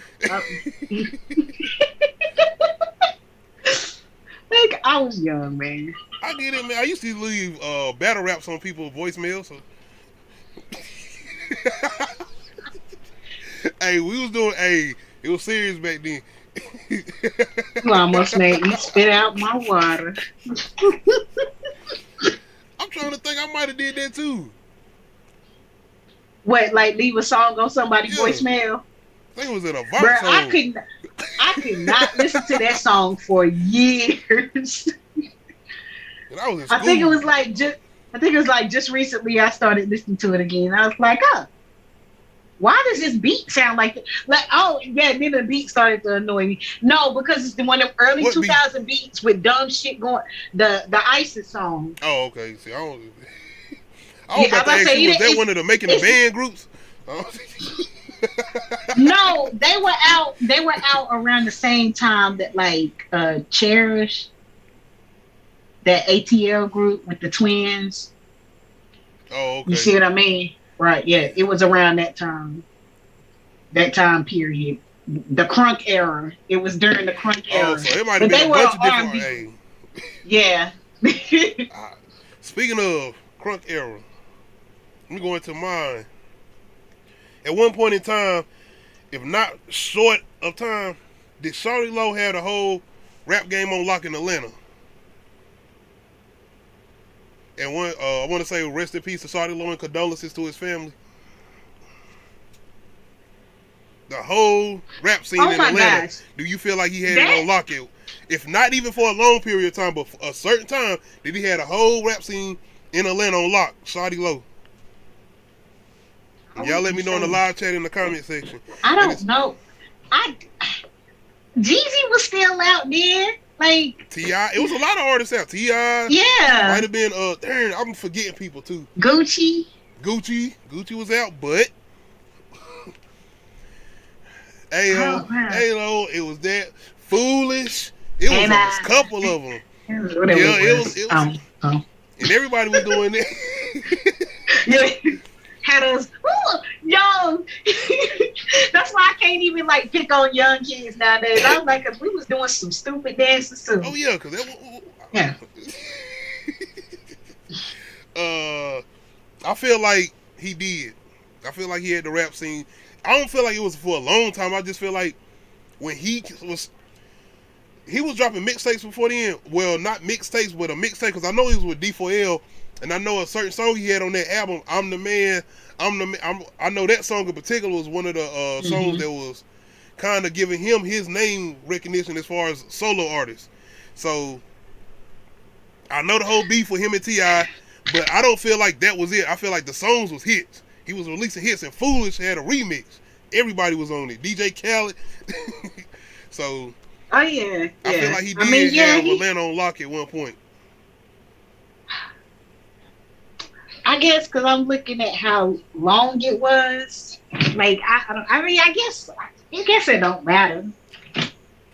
Like I was young, man. I get it, man. I used to leave battle raps on people's voicemail. So, hey, we was doing. Hey, it was serious back then. You almost made me spit out my water. I'm trying to think. I might have did that too. What, like leave a song on somebody's voicemail? I think it was in a verse song. I could not listen to that song for years. I think it was like just recently I started listening to it again. I was like, why does this beat sound like that? Like, oh yeah, then the beat started to annoy me. No, because it's one of the early 2000 beats with dumb shit going. The ISIS song. Oh, okay. See, I was about to ask you, was that one of the making the band groups? No, they were out around the same time that like Cherish, that ATL group with the twins. Oh, okay. You see what I mean? Right, yeah. It was around that time period. The crunk era. It was during the crunk era. Oh, so it might have been a bunch of different. Yeah. Speaking of crunk era, let me go into mine. At one point in time, if not short of time, did Shawty Lo had a whole rap game on lock in Atlanta? And one, I want to say rest in peace to Shawty Lo and condolences to his family. The whole rap scene in Atlanta. Gosh. Do you feel like he had it on lock? If not even for a long period of time, but for a certain time, did he had a whole rap scene in Atlanta on lock? Shawty Lo. Y'all let me know in the live chat in the comment section. I don't know. Jeezy was still out there. Like T.I. It was a lot of artists out. T.I. Yeah. Might have been darn, I'm forgetting people too. Gucci was out, but Alo, it was that Foolish. It was a couple of them. It was and everybody was doing that. Yeah. Had us, Yo, that's why I can't even like pick on young kids nowadays. I was like, cause we was doing some stupid dances too. Oh yeah, cause that yeah. I feel like he did. I feel like he had the rap scene. I don't feel like it was for a long time. I just feel like when he was dropping mixtapes before then. Well, not mixtapes, but a mixtape, because I know he was with D4L, and I know a certain song he had on that album, I'm the Man. I know that song in particular was one of the songs that was kind of giving him his name recognition as far as solo artist. So I know the whole beef with him and T.I., but I don't feel like that was it. I feel like the songs was hits. He was releasing hits, and Foolish had a remix. Everybody was on it. DJ Khaled. So oh yeah, I feel like he did have Atlanta on lock at one point. I guess because I'm looking at how long it was. Like I guess it don't matter.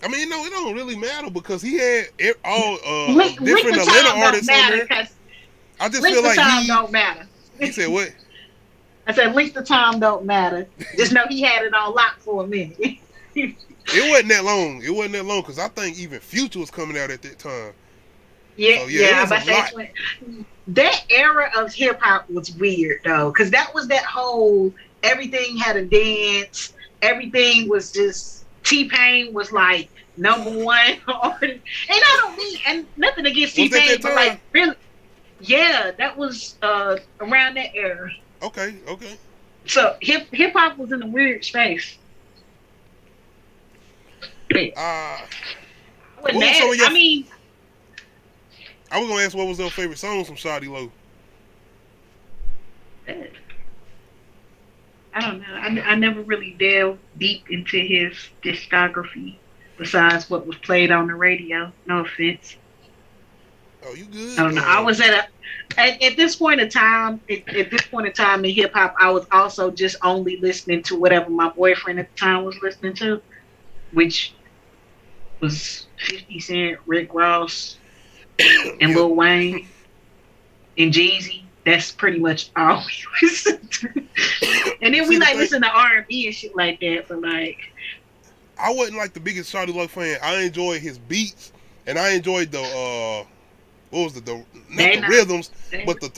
I mean, no, it don't really matter because he had all different Atlanta artists on there. I just feel like time don't matter. He said what? I said length of time don't matter. Just know he had it on lock for a minute. It wasn't that long. It wasn't that long because I think even Future was coming out at that time. Yeah, so, yeah. But that era of hip hop was weird though, because that was that whole everything had a dance. Everything was just T-Pain was like #1 artist, and I don't mean and nothing against T-Pain, but like really, yeah, that was around that era. Okay. So hip hop was in a weird space. I was gonna ask what was your favorite songs from Shawty Lo. I don't know. I never really delved deep into his discography besides what was played on the radio. No offense. Oh, you good? I don't know. I was at this point in time. At this point in time in hip hop, I was also just only listening to whatever my boyfriend at the time was listening to, which was 50 Cent, Rick Ross, and Lil Wayne, and Jeezy. That's pretty much all we listened to. And then we listen to R&B and shit like that. But like, I wasn't like the biggest Shawty Lo fan. I enjoyed his beats, and I enjoyed the not the rhythms, but the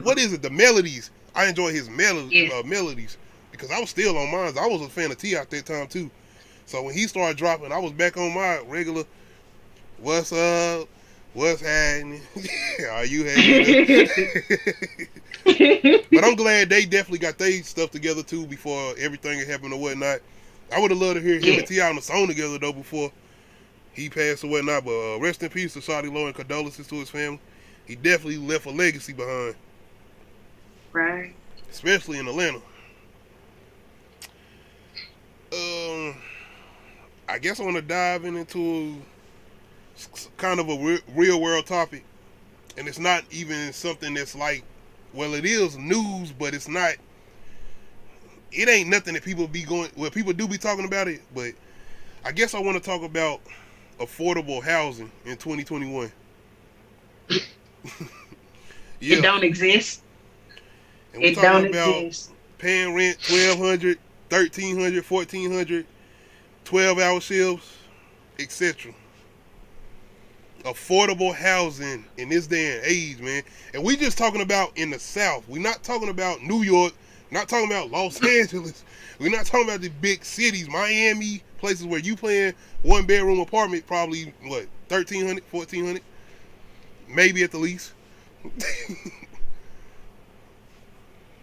what is it? The melodies. I enjoy his melodies because I was still on mine. I was a fan of T at that time too. So when he started dropping, I was back on my regular. What's up? What's happening? Are you happy? But I'm glad they definitely got their stuff together too before everything happened or whatnot. I would have loved to hear him and T.I. on the song together though before he passed or whatnot. But rest in peace to Shawty Lo and condolences to his family. He definitely left a legacy behind. Right. Especially in Atlanta. I guess I want to dive into kind of a real world topic, and it's not even something that's like, well, it is news, but it ain't nothing that people people do be talking about it, but I guess I want to talk about affordable housing in 2021. Yeah. It don't exist. And we're talking about paying rent $1,200, $1,300, $1,400, 12-hour shifts, etc. Affordable housing in this day and age, man. And we just talking about in the South. We're not talking about New York. Not talking about Los Angeles. We're not talking about the big cities, Miami, places where you playing 1-bedroom apartment, probably what, $1,300, $1,400, maybe at the least.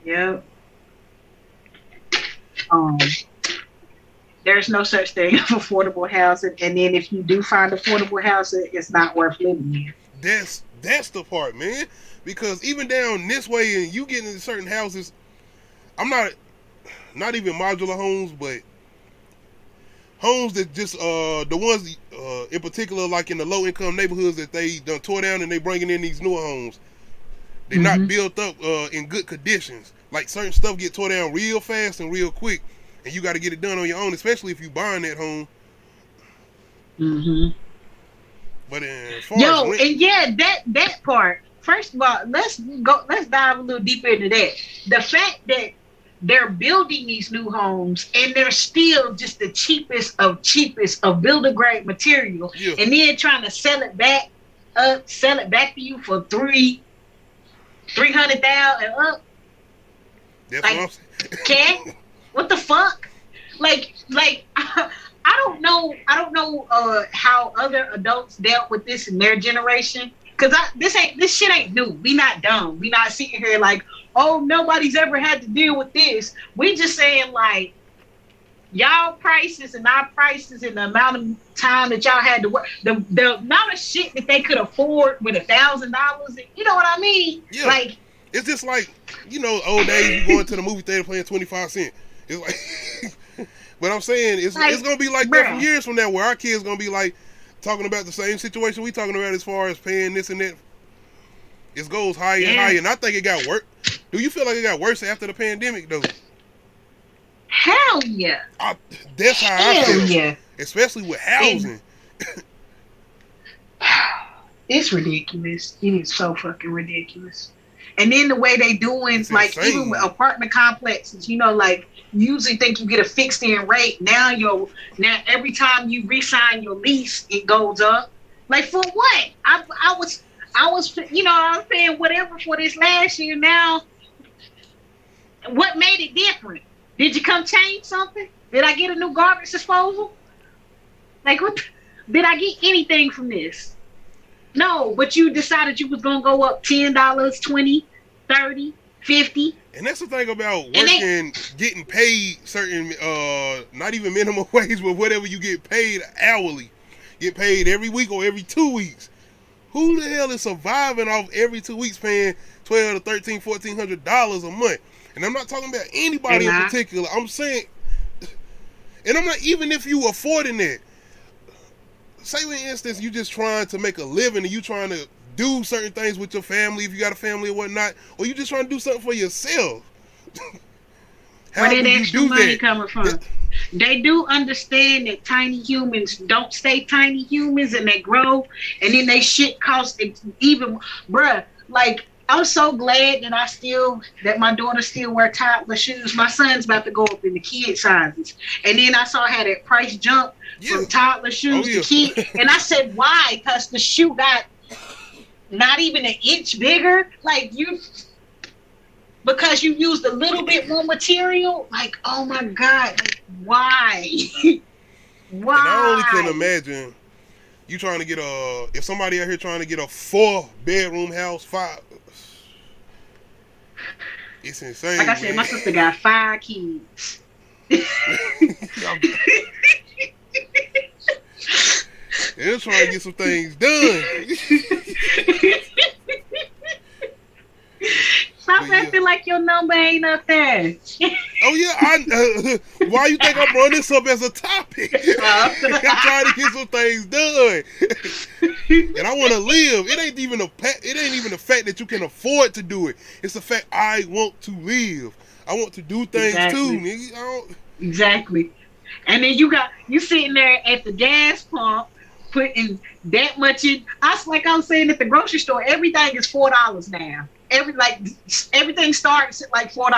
Yep. There's no such thing as affordable housing, and then if you do find affordable housing, it's not worth living in. That's the part, man. Because even down this way, and you get into certain houses, I'm not even modular homes, but homes that just the ones in particular, like in the low income neighborhoods that they done tore down and they bringing in these newer homes. They're not built up in good conditions. Like certain stuff get tore down real fast and real quick. And you got to get it done on your own, especially if you buying that home. But as far as rent, and yeah, that part. First of all, let's dive a little deeper into that. The fact that they're building these new homes and they're still just the cheapest of builder grade material, and then trying to sell it back to you for $300,000 and up. That's like, what I'm saying. Okay, what the fuck? Like I don't know how other adults dealt with this in their generation. Cause this shit ain't new. We not dumb. We not sitting here like, oh, nobody's ever had to deal with this. We just saying like, y'all prices and our prices and the amount of time that y'all had to work, the amount of shit that they could afford with $1,000. You know what I mean? Yeah. Like, it's just like, you know, old days you going to the movie theater playing 25 cents. It's like, but I'm saying it's gonna be like that from years from now, where our kids gonna be like, talking about the same situation we talking about as far as paying this and that. It goes higher and higher, and I think it got worse. Do you feel like it got worse after the pandemic, though? Hell yeah. That's how I feel. Yeah. Especially with housing. It's ridiculous. It is so fucking ridiculous. And then the way they doing, like, insane. Even with apartment complexes, you know, like, you usually think you get a fixed in rate. Now every time you re-sign your lease, it goes up. Like, for what? I was, you know, I was paying whatever for this last year. Now, what made it different? Did you come change something? Did I get a new garbage disposal? Like, what? Did I get anything from this? No, but you decided you was gonna go up $10, $20, $30, $50. And that's the thing about working, getting paid certain, not even minimum wage, but whatever you get paid hourly, get paid every week or every 2 weeks. Who the hell is surviving off every 2 weeks paying $1,200 to $1,300, $1,400 a month? And I'm not talking about anybody in particular. I'm saying, and I'm not, even if you affording it. Say, for instance, you just trying to make a living and you trying to do certain things with your family, if you got a family or whatnot, or you just trying to do something for yourself. Where did extra money coming from? They do understand that tiny humans don't stay tiny humans and they grow, and then they shit costs even, bruh. Like, I'm so glad that my daughter still wear toddler shoes. My son's about to go up in the kid sizes, and then I saw how that price jump from toddler shoes to kid, and I said, why? Because the shoe got not even an inch bigger. Like, because you used a little bit more material. Like, oh my God, like, why? Why? And I only can imagine you trying to get if somebody out here trying to get a 4-bedroom house, it's insane. Like I said, my sister got 5 kids. They're trying to get some things done. Stop acting like your number ain't up there. Oh yeah, why you think I'm bringing this up as a topic? I'm trying to get some things done, and I want to live. It ain't even the fact that you can afford to do it. It's the fact I want to live. I want to do things too, nigga. Exactly. And then you sitting there at the gas pump putting that much in. Like I was saying at the grocery store, everything is $4 now. Everything starts at like $4.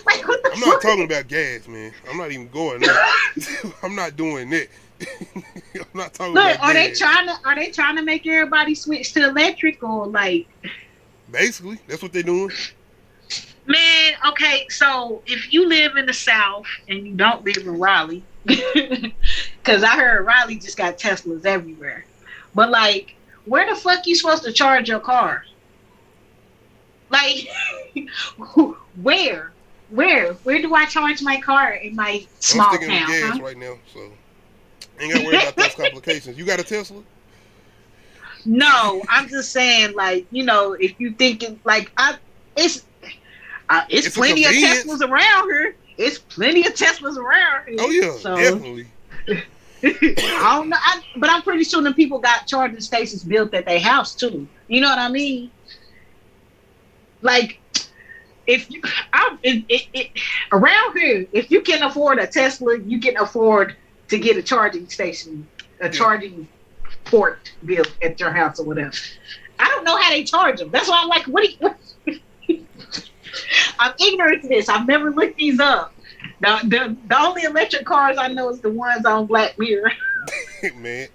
Like, what the I'm not talking about gas, man. I'm not even going there. I'm not doing that. I'm not talking about gas. Are they trying to make everybody switch to electric, or like? Basically, that's what they're doing. Man, okay, so if you live in the South and you don't live in Raleigh, because I heard Raleigh just got Teslas everywhere, but like, where the fuck you supposed to charge your car? Like, where do I charge my car in my small town? I'm sticking with gas right now, so ain't got to worry about those complications. You got a Tesla? No, I'm just saying, like, you know, if you thinking like it's plenty of Teslas around here. It's plenty of Teslas around here. Oh yeah, so, definitely. I don't know, but I'm pretty sure the people got charging stations built at their house too. You know what I mean? Like, around here, if you can afford a Tesla, you can afford to get a charging station, charging port built at your house or whatever. I don't know how they charge them. That's why I'm like, what? I'm ignorant to this. I've never looked these up. The only electric cars I know is the ones on Black Mirror. Man.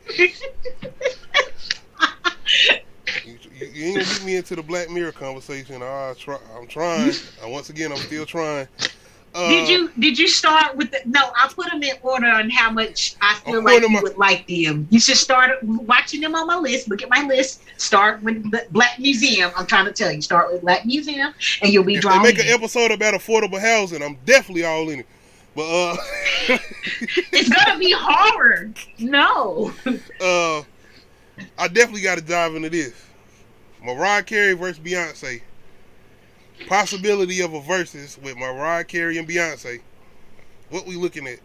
You ain't gonna get me into the Black Mirror conversation. I'm trying. Once again, I'm still trying. Did you start with no? I put them in order on how much I feel like you would like them. You should start watching them on my list. Look at my list. Start with the Black Museum. I'm trying to tell you. Start with Black Museum, and you'll be drawn. If they make an episode about affordable housing, I'm definitely all in it. But it's gonna be horror. No. I definitely got to dive into this. Mariah Carey versus Beyonce. Possibility of a versus with Mariah Carey and Beyonce. What we looking at?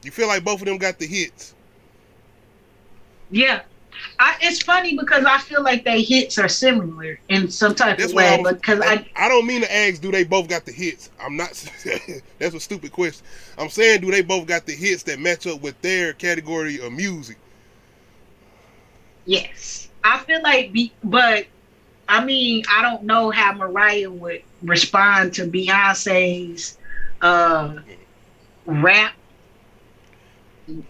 You feel like both of them got the hits? Yeah. It's funny because I feel like their hits are similar in some type of way. Because I don't mean to ask, do they both got the hits? I'm not. That's a stupid question. I'm saying, do they both got the hits that match up with their category of music? Yes, I feel like, but I mean, I don't know how Mariah would respond to Beyonce's rap.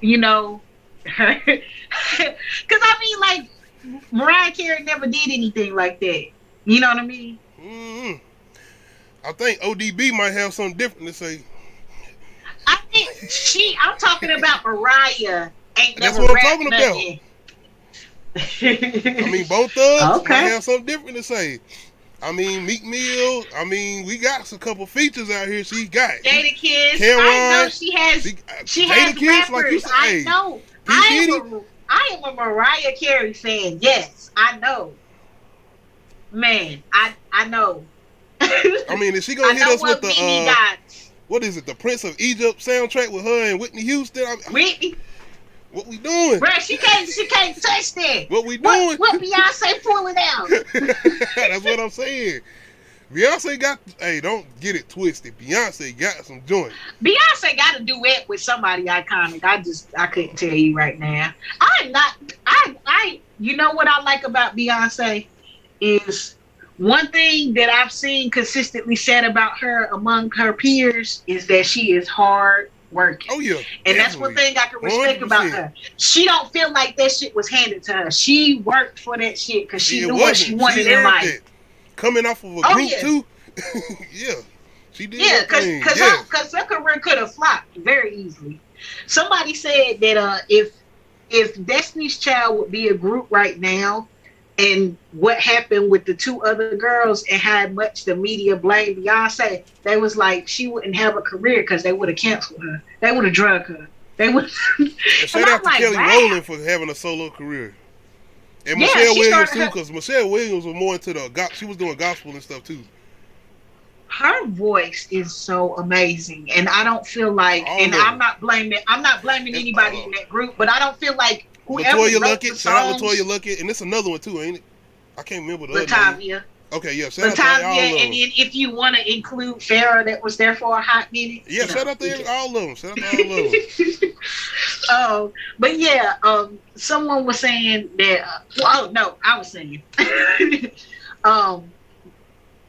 You know, because I mean, like Mariah Carey never did anything like that. You know what I mean? Mm-hmm. I think ODB might have something different to say. I think I'm talking about Mariah. That's what I'm talking about. I mean, both of them might have something different to say. I mean, Meek Mill. I mean, we got a couple features out here. She got Jadakiss. Cameron, I know she has. She has rappers. Like you said, I know. I am a Mariah Carey fan. Yes, I know. Man, I know. I mean, is she gonna hit us with the what is it? The Prince of Egypt soundtrack with her and Whitney Houston? Whitney. What we doing? Bro, she can't touch that. What we doing? What Beyonce pulling out? That's what I'm saying. Beyonce got, hey, don't get it twisted. Beyonce got some joint. Beyonce got a duet with somebody iconic. I couldn't tell you right now. You know what I like about Beyonce is one thing that I've seen consistently said about her among her peers is that she is hard working. Oh yeah. And that's one thing I can respect 100%. About her. She don't feel like that shit was handed to her. She worked for that shit because she knew what she wanted in life. Coming off of a group too. Yeah. She did. Yeah, because her career could have flopped very easily. Somebody said that if Destiny's Child would be a group right now, and what happened with the two other girls and how much the media blamed Beyonce, they was like she wouldn't have a career because they would have canceled her. They would have drugged her. They would. Shout out to Kelly Rowland for having a solo career, and Michelle Williams too, because Michelle Williams was more into she was doing gospel and stuff too. Her voice is so amazing, and I don't feel like, I'm not blaming anybody in that group, but I don't feel like whoever Latoya wrote Luckett, the shout out songs, Latoya Luckett, and it's another one too, ain't it? I can't remember the Latavia. other. Okay, yeah, shout out to all of them. And then if you want to include Farrah, that was there for a hot minute. Yeah, shout out to all of them. Shout out to all of them. But yeah, someone was saying that. I was saying.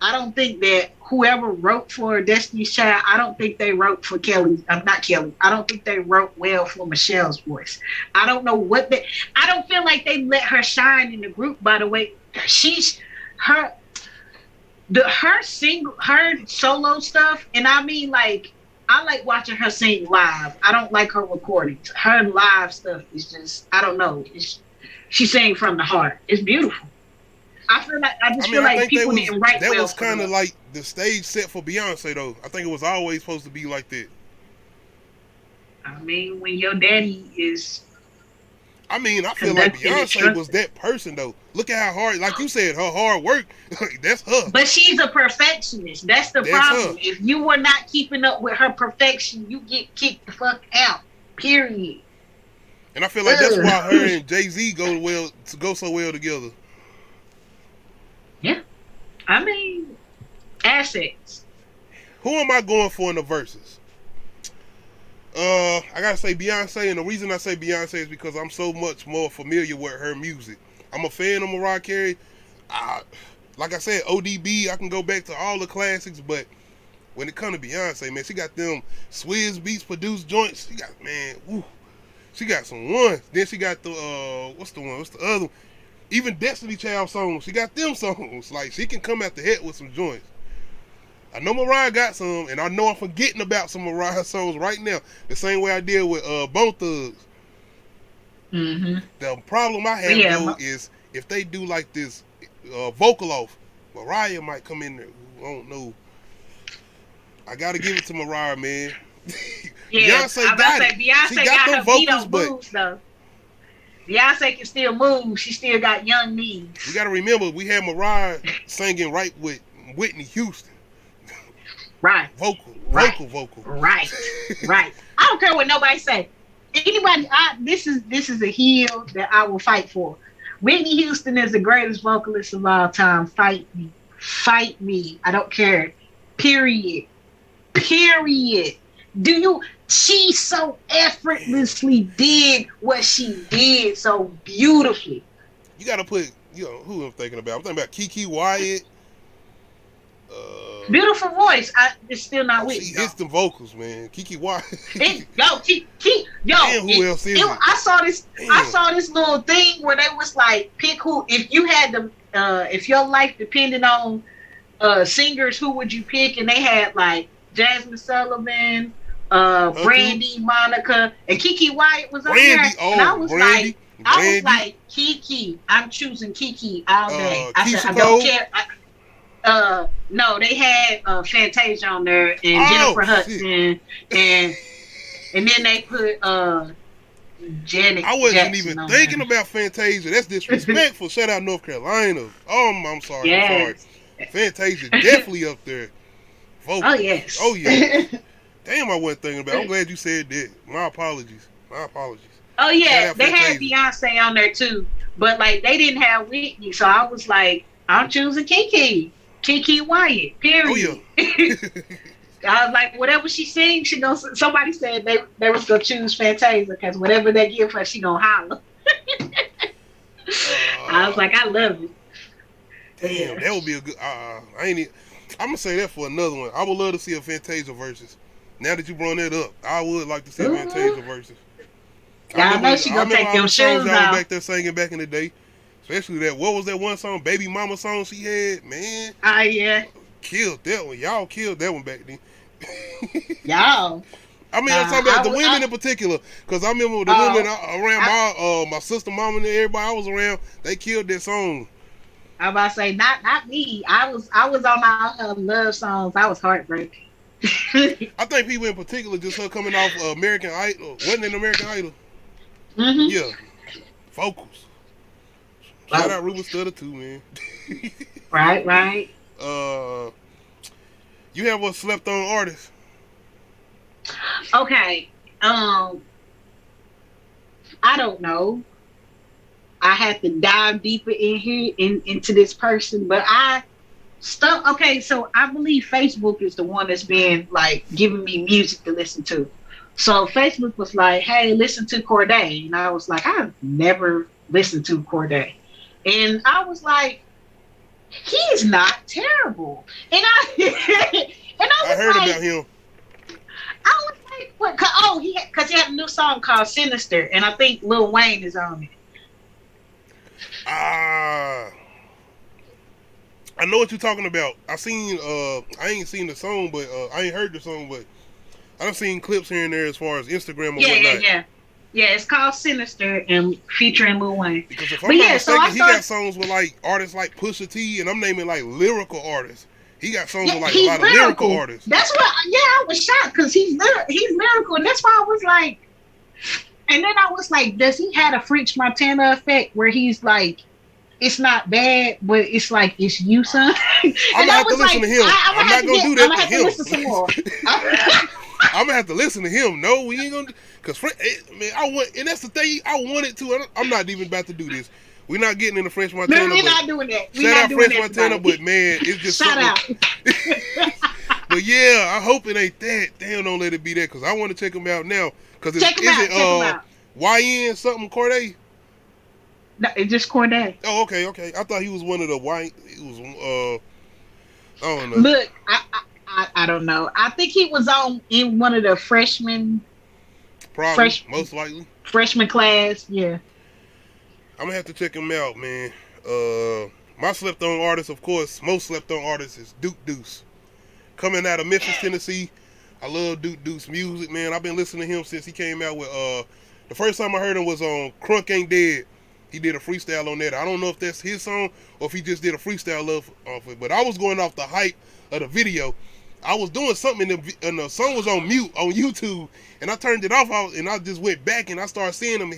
I don't think that whoever wrote for Destiny's Child, I don't think they wrote for Kelly. Not Kelly. I don't think they wrote well for Michelle's voice. I don't know I don't feel like they let her shine in the group. By the way, her solo stuff, and I mean, like, I like watching her sing live. I don't like her recordings. Her live stuff is just, I don't know. She sang from the heart. It's beautiful. I feel like people didn't write well. That was kind of like the stage set for Beyonce, though. I think it was always supposed to be like that. I mean, when your daddy is. I mean, I feel like Beyonce was that person, though. Look at how hard, like you said, her hard work. That's her. But she's a perfectionist. That's the problem. Her. If you were not keeping up with her perfection, you get kicked the fuck out. Period. And I feel like that's why her and Jay-Z go so well together. Yeah. I mean, assets. Who am I going for in the verses? I gotta say Beyonce, and the reason I say Beyonce is because I'm so much more familiar with her music. I'm a fan of Mariah Carey. like I said, ODB, I can go back to all the classics, but when it comes to Beyonce, man, she got them Swizz Beats produced joints. She got, man, woo. She got some ones. Then she got the, what's the other one? Even Destiny Child songs. She got them songs. Like, she can come at the head with some joints. I know Mariah got some, and I know I'm forgetting about some Mariah songs right now. The same way I did with Bone Thugs. Mm-hmm. The problem I have, though, is if they do like this vocal off, Mariah might come in there. I don't know. I got to give it to Mariah, man. Yeah, Beyonce got it. Beyonce She got them her vocals, beat on moves, though. Beyonce can still move. She still got young knees. You got to remember, we had Mariah singing right with Whitney Houston. Right. Vocal. Right. Right. I don't care what nobody say. Anybody, this is a heel that I will fight for. Whitney Houston is the greatest vocalist of all time. Fight me. Fight me. I don't care. Period. She so effortlessly did what she did so beautifully. You got to put, who I'm thinking about? I'm thinking about Keke Wyatt. Beautiful voice. It's still not Whitney. She hits the vocals, man. Keke Wyatt. Damn, who else is it? I saw this little thing where they was like, pick who. If you had to, if your life depended on singers, who would you pick? And they had like Jasmine Sullivan, Brandy, Monica, and Keke Wyatt was on there. And I was like, Keke. I'm choosing Keke all day. I said, I don't care. No, they had Fantasia on there and Jennifer Hudson, and then they put Janet. I wasn't Jackson even on thinking there. about Fantasia. That's disrespectful. Shout out North Carolina. I'm sorry. Yes. I'm sorry. Fantasia definitely up there. Vocals. Oh yes. Oh yeah. Damn, I wasn't thinking about it. I'm glad you said that. My apologies. Oh yeah, they had Beyonce on there too, but like they didn't have Whitney, so I was like, I'm choosing Keke Wyatt. Period. Oh yeah. I was like, whatever she sings, she knows. Somebody said they was gonna choose Fantasia because whatever they give her, she gonna holler. I was like, I love it. Damn, that would be a good. I'm gonna say that for another one. I would love to see a Fantasia versus. Now that you brought that up, I would like to see a Fantasia versus. I know she gonna take them shoes off. Back there singing back in the day, especially that. What was that one song, Baby Mama song she had? Man. Yeah. Killed that one. Y'all killed that one back then. Y'all. I mean, I'm talking about the women in particular, because I remember the women around my sister, mama, and everybody I was around. They killed that song. I'm about to say not me. I was on all her love songs. I was heartbroken. I think people in particular, just her coming off American Idol. Wasn't it American Idol? Mm-hmm. Yeah. Vocals. Shout out Ruben Studdard too, man. Right. You have a slept on artist? Okay. I don't know. I had to dive deeper in here into this person, but okay, so I believe Facebook is the one that's been like giving me music to listen to. So Facebook was like, hey, listen to Corday. And I was like, I've never listened to Corday. And I was like, he's not terrible. And I heard about him. I was like, what? Because he had a new song called Sinister, and I think Lil Wayne is on it. I know what you're talking about. I ain't seen the song, but I ain't heard the song, but I've seen clips here and there as far as Instagram or whatnot. Yeah, it's called Sinister and featuring Lil Wayne. Because if I'm not mistaken, he got songs with like artists like Pusha T, and I'm naming like lyrical artists. He got songs with like a lot of lyrical artists. That's what. Yeah, I was shocked because he's lyrical, and that's why I was like. And then I was like, does he have a French Montana effect where he's like, it's not bad, but it's like it's you, son? I'm gonna have to listen to him. I'm not gonna do that to him. I'm gonna have to listen to him. No, we ain't gonna. Cause man, and that's the thing. I wanted to. I'm not even about to do this. We're not getting into French Montana. No, we're not doing that. Shout out French Montana, but man, it's just shout out. But yeah, I hope it ain't that. Damn, don't let it be that, cause I want to check him out now. Cause check him out. YN something Corday? No, it's just Corday. Oh, okay. I thought he was one of the white. He was I don't know. Look, I don't know. I think he was in one of the freshman. Probably, most likely. Freshman class, yeah. I'm gonna have to check him out, man. My slept on artist, of course, most slept on artist is Duke Deuce. Coming out of Memphis, Tennessee. I love Duke Deuce music, man. I've been listening to him since he came out with the first time I heard him was on Crunk Ain't Dead. He did a freestyle on that. I don't know if that's his song or if he just did a freestyle off it. But I was going off the hype of the video. I was doing something and the song was on mute on YouTube, and I turned it off and I just went back and I started seeing him.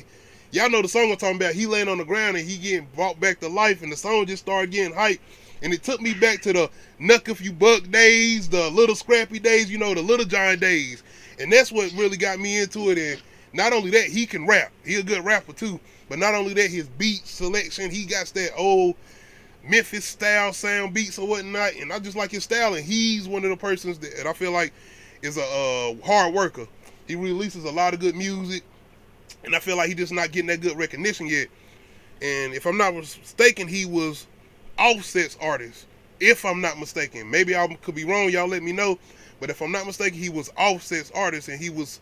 Y'all know the song I'm talking about. He laying on the ground and he getting brought back to life, and the song just started getting hype. And it took me back to the Knuck If You Buck days, the Little Scrappy days, the Little John days. And that's what really got me into it. And not only that, he can rap. He a good rapper too. But not only that, his beat selection, he got that old Memphis style sound beats or whatnot. And I just like his style. And he's one of the persons that I feel like is a hard worker. He releases a lot of good music. And I feel like he just not getting that good recognition yet. And if I'm not mistaken, he was Offset's artist. If I'm not mistaken. Maybe I could be wrong. Y'all let me know. But if I'm not mistaken, he was Offset's artist. And he was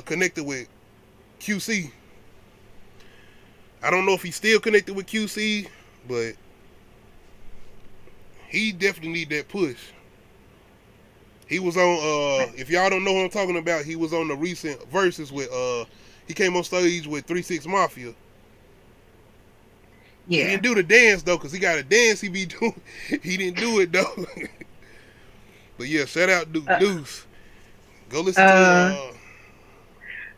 connected with QC. I don't know if he's still connected with QC, but he definitely need that push. He was on, if y'all don't know what I'm talking about, he was on the recent Versus with, he came on stage with 3-6 Mafia. Yeah. He didn't do the dance, though, because he got a dance he be doing. He didn't do it, though. But yeah, shout out Duke Deuce. Go listen to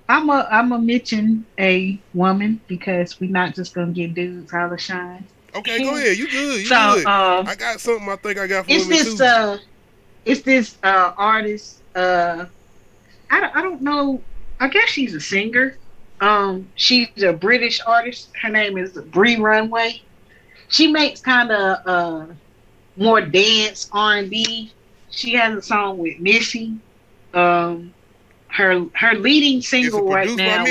I'm a mention a woman because we're not just gonna give dudes all the shine. Okay, go ahead. You good. You good. I got something I think I got for women too. It's this artist. I don't know. I guess she's a singer. She's a British artist. Her name is Bree Runway. She makes kind of more dance R&B. She has a song with Missy. Her leading single right now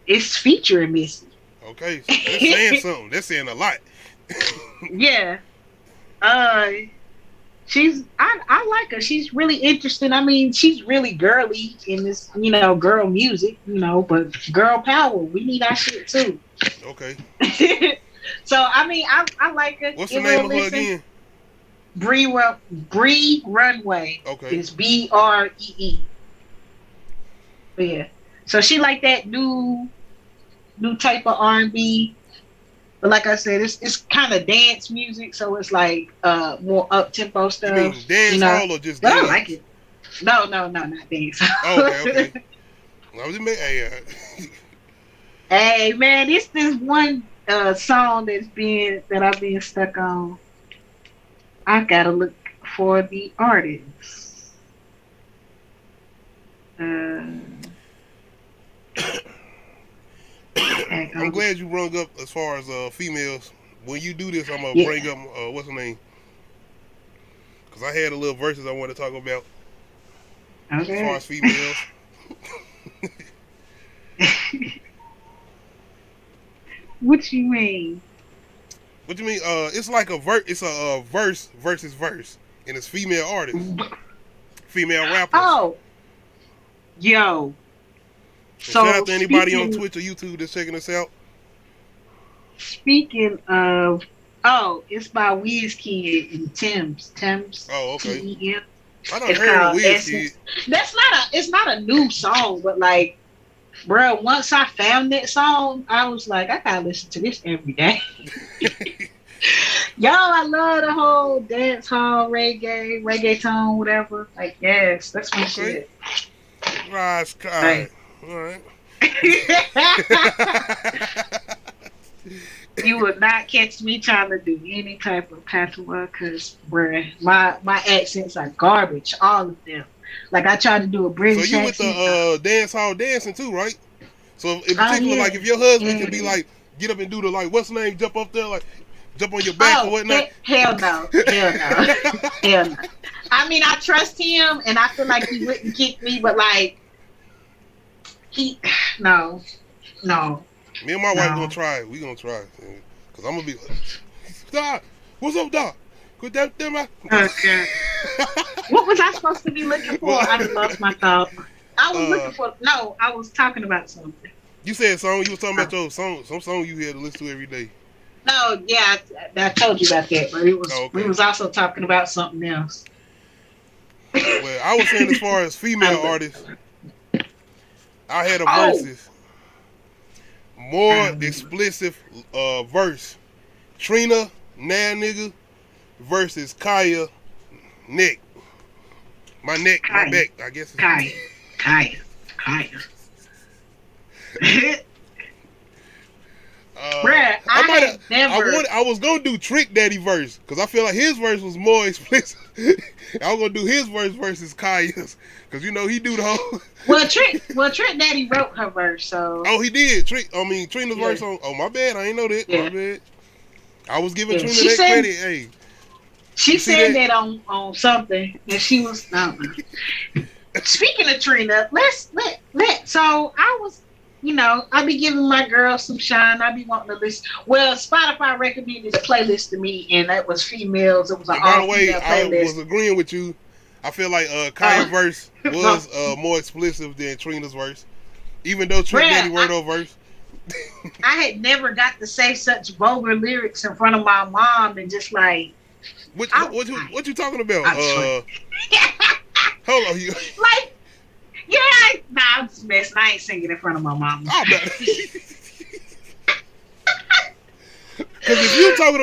is featuring Missy. Okay, so that's saying something. That's saying a lot. Yeah. I like her. She's really interesting. I mean, she's really girly in this, girl music, but girl power. We need our shit too. Okay. So I mean, I like her. What's the name of her again? Bree Runway. Okay. It's BREE. But yeah. So she like that new type of R&B. But like I said, it's kind of dance music, so it's like more up tempo stuff. You mean dance hall or just but dance? I like it. No, not dance. Oh, okay. Hey man, it's this one song that I've been stuck on. I gotta look for the artist. I'm glad you brought up as far as females. When you do this, I'm gonna bring up what's her name? Because I had a little verses I want to talk about. Okay. As far as females. What you mean? What you mean? It's like it's a verse versus verse, and it's female artists, female rappers. Oh, yo. So shout out to anybody on Twitch or YouTube that's checking us out. Speaking of, it's by Wizkid and Tim's. Oh, okay. T-E-M. I done heard of Wizkid. It's not a new song, but like, bro, once I found that song, I was like, I gotta listen to this every day. Y'all, I love the whole dance hall, reggaeton, whatever. Like, yes, that's my shit. Rise, Kai. All right. You would not catch me trying to do any type of patois because, bruh, my accents are garbage, all of them. Like, I tried to do a British accent. So you with the dance hall dancing too, right? So in particular, like if your husband can be like, get up and do the like, what's the name, jump up there, like, jump on your back or whatnot? Hell no. Hell no. I mean, I trust him and I feel like he wouldn't kick me, but like, no. Me and my wife gonna try it. We gonna try it. Cause I'm gonna be like, Doc, what's up, Doc? Good damn. Okay. What was I supposed to be looking for? I just lost my thought. I was looking for. No, I was talking about something. You said song. You was talking about your song. Some song you had to listen to every day. No, yeah, I told you about that, but it was we was also talking about something else. Well, I was saying as far as female artists, I had a versus more explicit verse. Trina, Nah Nigga versus Kaya, Neck. My neck, Kaya. My back, I guess. Kaya. Bruh, I was gonna do Trick Daddy verse because I feel like his verse was more explicit. I was gonna do his verse versus Kaya's because you know he do the whole. Well, Trick Daddy wrote her verse, so. Oh, he did. Trina's verse on. Oh, my bad. I ain't know that. Yeah. My bad. I was giving Trina that credit. Hey. She said that on something, and she was. Speaking of Trina, so I was. You know, I be giving my girl some shine. I be wanting to listen. Well, Spotify recommended this playlist to me, and that was females. It was an all-female playlist. By the way, I was agreeing with you. I feel like Kaya's verse was more explicit than Trina's verse, even though Trick Daddy wrote her verse. I had never got to say such vulgar lyrics in front of my mom, and just like, what you talking about? Hold on, you like. Yeah, I'm just messing. I ain't singing in front of my mama. Because if you talking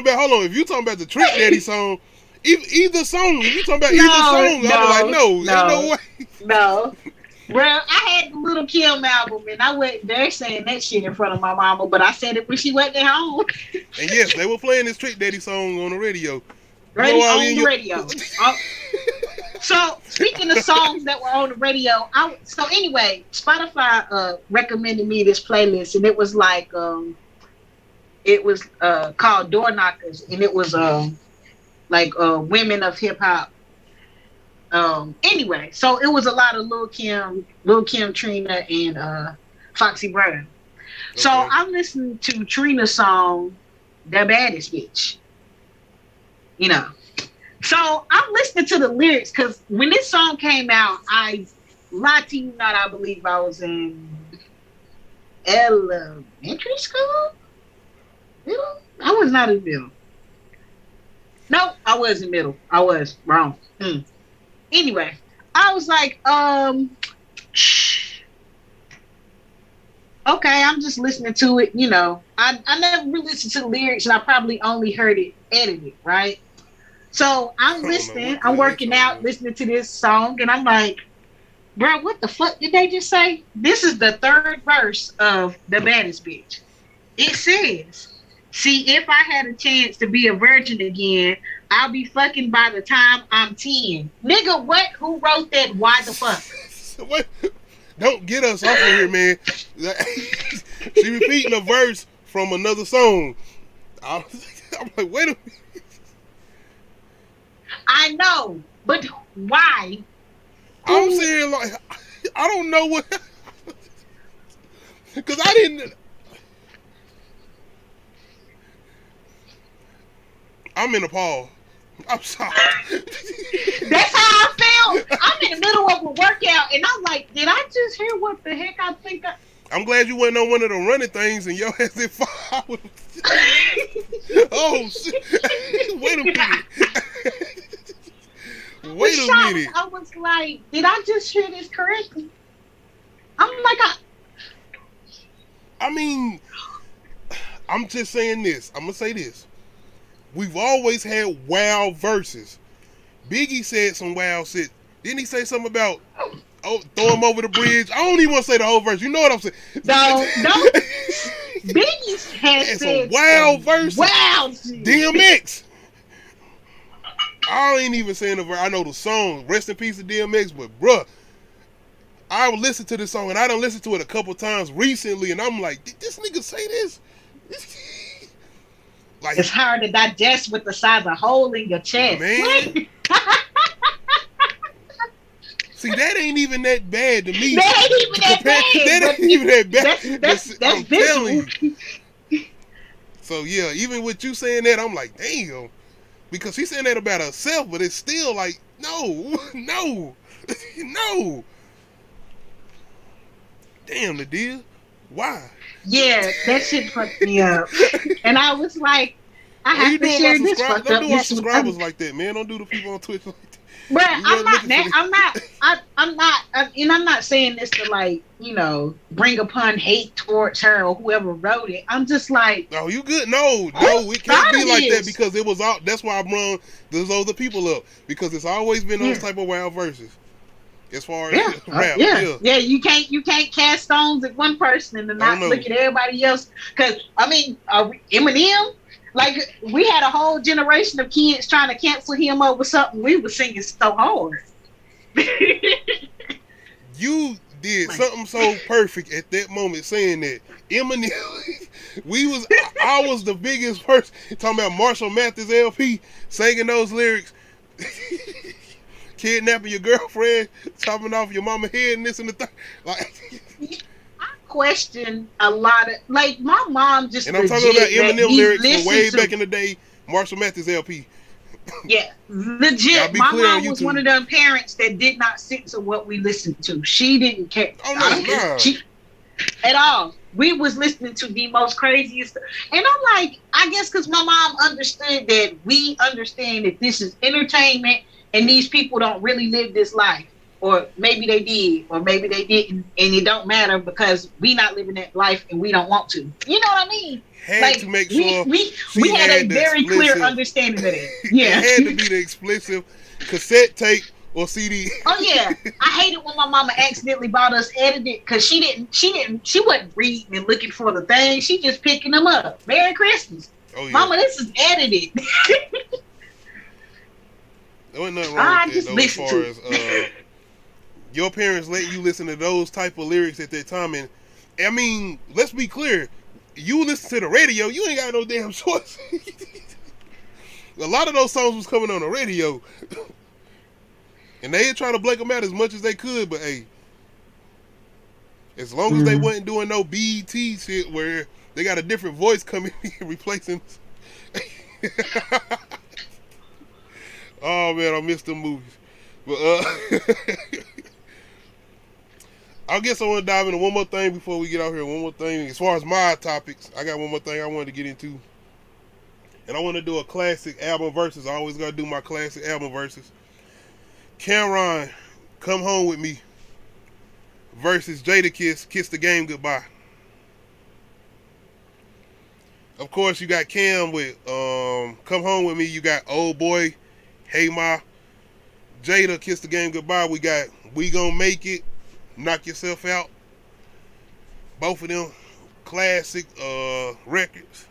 about the Trick Daddy song, either song, if you talking about either song, I'm like, no, ain't no way. No. Bro, I had the Little Kim album, and I wasn't there saying that shit in front of my mama, but I said it when she wasn't at home. And yes, they were playing this Trick Daddy song on the radio. On the radio. So, speaking of songs that were on the radio, anyway, Spotify recommended me this playlist, and it was like, called Door Knockers, and it was women of hip hop. Anyway, so it was a lot of Lil Kim, Trina, and Foxy Brown. Okay. So I'm listening to Trina's song, "The Baddest Bitch." You know. So I'm listening to the lyrics because when this song came out, I lied to you not, I believe I was in elementary school. Middle? I was not in middle. No, I was in middle. I was wrong. Anyway, I was like, okay, I'm just listening to it. You know, I never really listened to the lyrics, and I probably only heard it edited, right? So I'm listening, I'm working out, listening to this song, and I'm like, bro, what the fuck did they just say? This is the third verse of The Baddest Bitch. It says, see, if I had a chance to be a virgin again, I'll be fucking by the time I'm 10. Nigga, what? Who wrote that? Why the fuck? What? Don't get us off of here, man. She repeating a verse from another song. I'm like, wait a minute. I know, but why? I'm saying, like, I don't know what, because I didn't. I'm in a pause. I'm sorry. That's how I felt. I'm in the middle of a workout, and I'm like, did I just hear what the heck I think I'm glad you wasn't on one of the running things and your ass did fall. Oh, shit. Wait a minute. Wait a minute. I was like, did I just hear this correctly? I'm like, I mean, I'm just saying this. I'm going to say this. We've always had wild verses. Biggie said some wild shit. Didn't he say something about throw him over the bridge? I don't even want to say the whole verse. You know what I'm saying? No. Biggie has said some wild verses. Wild shit. DMX. I ain't even saying the verse. I know the song. Rest in peace to DMX. But bruh, I listened to this song and I done listened to it a couple times recently, and I'm like, did this nigga say this? Like, it's hard to digest with the size of hole in your chest. Man. See, that ain't even that bad to me. That ain't even that bad. That ain't even that bad. That's I'm visual. telling you. So yeah, even with you saying that, I'm like, damn. Because she's saying that about herself, but it's still like, no. No. Damn, Nadia. Why? Yeah, that shit fucked me up. And I was like, I have to share this fucked Don't up. do our subscribers like that, man. Don't do the people on Twitch like that. But I'm not saying this to like, bring upon hate towards her or whoever wrote it. I'm just like, no, you good? No, it can't be like that because it was all. That's why I brung those other people up because it's always been those type of wild verses. As far as rap, you can't cast stones at one person and then not look at everybody else. Because Eminem. Like, we had a whole generation of kids trying to cancel him over something we were singing so hard. You did something so perfect at that moment saying that. Eminem, I was the biggest person talking about Marshall Mathers LP, singing those lyrics, kidnapping your girlfriend, chopping off your mama's head and this and the thing. Like, question a lot of like my mom just and I'm talking about Eminem lyrics from way back in the day, Marshall Mathers LP. Yeah, legit. My mom was one of them parents that did not stick to what we listened to. She didn't care at all. We was listening to the most craziest, and I'm like, I guess because my mom understood that we understand that this is entertainment and these people don't really live this life. Or maybe they did, or maybe they didn't, and it don't matter because we not living that life and we don't want to. You know what I mean? To make sure we had a very clear understanding of it. Yeah, it had to be the explicit cassette tape or CD. Oh yeah, I hated when my mama accidentally bought us edited because she wasn't reading and looking for the thing. She just picking them up. Merry Christmas, Mama. This is edited. There wasn't nothing wrong with that, though, as far as your parents let you listen to those type of lyrics at that time. And I mean, let's be clear, you listen to the radio, you ain't got no damn choice. A lot of those songs was coming on the radio. And they trying to blank them out as much as they could, but hey, as long as they wasn't doing no BET shit where they got a different voice coming in replacing. Oh man, I missed them movies. But I guess I want to dive into one more thing before we get out here. One more thing. As far as my topics, I got one more thing I wanted to get into. And I want to do a classic album versus. I always got to do my classic album versus. Cameron, Come Home With Me versus Jadakiss, Kiss the Game Goodbye. Of course, you got Cam with Come Home With Me. You got Old Boy, Hey Ma. Jada, Kiss the Game Goodbye. We got We Gon' Make It, Knock Yourself Out. Both of them classic records.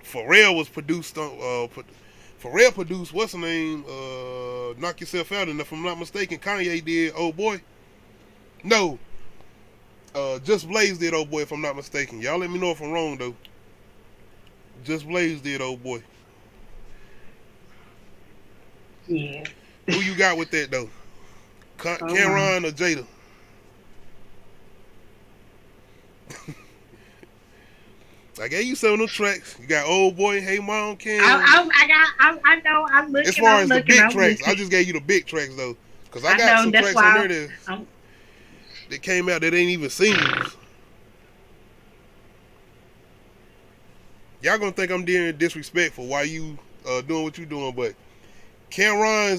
Pharrell was produced on Pharrell produced what's the name? Knock Yourself Out, and if I'm not mistaken, Kanye did Old Boy. No. Just Blaze did Old Boy, if I'm not mistaken. Y'all let me know if I'm wrong though. Just Blaze did Old Boy. Yeah. Who you got with that though? Cameron or Jada? I gave you some of them tracks. You got Old Boy, Hey Mom, Cam. I know. I'm looking. As far as the big tracks, I just gave you the big tracks though, because I got some tracks on there that came out that ain't even singles. Y'all gonna think I'm being disrespectful while you doing what you doing, but Cameron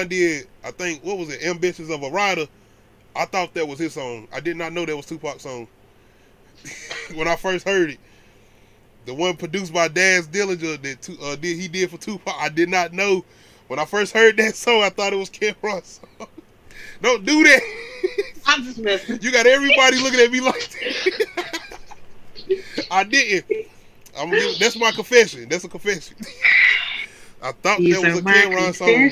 did, I think, what was it, Ambitions of a Rider. I thought that was his song. I did not know that was Tupac's song. When I first heard it, the one produced by Daz Dillinger that he did for Tupac, I did not know. When I first heard that song, I thought it was Cameron's song. Don't do that. I'm just messing. You got everybody looking at me like that. I didn't. That's my confession. That's a confession. I thought that was a Cameron song.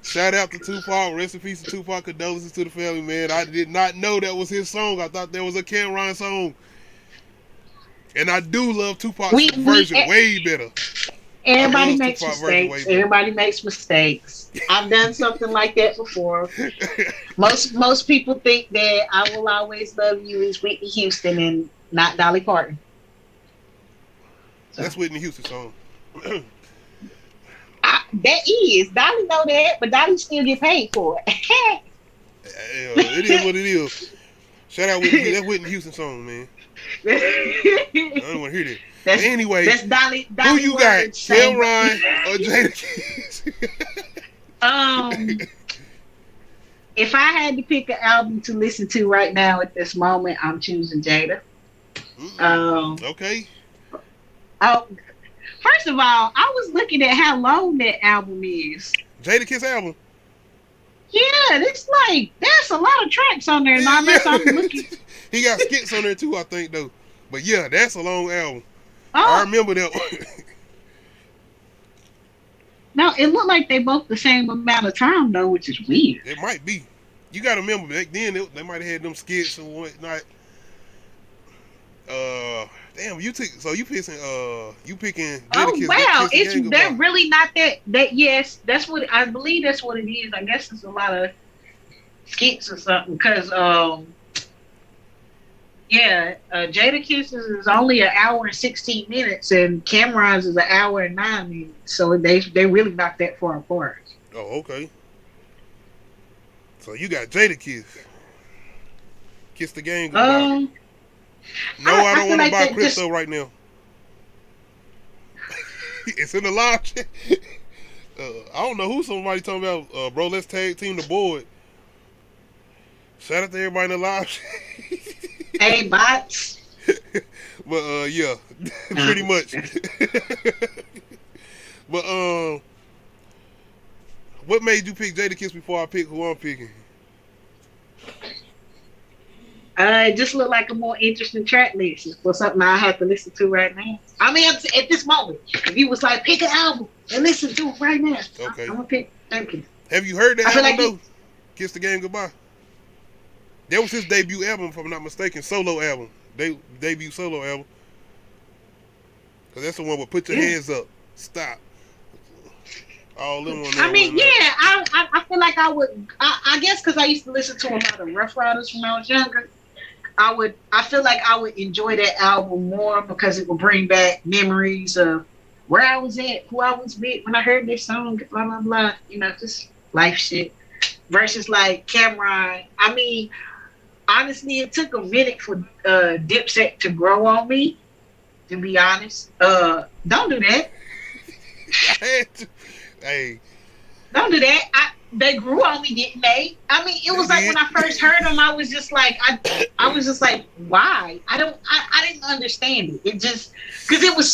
Shout out to Tupac. Rest in peace to Tupac. Condolences to the family, man. I did not know that was his song. I thought that was a Cameron song. And I do love Tupac's version way better. Everybody makes mistakes. Everybody makes mistakes. I've done something like that before. Most people think that "I Will Always Love You" is Whitney Houston and not Dolly Parton. So. That's Whitney Houston's song. That is. Dolly know that, but Dolly still get paid for it. It is what it is. Shout out Whitney. That's Whitney Houston's song, man. I don't want to hear that. Anyway, that's Dolly who you got? Cameron or Jada Kiss? If I had to pick an album to listen to right now at this moment, I'm choosing Jada. Okay. First of all, I was looking at how long that album is. Jada Kiss album. Yeah, it's like there's a lot of tracks on there. I'm looking. He got skits on there too, I think though. But yeah, that's a long album. I remember that one. No, it looked like they both the same amount of time though, which is weird. It might be. You got to remember back then they might have had them skits and whatnot. Damn, you picking Oh wow, they're really not that. Yes, that's what I believe. That's what it is. I guess it's a lot of skits or something. Because Jada Kisses is only 1 hour and 16 minutes, and Cameron's is 1 hour and 9 minutes. So they really not that far apart. Oh, okay. So you got Jada Kiss the Game goodbye. No, I don't want to buy crypto right now. It's in the live chat. I don't know who somebody talking about. Bro, let's tag team the board. Shout out to everybody in the live chat. Hey, bots. But yeah, pretty much. But what made you pick Jada Kiss before I pick who I'm picking? It just looked like a more interesting track list for something I have to listen to right now. I mean, at this moment, if you was like, pick an album and listen to it right now, okay. I'm gonna pick. Thank you. Have you heard that album though? Kiss the Game Goodbye. That was his debut album, if I'm not mistaken. Solo album. Debut solo album. Cause that's the one with Put Your Hands Up. Stop. All them on there. I mean, I feel like I would. I guess because I used to listen to a lot of Rough Riders when I was younger. I feel like I would enjoy that album more because it would bring back memories of where I was at, who I was with when I heard this song, blah blah blah. You know, just life shit. Versus like Cameron. I mean, honestly, it took a minute for Dipset to grow on me. To be honest, don't do that. Hey, don't do that. They grew on me, didn't they? I mean, it was like when I first heard them, I was just like, I was just like, why? I didn't understand it. It just because it was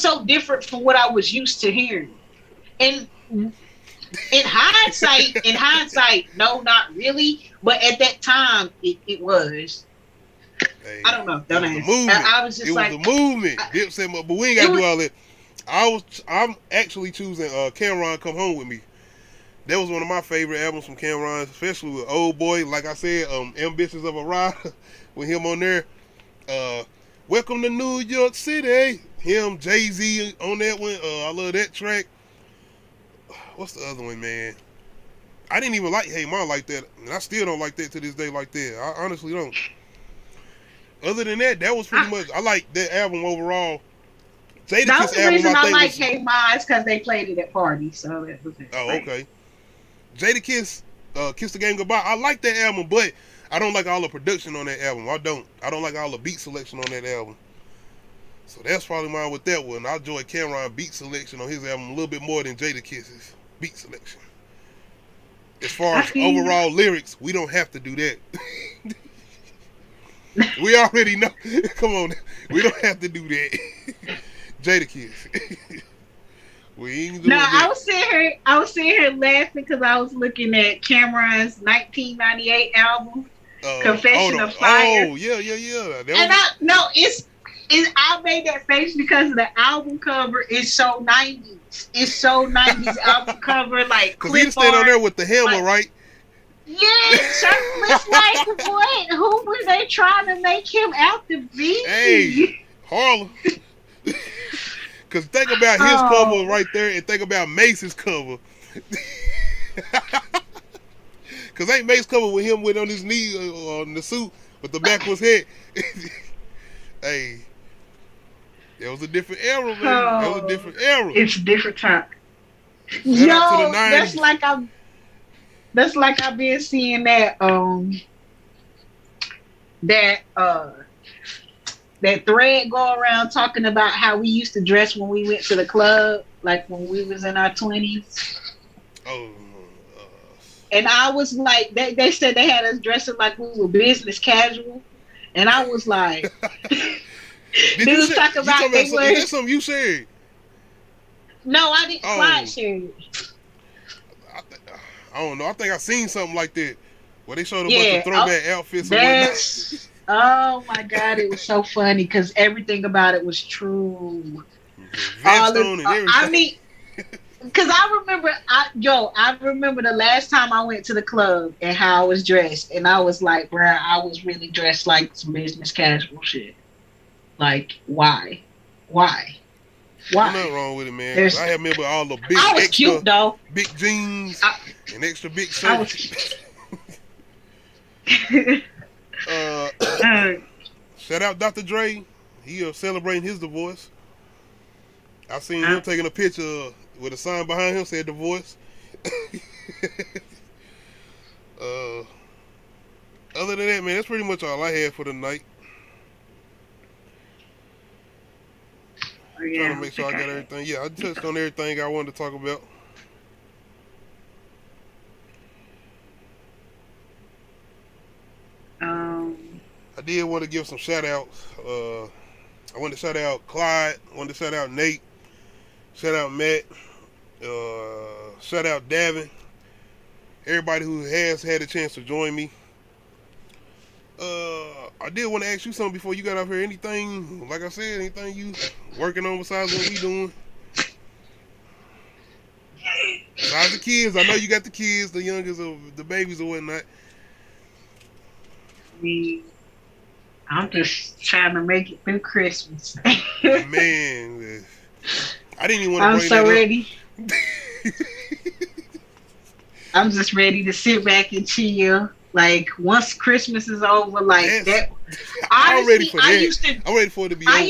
so different from what I was used to hearing. And in hindsight, no, not really. But at that time, it was. Hey, I don't know. Don't ask. I was just like, it was a movement. Dipset, but we ain't got to do all that. I'm actually choosing Cameron Come Home With Me. That was one of my favorite albums from Cameron, especially with Old Boy. Like I said, Ambitions of a Rider with him on there. Welcome to New York City. Him, Jay-Z on that one. I love that track. What's the other one, man? I didn't even like Hey Ma like that. And I still don't like that to this day like that. I honestly don't. Other than that, that was pretty much, I like that album overall. Jada Kiss the reason I like Hey Ma is because they played it at parties, so that was it. Oh, okay. Jada Kiss, Kiss the Game Goodbye. I like that album, but I don't like all the production on that album. I don't like all the beat selection on that album. So that's probably mine with that one. I enjoy Cameron beat selection on his album a little bit more than Jada Kiss's beat selection. As far as overall lyrics, we don't have to do that. We already know. Come on, we don't have to do that. Jada Kiss. We ain't doing that. I was sitting here laughing because I was looking at Cameron's 1998 album, Confession of Fire. Oh yeah. I made that face because the album cover is so 90s. It's so 90s album cover, like because he stayed on there with the hammer, right? Yeah, shirtless, like what? Who were they trying to make him out to be? Hey, Harlem. Cause think about his cover right there, and think about Mace's cover. Cause ain't Mace cover with him with on his knee on the suit with the back was head. Hey, it was a different era, man. That was a different era. It's a different time. Yo, that's like I've been seeing that that thread go around talking about how we used to dress when we went to the club, like when we was in our 20s. Oh. And I was like, they said they had us dressing like we were business casual, and I was like, they was talking about they were. Is that something you said? No, I didn't. Clyde shared it. I don't know. I think I seen something like that where they showed a bunch of throwback outfits. Oh my God, it was so funny because everything about it was true. I mean, because I remember the last time I went to the club and how I was dressed, and I was like, bruh, I was really dressed like some business casual shit. Like, why? Nothing wrong with it, man. I remember all the big extra cute, though. Big jeans and extra big shirts. Shout out Dr. Dre. He celebrating his divorce. I seen him taking a picture with a sign behind him said divorce. Other than that, man, that's pretty much all I had for the night. Trying to make sure I got everything. Yeah, I touched on everything I wanted to talk about. I did want to give some shout outs. I wanted to shout out Clyde, I wanted to shout out Nate, shout out Matt, shout out Davin, everybody who has had a chance to join me. I did want to ask you something before you got out here. Anything, like I said, anything you working on besides what we doing? Besides the kids, I know you got the kids, the youngest of the babies or whatnot. I'm just trying to make it through Christmas. Man, I didn't even want to bring that up. I'm so ready. I'm just ready to sit back and chill. Like, once Christmas is over, like that. Honestly, I'm ready for that. I'm ready for it to be over. I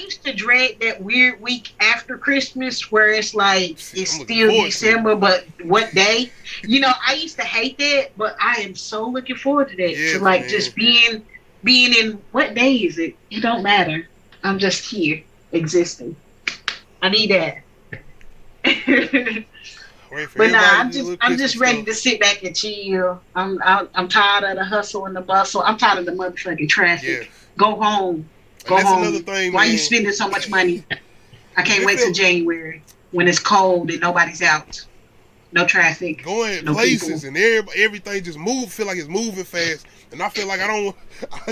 used to dread that weird week after Christmas where it's like it's still December, but what day? You know, I used to hate that, but I am so looking forward to that. Yes, to like man. just being in what day is it? It don't matter. I'm just here existing. I need that. But nah, I'm just ready to sit back and chill. I'm tired of the hustle and the bustle. I'm tired of the motherfucking traffic. Yeah. Go home. Go that's home. Another thing, Why man. you spending so much money? I can't wait till January when it's cold and nobody's out. No traffic. Going no places people. And everything just feel like it's moving fast. And I feel like I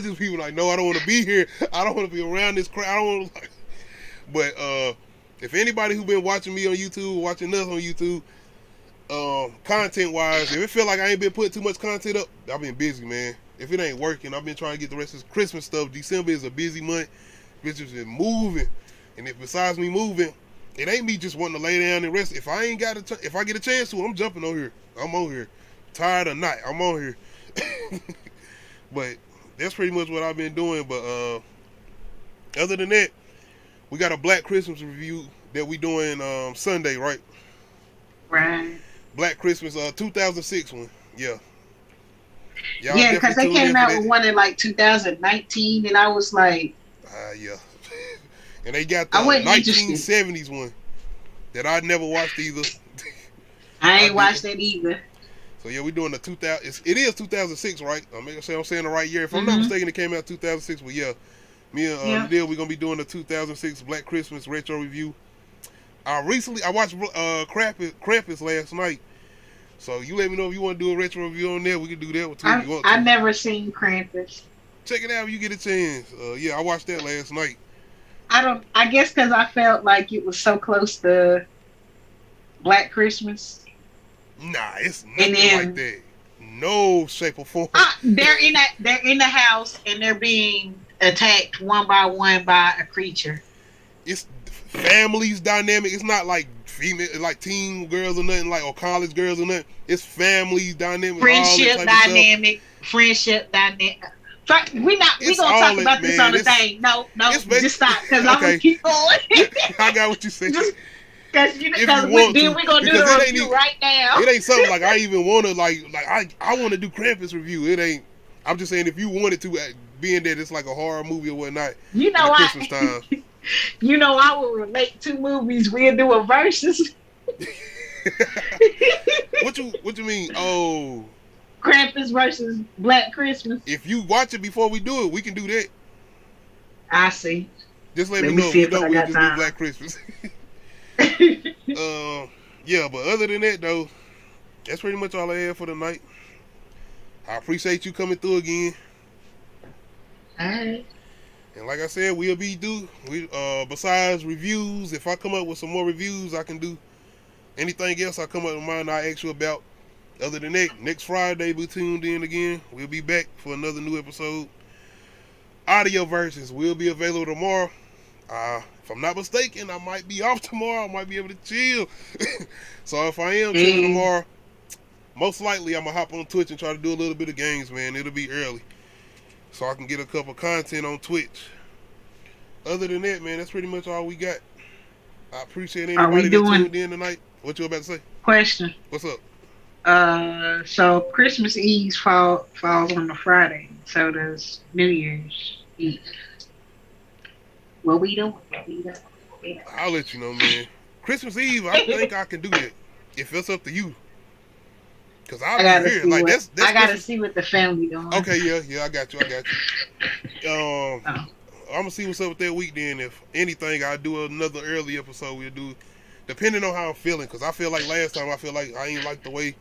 just people like, no, I don't want to be here. I don't want to be around this crowd. I don't want to But if anybody who been watching me on YouTube, watching us on YouTube, content wise, if it feel like I ain't been putting too much content up, I've been busy, man. If it ain't working, I've been trying to get the rest of this Christmas stuff. December is a busy month. Bitches been moving. And if besides me moving, it ain't me just wanting to lay down and rest. If I ain't got if I get a chance to, I'm jumping on here. I'm on here. Tired or not, I'm on here. But that's pretty much what I've been doing. But other than that, we got a Black Christmas review that we doing Sunday, right? Right. Black Christmas 2006 one. Yeah. Yeah, because they came out with one in like 2019, and I was like, yeah. And they got the 1970s one that I never watched either. I ain't watched that either. So yeah, we doing the 2000. It is 2006, right? I'm saying the right year. If I'm not mistaken, it came out 2006. But yeah, me and Neil, we're gonna be doing the 2006 Black Christmas retro review. I watched Krampus last night. So you let me know if you want to do a retro review on there. We can do that too. I've never seen Krampus. Check it out if you get a chance. Yeah, I watched that last night. I guess because I felt like it was so close to Black Christmas. Nah, it's nothing like that. No shape or form. They're in the house and they're being attacked one by one by a creature. it's families dynamic. It's not like female, like teen girls or nothing, like or college girls or nothing. It's families dynamic. Friendship dynamic. Friendship dynamic. We gonna talk about this on the thing. No, just stop because I'm gonna keep going. I got what you said. Because we're gonna do the review right now. It ain't something like I even want to like I want to do Krampus review. It ain't. I'm just saying if you wanted to, being that it's like a horror movie or whatnot. You know Christmas time. You know I will relate to movies. We'll do a versus. What you mean? Oh. Krampus versus Black Christmas. If you watch it before we do it, we can do that. I see. Just let me know. We don't just do Black Christmas. Yeah, but other than that though, that's pretty much all I have for tonight. I appreciate you coming through again. Alright. And like I said, besides reviews, if I come up with some more reviews, I can do anything else I come up with mine I ask you about. Other than that, next Friday, be tuned in again. We'll be back for another new episode. Audio versions will be available tomorrow. If I'm not mistaken, I might be off tomorrow. I might be able to chill. So if I am chilling tomorrow, most likely I'm going to hop on Twitch and try to do a little bit of games, man. It'll be early, so I can get a couple content on Twitch. Other than that, man, that's pretty much all we got. I appreciate anybody that tuned in tonight. What you about to say? Question. What's up? So Christmas Eve falls on a Friday. So does New Year's Eve. What we doing? I'll let you know, man. Christmas Eve, I think I can do that. If it's up to you. Cause I gotta see like that's I gotta see what the family doing. Okay, yeah, I got you. I'm gonna see what's up with that week then. If anything, I'll do another early episode. We'll do, depending on how I'm feeling. Cause I feel like last time I feel like I ain't like the way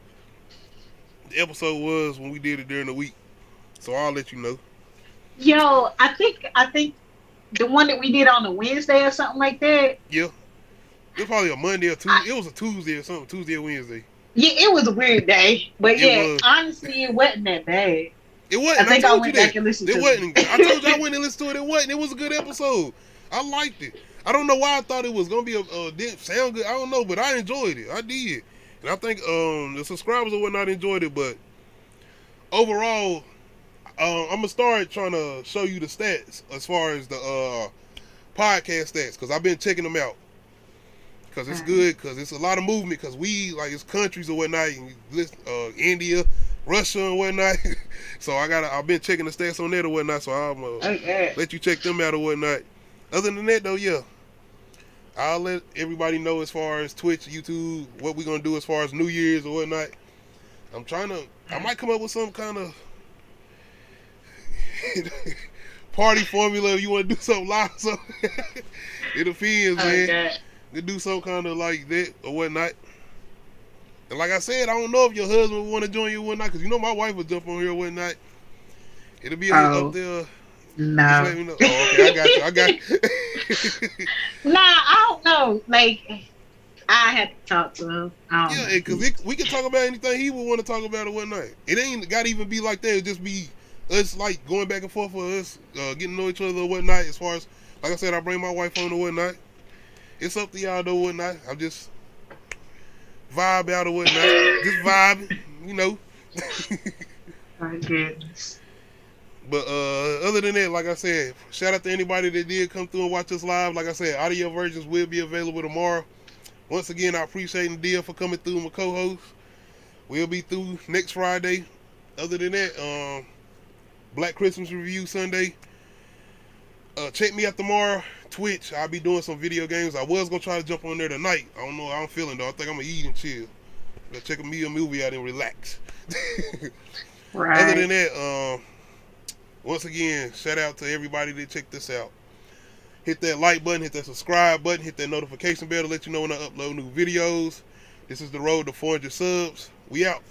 the episode was when we did it during the week. So I'll let you know. Yo, I think the one that we did on a Wednesday or something like that. Yeah, it was probably a Monday or Tuesday. It was a Tuesday or something. Tuesday or Wednesday. Yeah, it was a weird day, but honestly, it wasn't that bad. It wasn't. I think I went back and listened to it. I told you I went and listened to it. It wasn't. It was a good episode. I liked it. I don't know why I thought it was gonna be didn't sound good. I don't know, but I enjoyed it. I did, and I think the subscribers or whatnot enjoyed it. But overall, I'm gonna start trying to show you the stats as far as the podcast stats because I've been checking them out. Because it's good, because it's a lot of movement, because we, like, it's countries or whatnot, India, Russia and whatnot. So I've been checking the stats on that or whatnot, so I'm let you check them out or whatnot. Other than that, though, yeah, I'll let everybody know as far as Twitch, YouTube, what we're going to do as far as New Year's or whatnot. I might come up with some kind of party formula if you want to do something live. So it depends, man. To do some kind of like that or whatnot. And like I said, I don't know if your husband would want to join you or whatnot, because you know my wife would jump on here or whatnot. It'll be up there. No. Just let me know. Oh, okay, I got you. Nah, I don't know. Like, I had to talk to him. Yeah, because we can talk about anything he would want to talk about or whatnot. It ain't got to even be like that. It just be us like going back and forth for us, getting to know each other or whatnot. As far as, like I said, I bring my wife on or whatnot. It's up to y'all though, whatnot. I'm just vibe out or whatnot. Just vibing, you know. My goodness. But other than that, like I said, shout out to anybody that did come through and watch us live. Like I said, audio versions will be available tomorrow. Once again, I appreciate Nadia for coming through, my co-host. We'll be through next Friday. Other than that, Black Christmas Review Sunday. Check me out tomorrow. Twitch, I'll be doing some video games. I was gonna try to jump on there tonight. I don't know how I'm feeling though. I think I'm gonna eat and chill. Check a movie out and relax. Right. Other than that, once again, shout out to everybody that checked this out. Hit that like button, hit that subscribe button, hit that notification bell to let you know when I upload new videos. This is the road to 400 subs. We out.